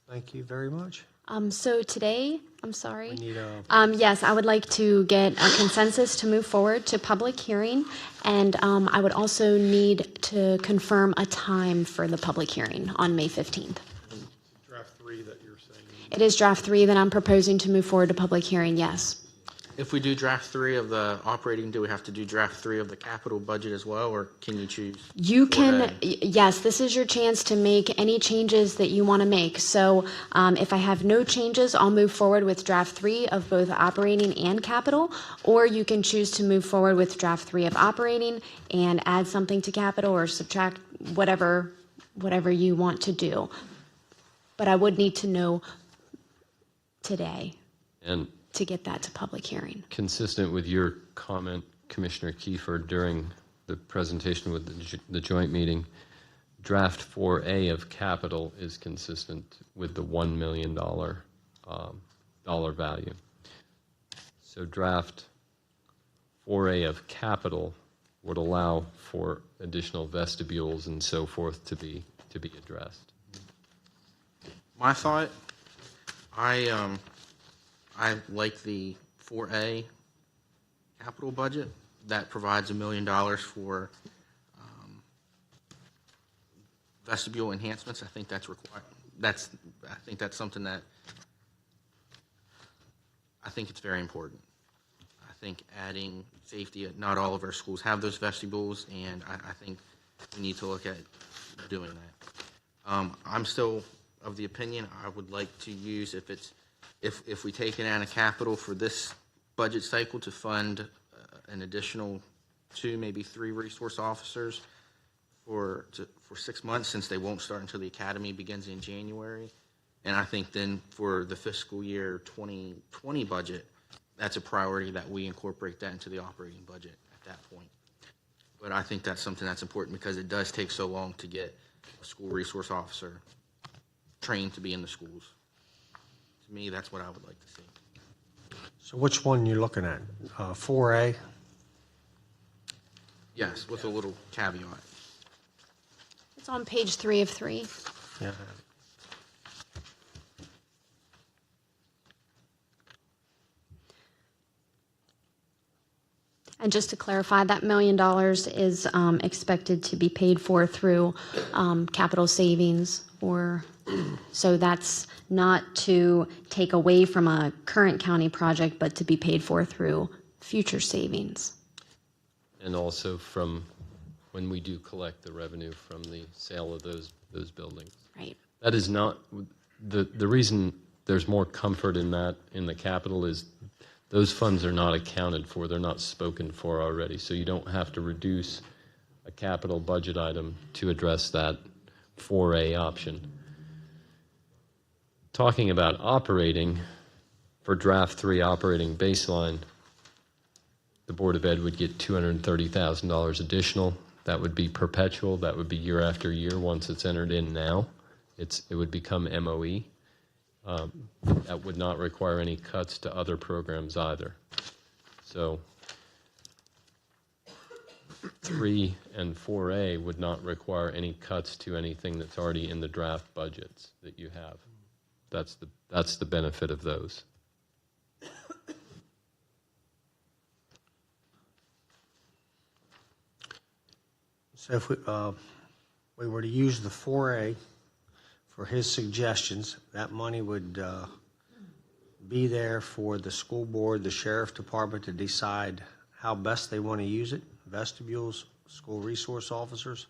[SPEAKER 1] Thank you very much.
[SPEAKER 15] So today, I'm sorry.
[SPEAKER 1] We need a
[SPEAKER 15] Yes, I would like to get a consensus to move forward to public hearing, and I would also need to confirm a time for the public hearing on May 15th.
[SPEAKER 9] Draft 3 that you're saying.
[SPEAKER 15] It is draft 3 that I'm proposing to move forward to public hearing, yes.
[SPEAKER 8] If we do draft 3 of the operating, do we have to do draft 3 of the capital budget as well, or can you choose?
[SPEAKER 15] You can,
[SPEAKER 8] 4A?
[SPEAKER 15] yes, this is your chance to make any changes that you want to make. So if I have no changes, I'll move forward with draft 3 of both operating and capital, or you can choose to move forward with draft 3 of operating and add something to capital or subtract whatever you want to do. But I would need to know today
[SPEAKER 3] And
[SPEAKER 15] to get that to public hearing.
[SPEAKER 3] consistent with your comment, Commissioner Kiefer, during the presentation with the joint meeting, draft 4A of capital is consistent with the $1 million dollar value. So draft 4A of capital would allow for additional vestibules and so forth to be addressed.
[SPEAKER 8] My thought, I like the 4A capital budget. That provides $1 million for vestibule enhancements. I think that's required. I think that's something that I think it's very important. I think adding safety at not all of our schools have those vestibules, and I think we need to look at doing that. I'm still of the opinion I would like to use, if we take it out of capital for this budget cycle, to fund an additional 2, maybe 3 resource officers for 6 months, since they won't start until the academy begins in January. And I think then for the fiscal year 2020 budget, that's a priority that we incorporate that into the operating budget at that point. But I think that's something that's important because it does take so long to get a school resource officer trained to be in the schools. To me, that's what I would like to see.
[SPEAKER 1] So which one you looking at? 4A?
[SPEAKER 8] Yes, with a little caveat.
[SPEAKER 15] It's on page 3 of 3.
[SPEAKER 1] Yeah.
[SPEAKER 15] And just to clarify, that $1 million is expected to be paid for through capital savings, so that's not to take away from a current county project, but to be paid for through future savings.
[SPEAKER 3] And also from when we do collect the revenue from the sale of those buildings.
[SPEAKER 15] Right.
[SPEAKER 3] That is not, the reason there's more comfort in that, in the capital, is those funds are not accounted for. They're not spoken for already. So you don't have to reduce a capital budget item to address that 4A option. Talking about operating, for draft 3 operating baseline, the Board of Ed would get $230,000 additional. That would be perpetual. That would be year after year. Once it's entered in now, it would become MOE. That would not require any cuts to other programs either. So 3 and 4A would not require any cuts to anything that's already in the draft budgets that you have. That's the benefit of those.
[SPEAKER 1] So if we were to use the 4A for his suggestions, that money would be there for the school board, the sheriff department to decide how best they want to use it, vestibules, school resource officers?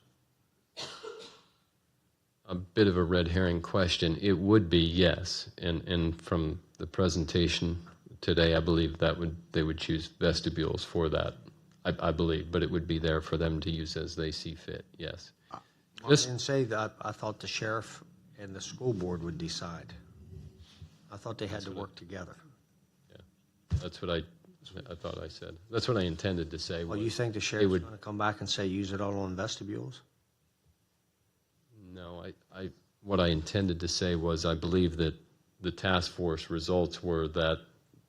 [SPEAKER 3] A bit of a red herring question. It would be yes, and from the presentation today, I believe that they would choose vestibules for that. I believe, but it would be there for them to use as they see fit. Yes.
[SPEAKER 1] I didn't say that. I thought the sheriff and the school board would decide. I thought they had to work together.
[SPEAKER 3] Yeah, that's what I thought I said. That's what I intended to say.
[SPEAKER 1] Well, you think the sheriff's going to come back and say use it all on vestibules?
[SPEAKER 3] No, what I intended to say was I believe that the task force results were that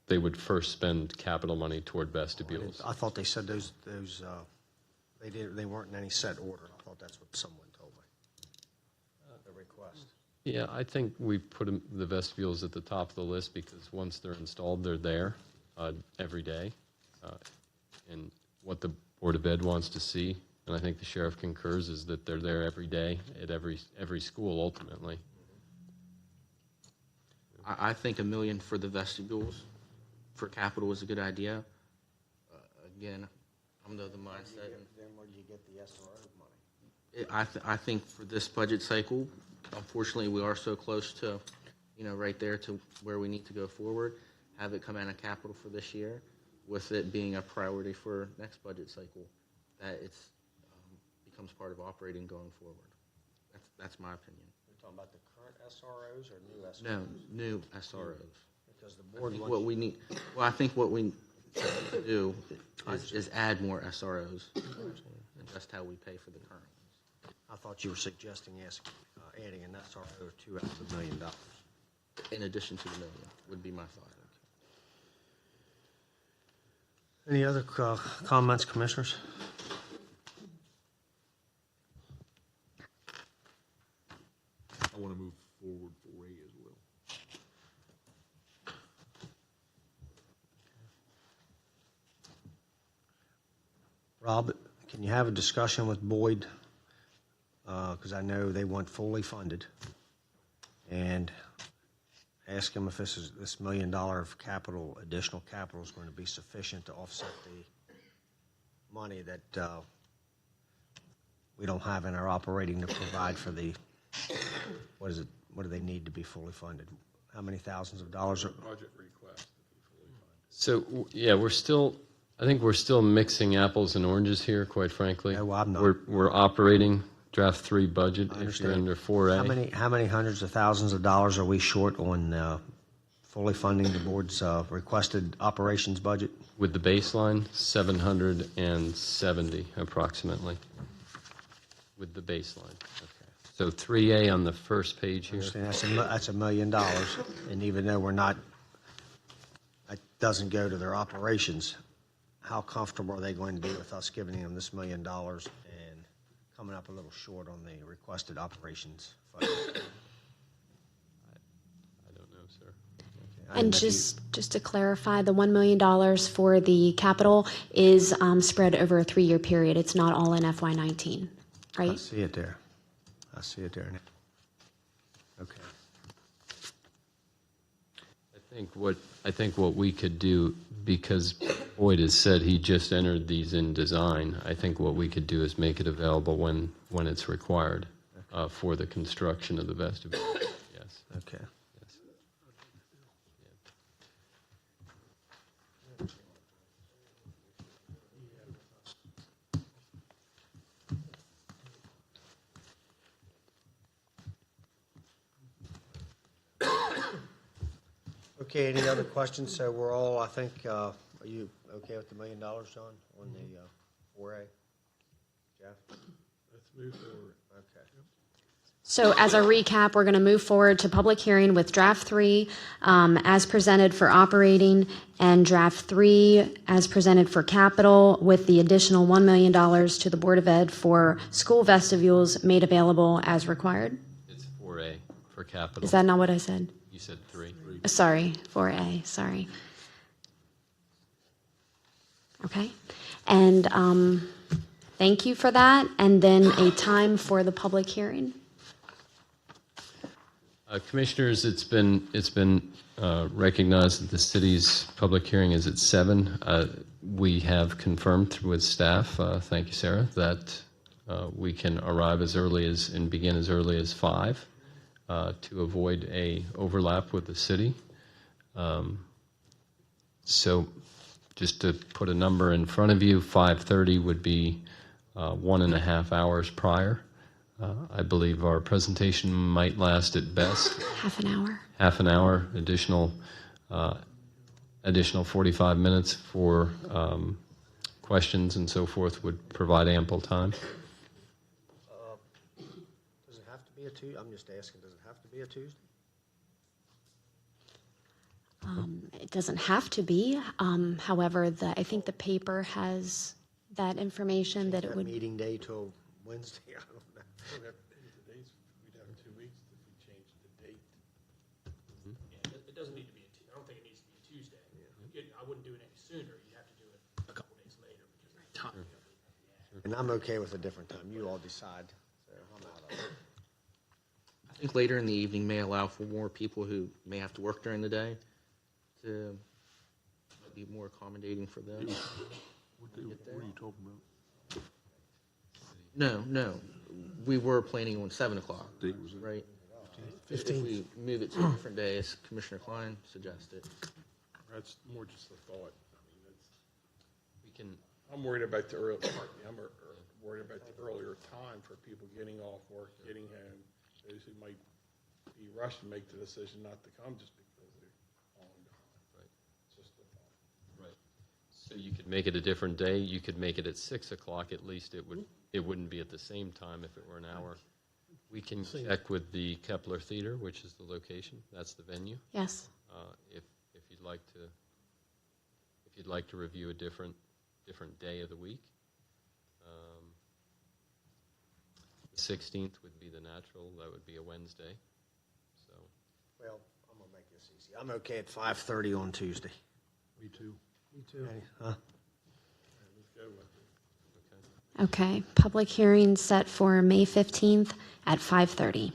[SPEAKER 3] they would first spend capital money toward vestibules.
[SPEAKER 1] I thought they said those they weren't in any set order. I thought that's what someone told me. The request.
[SPEAKER 3] Yeah, I think we put the vestibules at the top of the list because once they're installed, they're there every day. And what the Board of Ed wants to see, and I think the sheriff concurs, is that they're there every day at every school ultimately.
[SPEAKER 8] I think $1 million for the vestibules for capital is a good idea. Again, I'm of the mindset.
[SPEAKER 1] Then where do you get the SRO money?
[SPEAKER 8] I think for this budget cycle, unfortunately, we are so close to, right there to where we need to go forward. Have it come out of capital for this year, with it being a priority for next budget cycle, that it's becomes part of operating going forward. That's my opinion.
[SPEAKER 1] You're talking about the current SROs or new SROs?
[SPEAKER 8] No, new SROs.
[SPEAKER 1] Because the board
[SPEAKER 8] What we need. Well, I think what we need to do is add more SROs, and just how we pay for the current ones.
[SPEAKER 1] I thought you were suggesting adding an SRO or two out of $1 million.
[SPEAKER 8] In addition to the $1 million, would be my thought.
[SPEAKER 1] Any other comments, commissioners?
[SPEAKER 10] I want to move forward 4A as well.
[SPEAKER 1] Rob, can you have a discussion with Boyd? Because I know they want fully funded. And ask him if this $1 million of capital, additional capital, is going to be sufficient to offset the money that we don't have in our operating to provide for the, what do they need to be fully funded? How many thousands of dollars?
[SPEAKER 10] Project request.
[SPEAKER 3] So, yeah, I think we're still mixing apples and oranges here, quite frankly.
[SPEAKER 1] No, I'm not.
[SPEAKER 3] We're operating draft 3 budget if you're under 4A.
[SPEAKER 1] How many hundreds of thousands of dollars are we short on fully funding the board's requested operations budget?
[SPEAKER 3] With the baseline, 770 approximately. With the baseline. Okay. So 3A on the first page here.
[SPEAKER 1] That's $1 million, and even though it doesn't go to their operations, how comfortable are they going to be with us giving them this $1 million and coming up a little short on the requested operations fund?
[SPEAKER 3] I don't know, sir.
[SPEAKER 15] And just to clarify, the $1 million for the capital is spread over a 3-year period. It's not all in FY19, right?
[SPEAKER 1] I see it there. I see it there now. Okay.
[SPEAKER 3] I think what we could do, because Boyd has said he just entered these in design, I think what we could do is make it available when it's required for the construction of the vestibule. Yes.
[SPEAKER 1] Okay.
[SPEAKER 3] Yes.
[SPEAKER 1] Okay, any other questions? So we're all, I think, are you okay with the $1 million, John, on the 4A? Jeff?
[SPEAKER 10] Let's move forward.
[SPEAKER 1] Okay.
[SPEAKER 15] So as a recap, we're going to move forward to public hearing with draft 3 as presented for operating and draft 3 as presented for capital with the additional $1 million to the Board of Ed for school vestibules made available as required.
[SPEAKER 3] It's 4A for capital.
[SPEAKER 15] Is that not what I said?
[SPEAKER 3] You said 3.
[SPEAKER 15] Sorry, 4A, sorry. Okay. And thank you for that. And then a time for the public hearing.
[SPEAKER 3] Commissioners, it's been recognized that the city's public hearing is at 7. We have confirmed with staff, thank you, Sarah, that we can arrive as early as and begin as early as 5 to avoid a overlap with the city. So just to put a number in front of you, 5:30 would be 1.5 hours prior. I believe our presentation might last at best
[SPEAKER 15] Half an hour.
[SPEAKER 3] half an hour, additional 45 minutes for questions and so forth would provide ample time.
[SPEAKER 1] Does it have to be a Tuesday? I'm just asking, does it have to be a Tuesday?
[SPEAKER 15] It doesn't have to be. However, I think the paper has that information that it would.
[SPEAKER 1] Meeting day till Wednesday, I don't know.
[SPEAKER 2] We'd have 2 weeks if we changed the date.
[SPEAKER 9] Yeah, it doesn't need to be, I don't think it needs to be a Tuesday. I wouldn't do it any sooner. You'd have to do it a couple days later because of the time.
[SPEAKER 1] And I'm okay with a different time. You all decide. So I'm out of it.
[SPEAKER 8] I think later in the evening may allow for more people who may have to work during the day to be more accommodating for them.
[SPEAKER 10] What are you talking about?
[SPEAKER 8] No. We were planning on 7 o'clock,
[SPEAKER 10] Date was it?
[SPEAKER 8] right? If we move it to a different day, as Commissioner Klein suggested.
[SPEAKER 2] That's more just a thought.
[SPEAKER 3] We can.
[SPEAKER 2] I'm worried about the earlier time for people getting off work, getting home. Those who might be rushed to make the decision not to come just because they're falling behind.
[SPEAKER 3] Right.
[SPEAKER 2] It's just a thought.
[SPEAKER 3] Right. So you could make it a different day. You could make it at 6 o'clock. At least it wouldn't be at the same time if it were an hour. We can check with the Kepler Theater, which is the location. That's the venue.
[SPEAKER 15] Yes.
[SPEAKER 3] If you'd like to review a different day of the week. The 16th would be the natural. That would be a Wednesday. So.
[SPEAKER 1] Well, I'm going to make this easy. I'm okay at 5:30 on Tuesday.
[SPEAKER 10] Me too.
[SPEAKER 2] Me too.
[SPEAKER 1] Huh?
[SPEAKER 2] Let's go with it.
[SPEAKER 15] Okay. Public hearing set for May 15th at 5:30.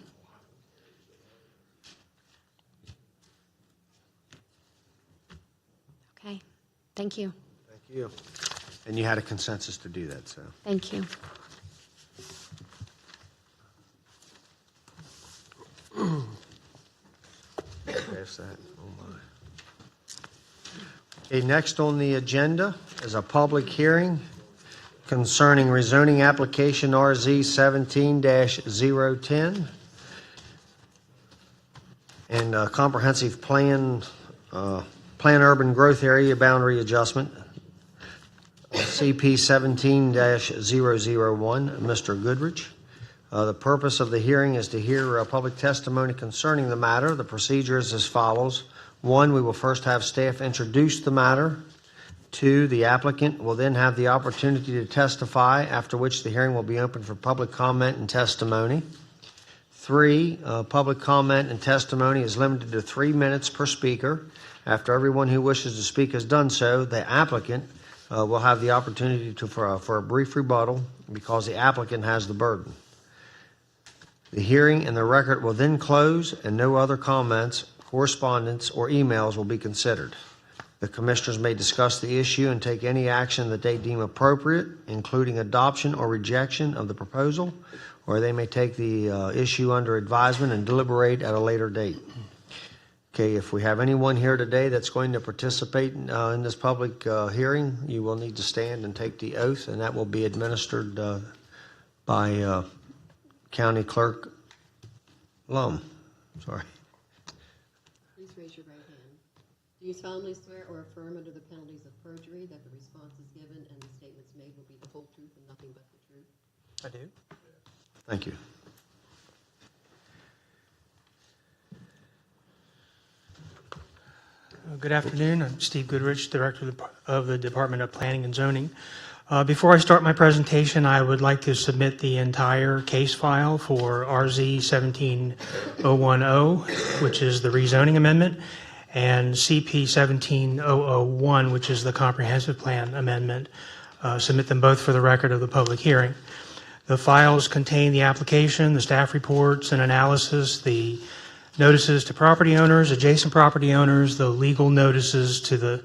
[SPEAKER 15] Okay. Thank you.
[SPEAKER 1] Thank you. And you had a consensus to do that, so.
[SPEAKER 15] Thank you.
[SPEAKER 1] Pass that. Oh, my. Okay, next on the agenda is a public hearing concerning rezoning application RZ 17-010 and comprehensive plan urban growth area boundary adjustment, CP 17-001, Mr. Goodrich. The purpose of the hearing is to hear public testimony concerning the matter. The procedure is as follows. 1, we will first have staff introduce the matter. 2, the applicant will then have the opportunity to testify, after which the hearing will be open for public comment and testimony. 3, public comment and testimony is limited to 3 minutes per speaker. After everyone who wishes to speak has done so, the applicant will have the opportunity for a brief rebuttal because the applicant has the burden. The hearing and the record will then close, and no other comments, correspondence, or emails will be considered. The commissioners may discuss the issue and take any action that they deem appropriate, including adoption or rejection of the proposal, or they may take the issue under advisement and deliberate at a later date. Okay, if we have anyone here today that's going to participate in this public hearing, you will need to stand and take the oath, and that will be administered by County Clerk Lum. Sorry.
[SPEAKER 18] Please raise your right hand. Do you solemnly swear or affirm under the penalties of perjury that the responses given and the statements made will be the whole truth and nothing but the truth?
[SPEAKER 9] I do.
[SPEAKER 1] Thank you.
[SPEAKER 9] Good afternoon. I'm Steve Goodrich, Director of the Department of Planning and Zoning. Before I start my presentation, I would like to submit the entire case file for RZ 17010, which is the rezoning amendment, and CP 17001, which is the comprehensive plan amendment. Submit them both for the record of the public hearing. The files contain the application, the staff reports and analysis, the notices to property owners, adjacent property owners, the legal notices to the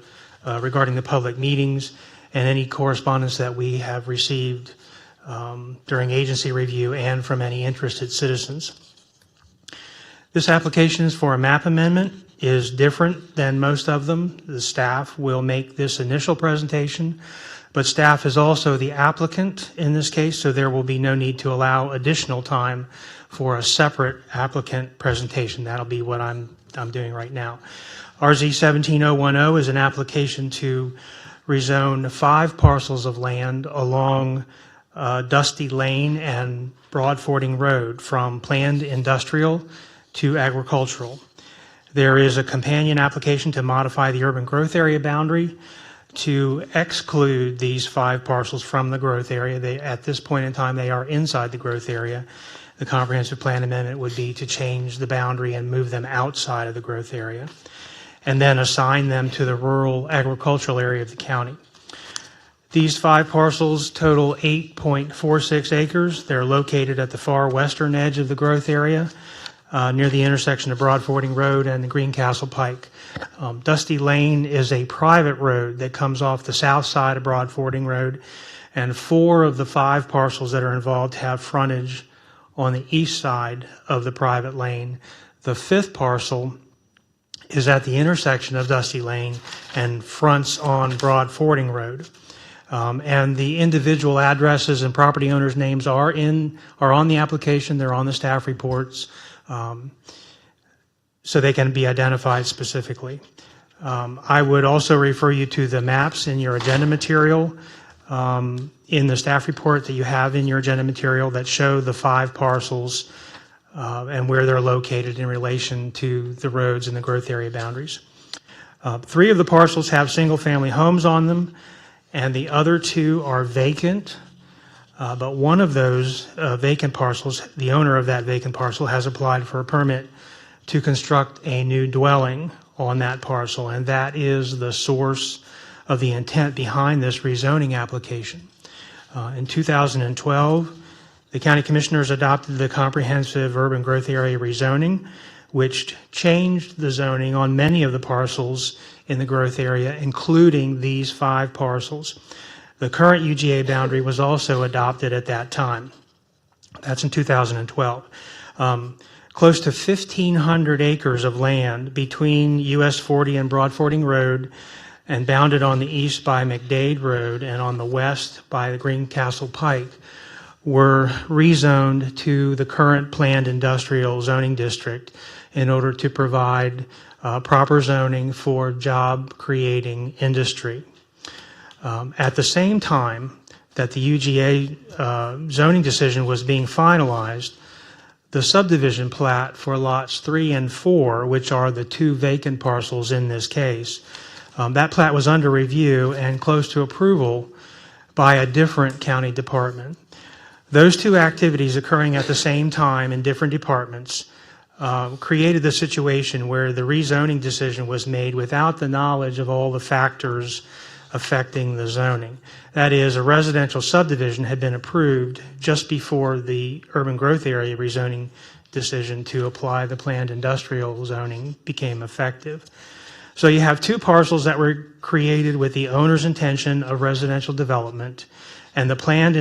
[SPEAKER 9] regarding the public meetings, and any correspondence that we have received during agency review and from any interested citizens. This application is for a map amendment, is different than most of them. The staff will make this initial presentation, but staff is also the applicant in this case, so there will be no need to allow additional time for a separate applicant presentation. That'll be what I'm doing right now. RZ 17010 is an application to rezone 5 parcels of land along Dusty Lane and Broad Fording Road from planned industrial to agricultural. There is a companion application to modify the urban growth area boundary to exclude these 5 parcels from the growth area. At this point in time, they are inside the growth area. The comprehensive plan amendment would be to change the boundary and move them outside of the growth area, and then assign them to the rural agricultural area of the county. These 5 parcels total 8.46 acres. They're located at the far western edge of the growth area, near the intersection of Broad Fording Road and the Greencastle Pike. Dusty Lane is a private road that comes off the south side of Broad Fording Road, and 4 of the 5 parcels that are involved have frontage on the east side of the private lane. The 5th parcel is at the intersection of Dusty Lane and fronts on Broad Fording Road. And the individual addresses and property owners' names are on the application. They're on the staff reports, so they can be identified specifically. I would also refer you to the maps in your agenda material, in the staff report that you have in your agenda material that show the 5 parcels and where they're located in relation to the roads and the growth area boundaries. 3 of the parcels have single-family homes on them, and the other 2 are vacant. But one of those vacant parcels, the owner of that vacant parcel has applied for a permit to construct a new dwelling on that parcel, and that is the source of the intent behind this rezoning application. In 2012, the County Commissioners adopted the Comprehensive Urban Growth Area Rezoning, which changed the zoning on many of the parcels in the growth area, including these 5 parcels. The current UGA boundary was also adopted at that time. That's in 2012. Close to 1,500 acres of land between US 40 and Broad Fording Road, and bounded on the east by McDade Road and on the west by the Greencastle Pike, were rezoned to the current planned industrial zoning district in order to provide proper zoning for job-creating industry. At the same time that the UGA zoning decision was being finalized, the subdivision plat for lots 3 and 4, which are the 2 vacant parcels in this case, that plat was under review and close to approval by a different county department. Those 2 activities occurring at the same time in different departments created the situation where the rezoning decision was made without the knowledge of all the factors affecting the zoning. That is, a residential subdivision had been approved just before the urban growth area rezoning decision to apply the planned industrial zoning became effective. So you have 2 parcels that were created with the owner's intention of residential development and the planned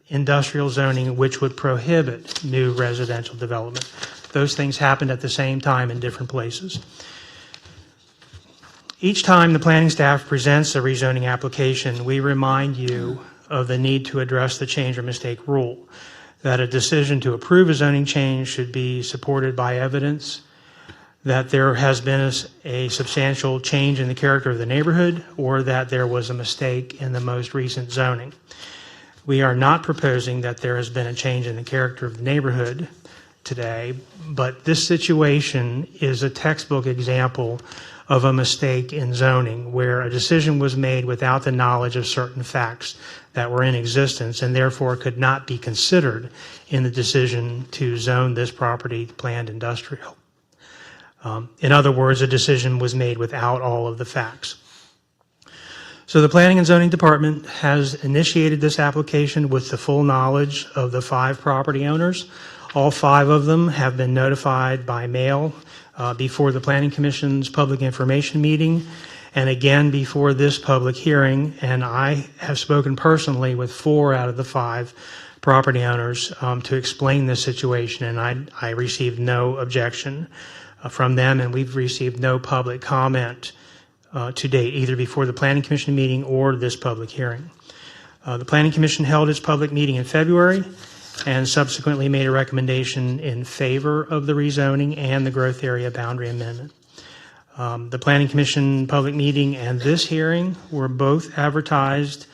[SPEAKER 9] industrial zoning, which would prohibit new residential development. Those things happened at the same time in different places. Each time the planning staff presents a rezoning application, we remind you of the need to address the change or mistake rule, that a decision to approve a zoning change should be supported by evidence that there has been a substantial change in the character of the neighborhood or that there was a mistake in the most recent zoning. We are not proposing that there has been a change in the character of the neighborhood today, but this situation is a textbook example
[SPEAKER 2] of a mistake in zoning, where a decision was made without the knowledge of certain facts that were in existence and therefore could not be considered in the decision to zone this property planned industrial. In other words, a decision was made without all of the facts. So the Planning and Zoning Department has initiated this application with the full knowledge of the 5 property owners. All 5 of them have been notified by mail before the Planning Commission's public information meeting, and again before this public hearing, and I have spoken personally with 4 out of the 5 property owners to explain this situation, and I received no objection from them, and we've received no public comment to date, either before the Planning Commission meeting or this public hearing. The Planning Commission held its public meeting in February and subsequently made a recommendation in favor of the rezoning and the growth area boundary amendment. The Planning Commission public meeting and this hearing were both advertised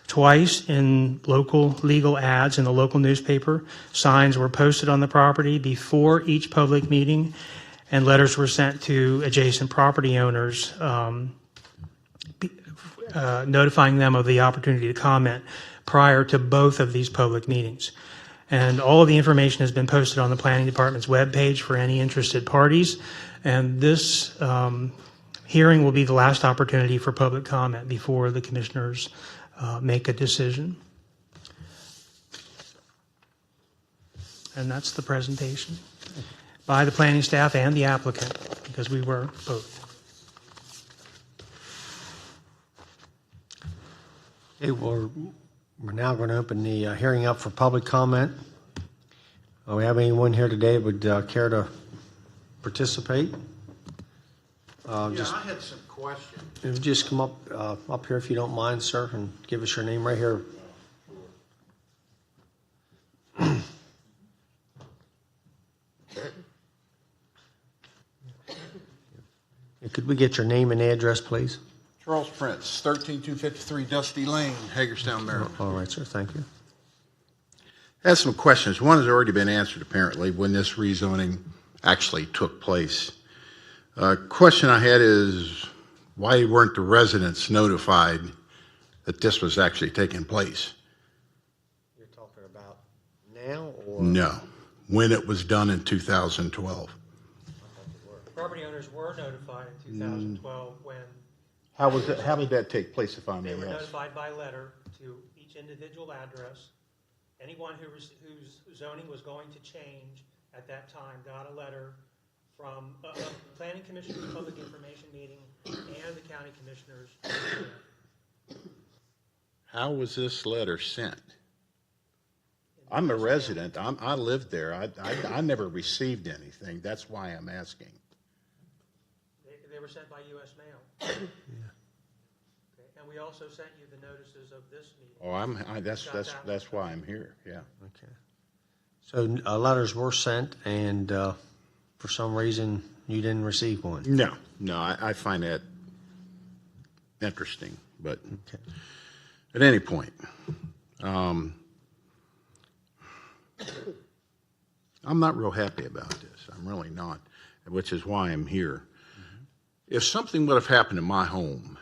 [SPEAKER 2] twice in local legal ads in the local newspaper. Signs were posted on the property before each public meeting, and letters were sent to adjacent property owners notifying them of the opportunity to comment prior to both of these public meetings. And all of the information has been posted on the Planning Department's webpage for any interested parties. And this hearing will be the last opportunity for public comment before the commissioners make a decision. And that's the presentation by the planning staff and the applicant, because we were both.
[SPEAKER 1] Okay, we're now going to open the hearing up for public comment. Do we have anyone here today that would care to participate?
[SPEAKER 19] I had some questions.
[SPEAKER 1] Just come up here if you don't mind, sir, and give us your name right here. Could we get your name and address, please?
[SPEAKER 19] Charles Prince, 13253 Dusty Lane, Hagerstown, Maryland.
[SPEAKER 1] All right, sir. Thank you.
[SPEAKER 19] I had some questions. One has already been answered, apparently, when this rezoning actually took place. Question I had is, why weren't the residents notified that this was actually taking place?
[SPEAKER 1] You're talking about now or?
[SPEAKER 19] No, when it was done in 2012.
[SPEAKER 2] Property owners were notified in 2012 when
[SPEAKER 19] How did that take place, if I may
[SPEAKER 2] they were
[SPEAKER 19] ask?
[SPEAKER 2] notified by letter to each individual address. Anyone whose zoning was going to change at that time got a letter from the Planning Commission's public information meeting and the county commissioners.
[SPEAKER 19] How was this letter sent? I'm a resident. I lived there. I never received anything. That's why I'm asking.
[SPEAKER 2] They were sent by U.S. mail. Okay. And we also sent you the notices of this meeting.
[SPEAKER 19] That's why I'm here. Yeah.
[SPEAKER 1] Okay. So letters were sent, and for some reason you didn't receive one.
[SPEAKER 19] No, I find that interesting, but
[SPEAKER 1] okay.
[SPEAKER 19] At any point, I'm not real happy about this. I'm really not, which is why I'm here. If something would have happened in my home,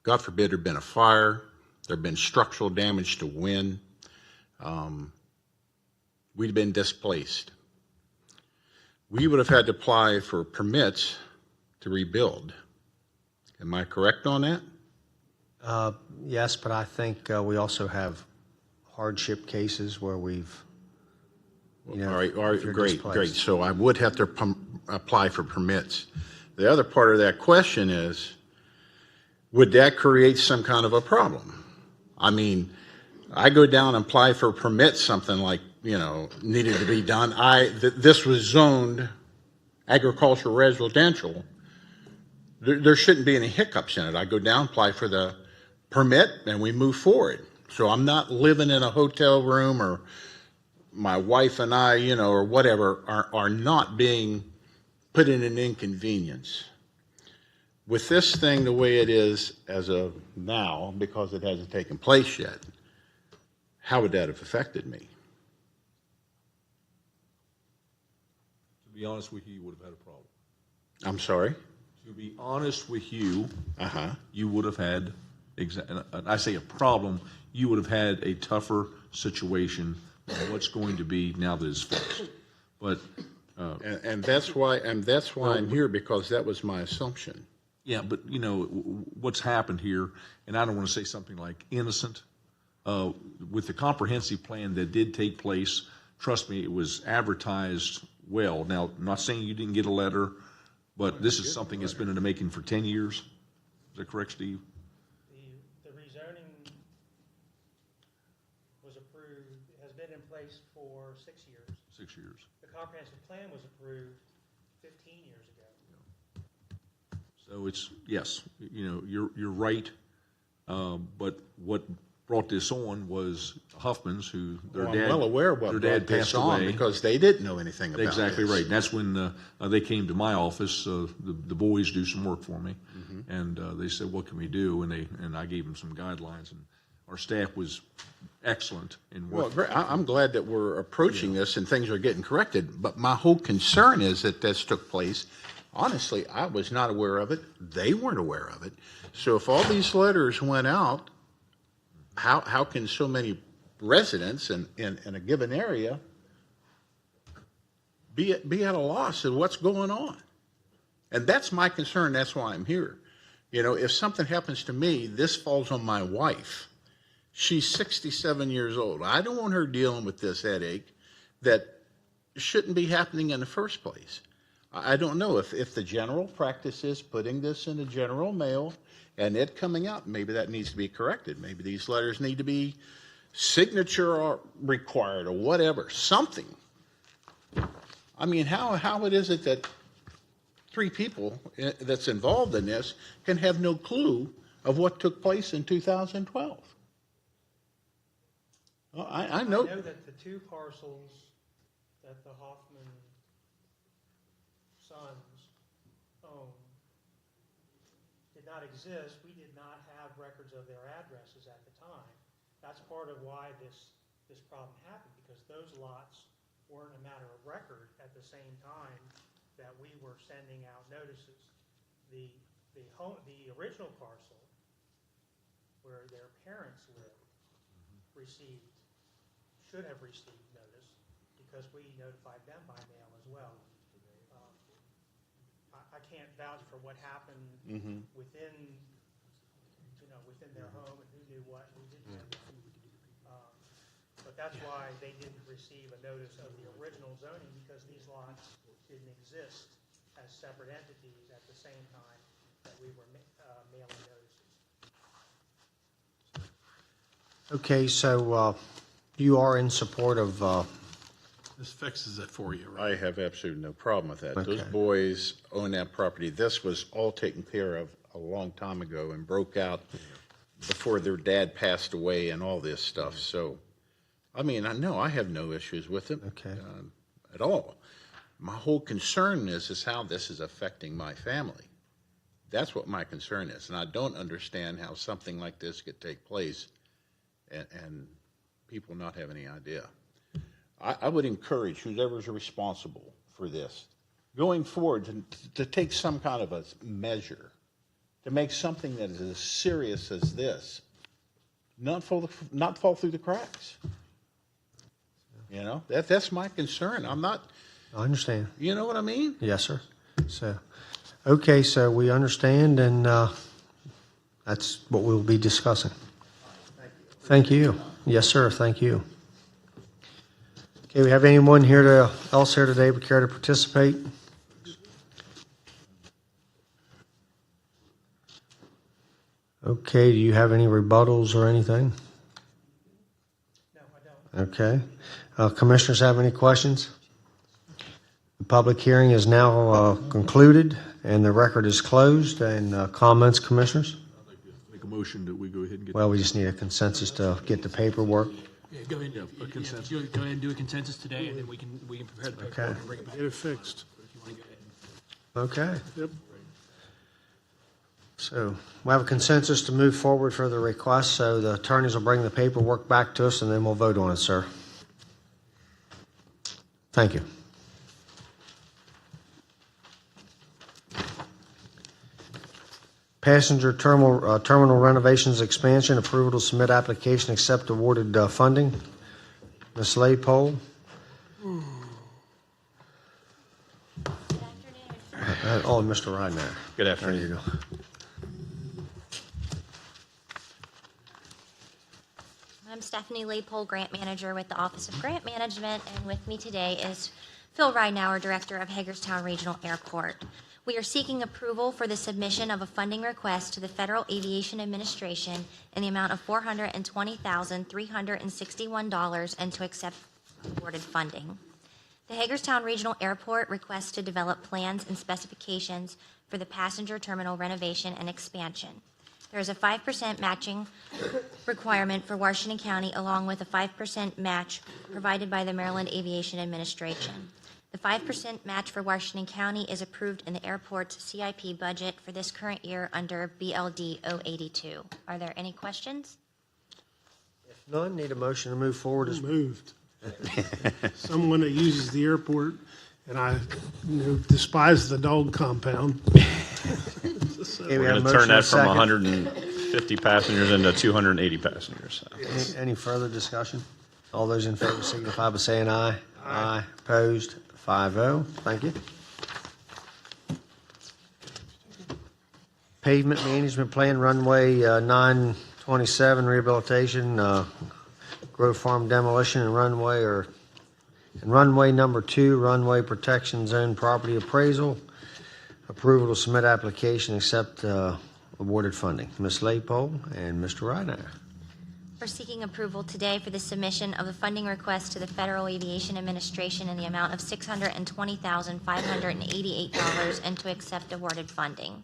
[SPEAKER 19] God forbid there'd been a fire, there'd been structural damage to wind, we'd been displaced. We would have had to apply for permits to rebuild. Am I correct on that?
[SPEAKER 1] Yes, but I think we also have hardship cases where we've,
[SPEAKER 19] All right, great. So I would have to apply for permits. The other part of that question is, would that create some kind of a problem? I mean, I go down and apply for a permit, something like, needed to be done. This was zoned agricultural residential. There shouldn't be any hiccups in it. I go down, apply for the permit, and we move forward. So I'm not living in a hotel room, or my wife and I, or whatever, are not being put in an inconvenience. With this thing the way it is as of now, because it hasn't taken place yet, how would that have affected me?
[SPEAKER 10] To be honest with you, you would have had a problem.
[SPEAKER 19] I'm sorry?
[SPEAKER 10] To To be honest with you, you would have had, and I say a problem, you would have had a tougher situation than what's going to be now that it's fixed. But
[SPEAKER 19] And that's why I'm here, because that was my assumption.
[SPEAKER 10] yeah, but you know what's happened here, and I don't want to say something like innocent. With the comprehensive plan that did take place, trust me, it was advertised well. Now, I'm not saying you didn't get a letter, but this is something that's been in the making for 10 years. Is that correct, Steve?
[SPEAKER 9] The rezoning was approved, has been in place for 6 years.
[SPEAKER 10] 6 years.
[SPEAKER 9] The comprehensive plan was approved 15 years ago.
[SPEAKER 10] So it's, yes, you know, you're right. But what brought this on was Huffman's, who their
[SPEAKER 19] Well,
[SPEAKER 10] dad.
[SPEAKER 19] I'm well aware of what
[SPEAKER 10] their
[SPEAKER 19] brought
[SPEAKER 10] dad
[SPEAKER 19] this
[SPEAKER 10] passed
[SPEAKER 19] on,
[SPEAKER 10] away.
[SPEAKER 19] because they didn't know anything about
[SPEAKER 10] Exactly
[SPEAKER 19] this.
[SPEAKER 10] right. And that's when they came to my office. The boys do some work for me, and they said, "What can we do?" And I gave them some guidelines, and our staff was excellent in
[SPEAKER 19] Well,
[SPEAKER 10] working.
[SPEAKER 19] great. I'm glad that we're approaching this and things are getting corrected, but my whole concern is that this took place. Honestly, I was not aware of it. They weren't aware of it. So if all these letters went out, how can so many residents in a given area be at a loss of what's going on? And that's my concern. That's why I'm here. You know, if something happens to me, this falls on my wife. She's 67 years old. I don't want her dealing with this headache that shouldn't be happening in the first place. I don't know if the general practice is putting this in the general mail and it coming out. Maybe that needs to be corrected. Maybe these letters need to be signature or required or whatever, something. I mean, how it is it that 3 people that's involved in this can have no clue of what took place in 2012? Well, I know.
[SPEAKER 9] I know that the 2 parcels that the Hoffman sons own did not exist. We did not have records of their addresses at the time. That's part of why this problem happened, because those lots weren't a matter of record at the same time that we were sending out notices. The original parcel where their parents lived should have received notice, because we notified them by mail as well. I can't vouch for what happened within their home and who knew what, who didn't know what. But that's why they didn't receive a notice of the original zoning, because these lots didn't exist as separate entities at the same time that we were mailing notices.
[SPEAKER 1] Okay, so you are in support of,
[SPEAKER 20] This fixes it for you, right?
[SPEAKER 19] I have absolutely no problem with that.
[SPEAKER 1] Okay.
[SPEAKER 19] Those boys own that property. This was all taken care of a long time ago and broke out before their dad passed away and all this stuff. So, I mean, I have no issues with it at all. My whole concern is how this is affecting my family. That's what my concern is. And I don't understand how something like this could take place and people not have any idea. I would encourage whoever's responsible for this, going forward, to take some kind of a measure, to make something that is as serious as this not fall through the cracks. You know, that's my concern. I'm not.
[SPEAKER 1] I understand.
[SPEAKER 19] You know what I mean?
[SPEAKER 1] Yes, sir. So, okay, so we understand, and that's what we'll be discussing. Thank you. Yes, sir. Thank you. Okay, we have anyone else here today would care to participate? Okay, do you have any rebuttals or anything?
[SPEAKER 9] No, I don't.
[SPEAKER 1] Okay. Commissioners have any questions? The public hearing is now concluded, and the record is closed. And comments, commissioners?
[SPEAKER 10] I'd like to make a motion that we go ahead and get.
[SPEAKER 1] Well, we just need a consensus to get the paperwork.
[SPEAKER 9] Yeah, go ahead.
[SPEAKER 10] Yeah, a consensus.
[SPEAKER 9] Go ahead and do a consensus today, and then we can prepare the paperwork and bring it back.
[SPEAKER 2] Get it fixed.
[SPEAKER 9] If you want to go ahead.
[SPEAKER 1] Okay.
[SPEAKER 2] Yep.
[SPEAKER 1] So we have a consensus to move forward for the request, so the attorneys will bring the paperwork back to us, and then we'll vote on it, sir. Thank you. Passenger terminal renovations expansion, approval to submit application, accept awarded funding. Ms. Laypole. Oh, Mr. Rydner.
[SPEAKER 21] Good afternoon.
[SPEAKER 1] There you go.
[SPEAKER 22] I'm Stephanie Laypole, Grant Manager with the Office of Grant Management, and with me today is Phil Ridenour, Director of Hagerstown Regional Airport. We are seeking approval for the submission of a funding request to the Federal Aviation Administration in the amount of $420,361 and to accept awarded funding. The Hagerstown Regional Airport requests to develop plans and specifications for the passenger terminal renovation and expansion. There is a 5% matching requirement for Washington County, along with a 5% match provided by the Maryland Aviation Administration. The 5% match for Washington County is approved in the airport's CIP budget for this current year under BLD 082. Are there any questions?
[SPEAKER 1] If none, need a motion to move forward.
[SPEAKER 2] Moved. Someone that uses the airport, and I despise the dog compound.
[SPEAKER 1] Okay, we
[SPEAKER 21] We're
[SPEAKER 1] have
[SPEAKER 21] going
[SPEAKER 1] a
[SPEAKER 21] to turn
[SPEAKER 1] motion and a
[SPEAKER 21] that from
[SPEAKER 1] second.
[SPEAKER 21] 150 passengers into 280 passengers.
[SPEAKER 1] Any further discussion? All those in favor signify by saying aye. Aye. Opposed? 5-0. Thank you. Pavement Management Plan, runway 927 rehabilitation, Grove Farm demolition, and runway number 2, runway protection zone property appraisal. Approval to submit application, accept awarded funding. Ms. Laypole and Mr. Rydner.
[SPEAKER 22] We're seeking approval today for the submission of a funding request to the Federal Aviation Administration in the amount of $620,588 and to accept awarded funding.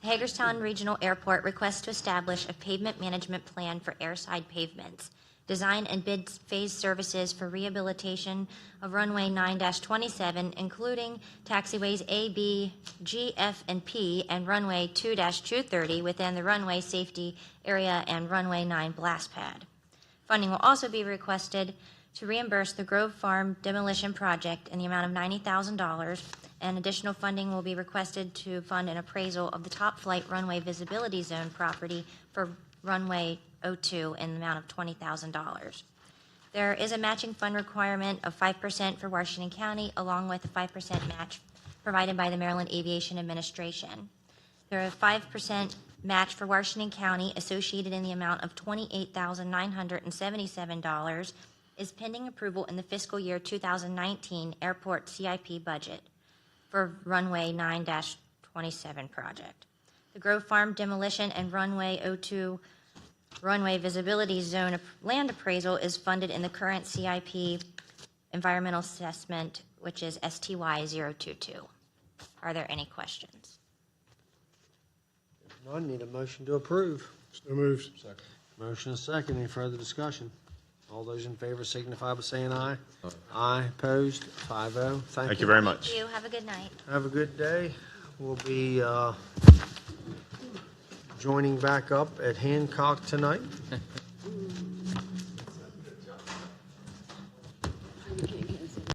[SPEAKER 22] The Hagerstown Regional Airport requests to establish a pavement management plan for airside pavements, design and bid phase services for rehabilitation of runway 9-27, including taxiways A, B, G, F, and P, and runway 2-230 within the runway safety area and runway 9 blast pad. Funding will also be requested to reimburse the Grove Farm demolition project in the amount of $90,000, and additional funding will be requested to fund an appraisal of the top flight runway visibility zone property for runway 02 in the amount of $20,000. There is a matching fund requirement of 5% for Washington County, along with a 5% match provided by the Maryland Aviation Administration. There are a 5% match for Washington County associated in the amount of $28,977 is pending approval in the fiscal year 2019 airport CIP budget for runway 9-27 project. The Grove Farm demolition and runway 02 runway visibility zone land appraisal is funded in the current CIP environmental assessment, which is STY 022. Are there any questions?
[SPEAKER 1] If none, need a motion to approve.
[SPEAKER 2] So moved.
[SPEAKER 1] Second. Motion is second. Any further discussion? All those in favor signify by saying aye. Aye. Opposed? 5-0.
[SPEAKER 21] Thank you very much.
[SPEAKER 22] Thank you. Have a good night.
[SPEAKER 1] Have a good day. We'll be joining back up at Hancock tonight.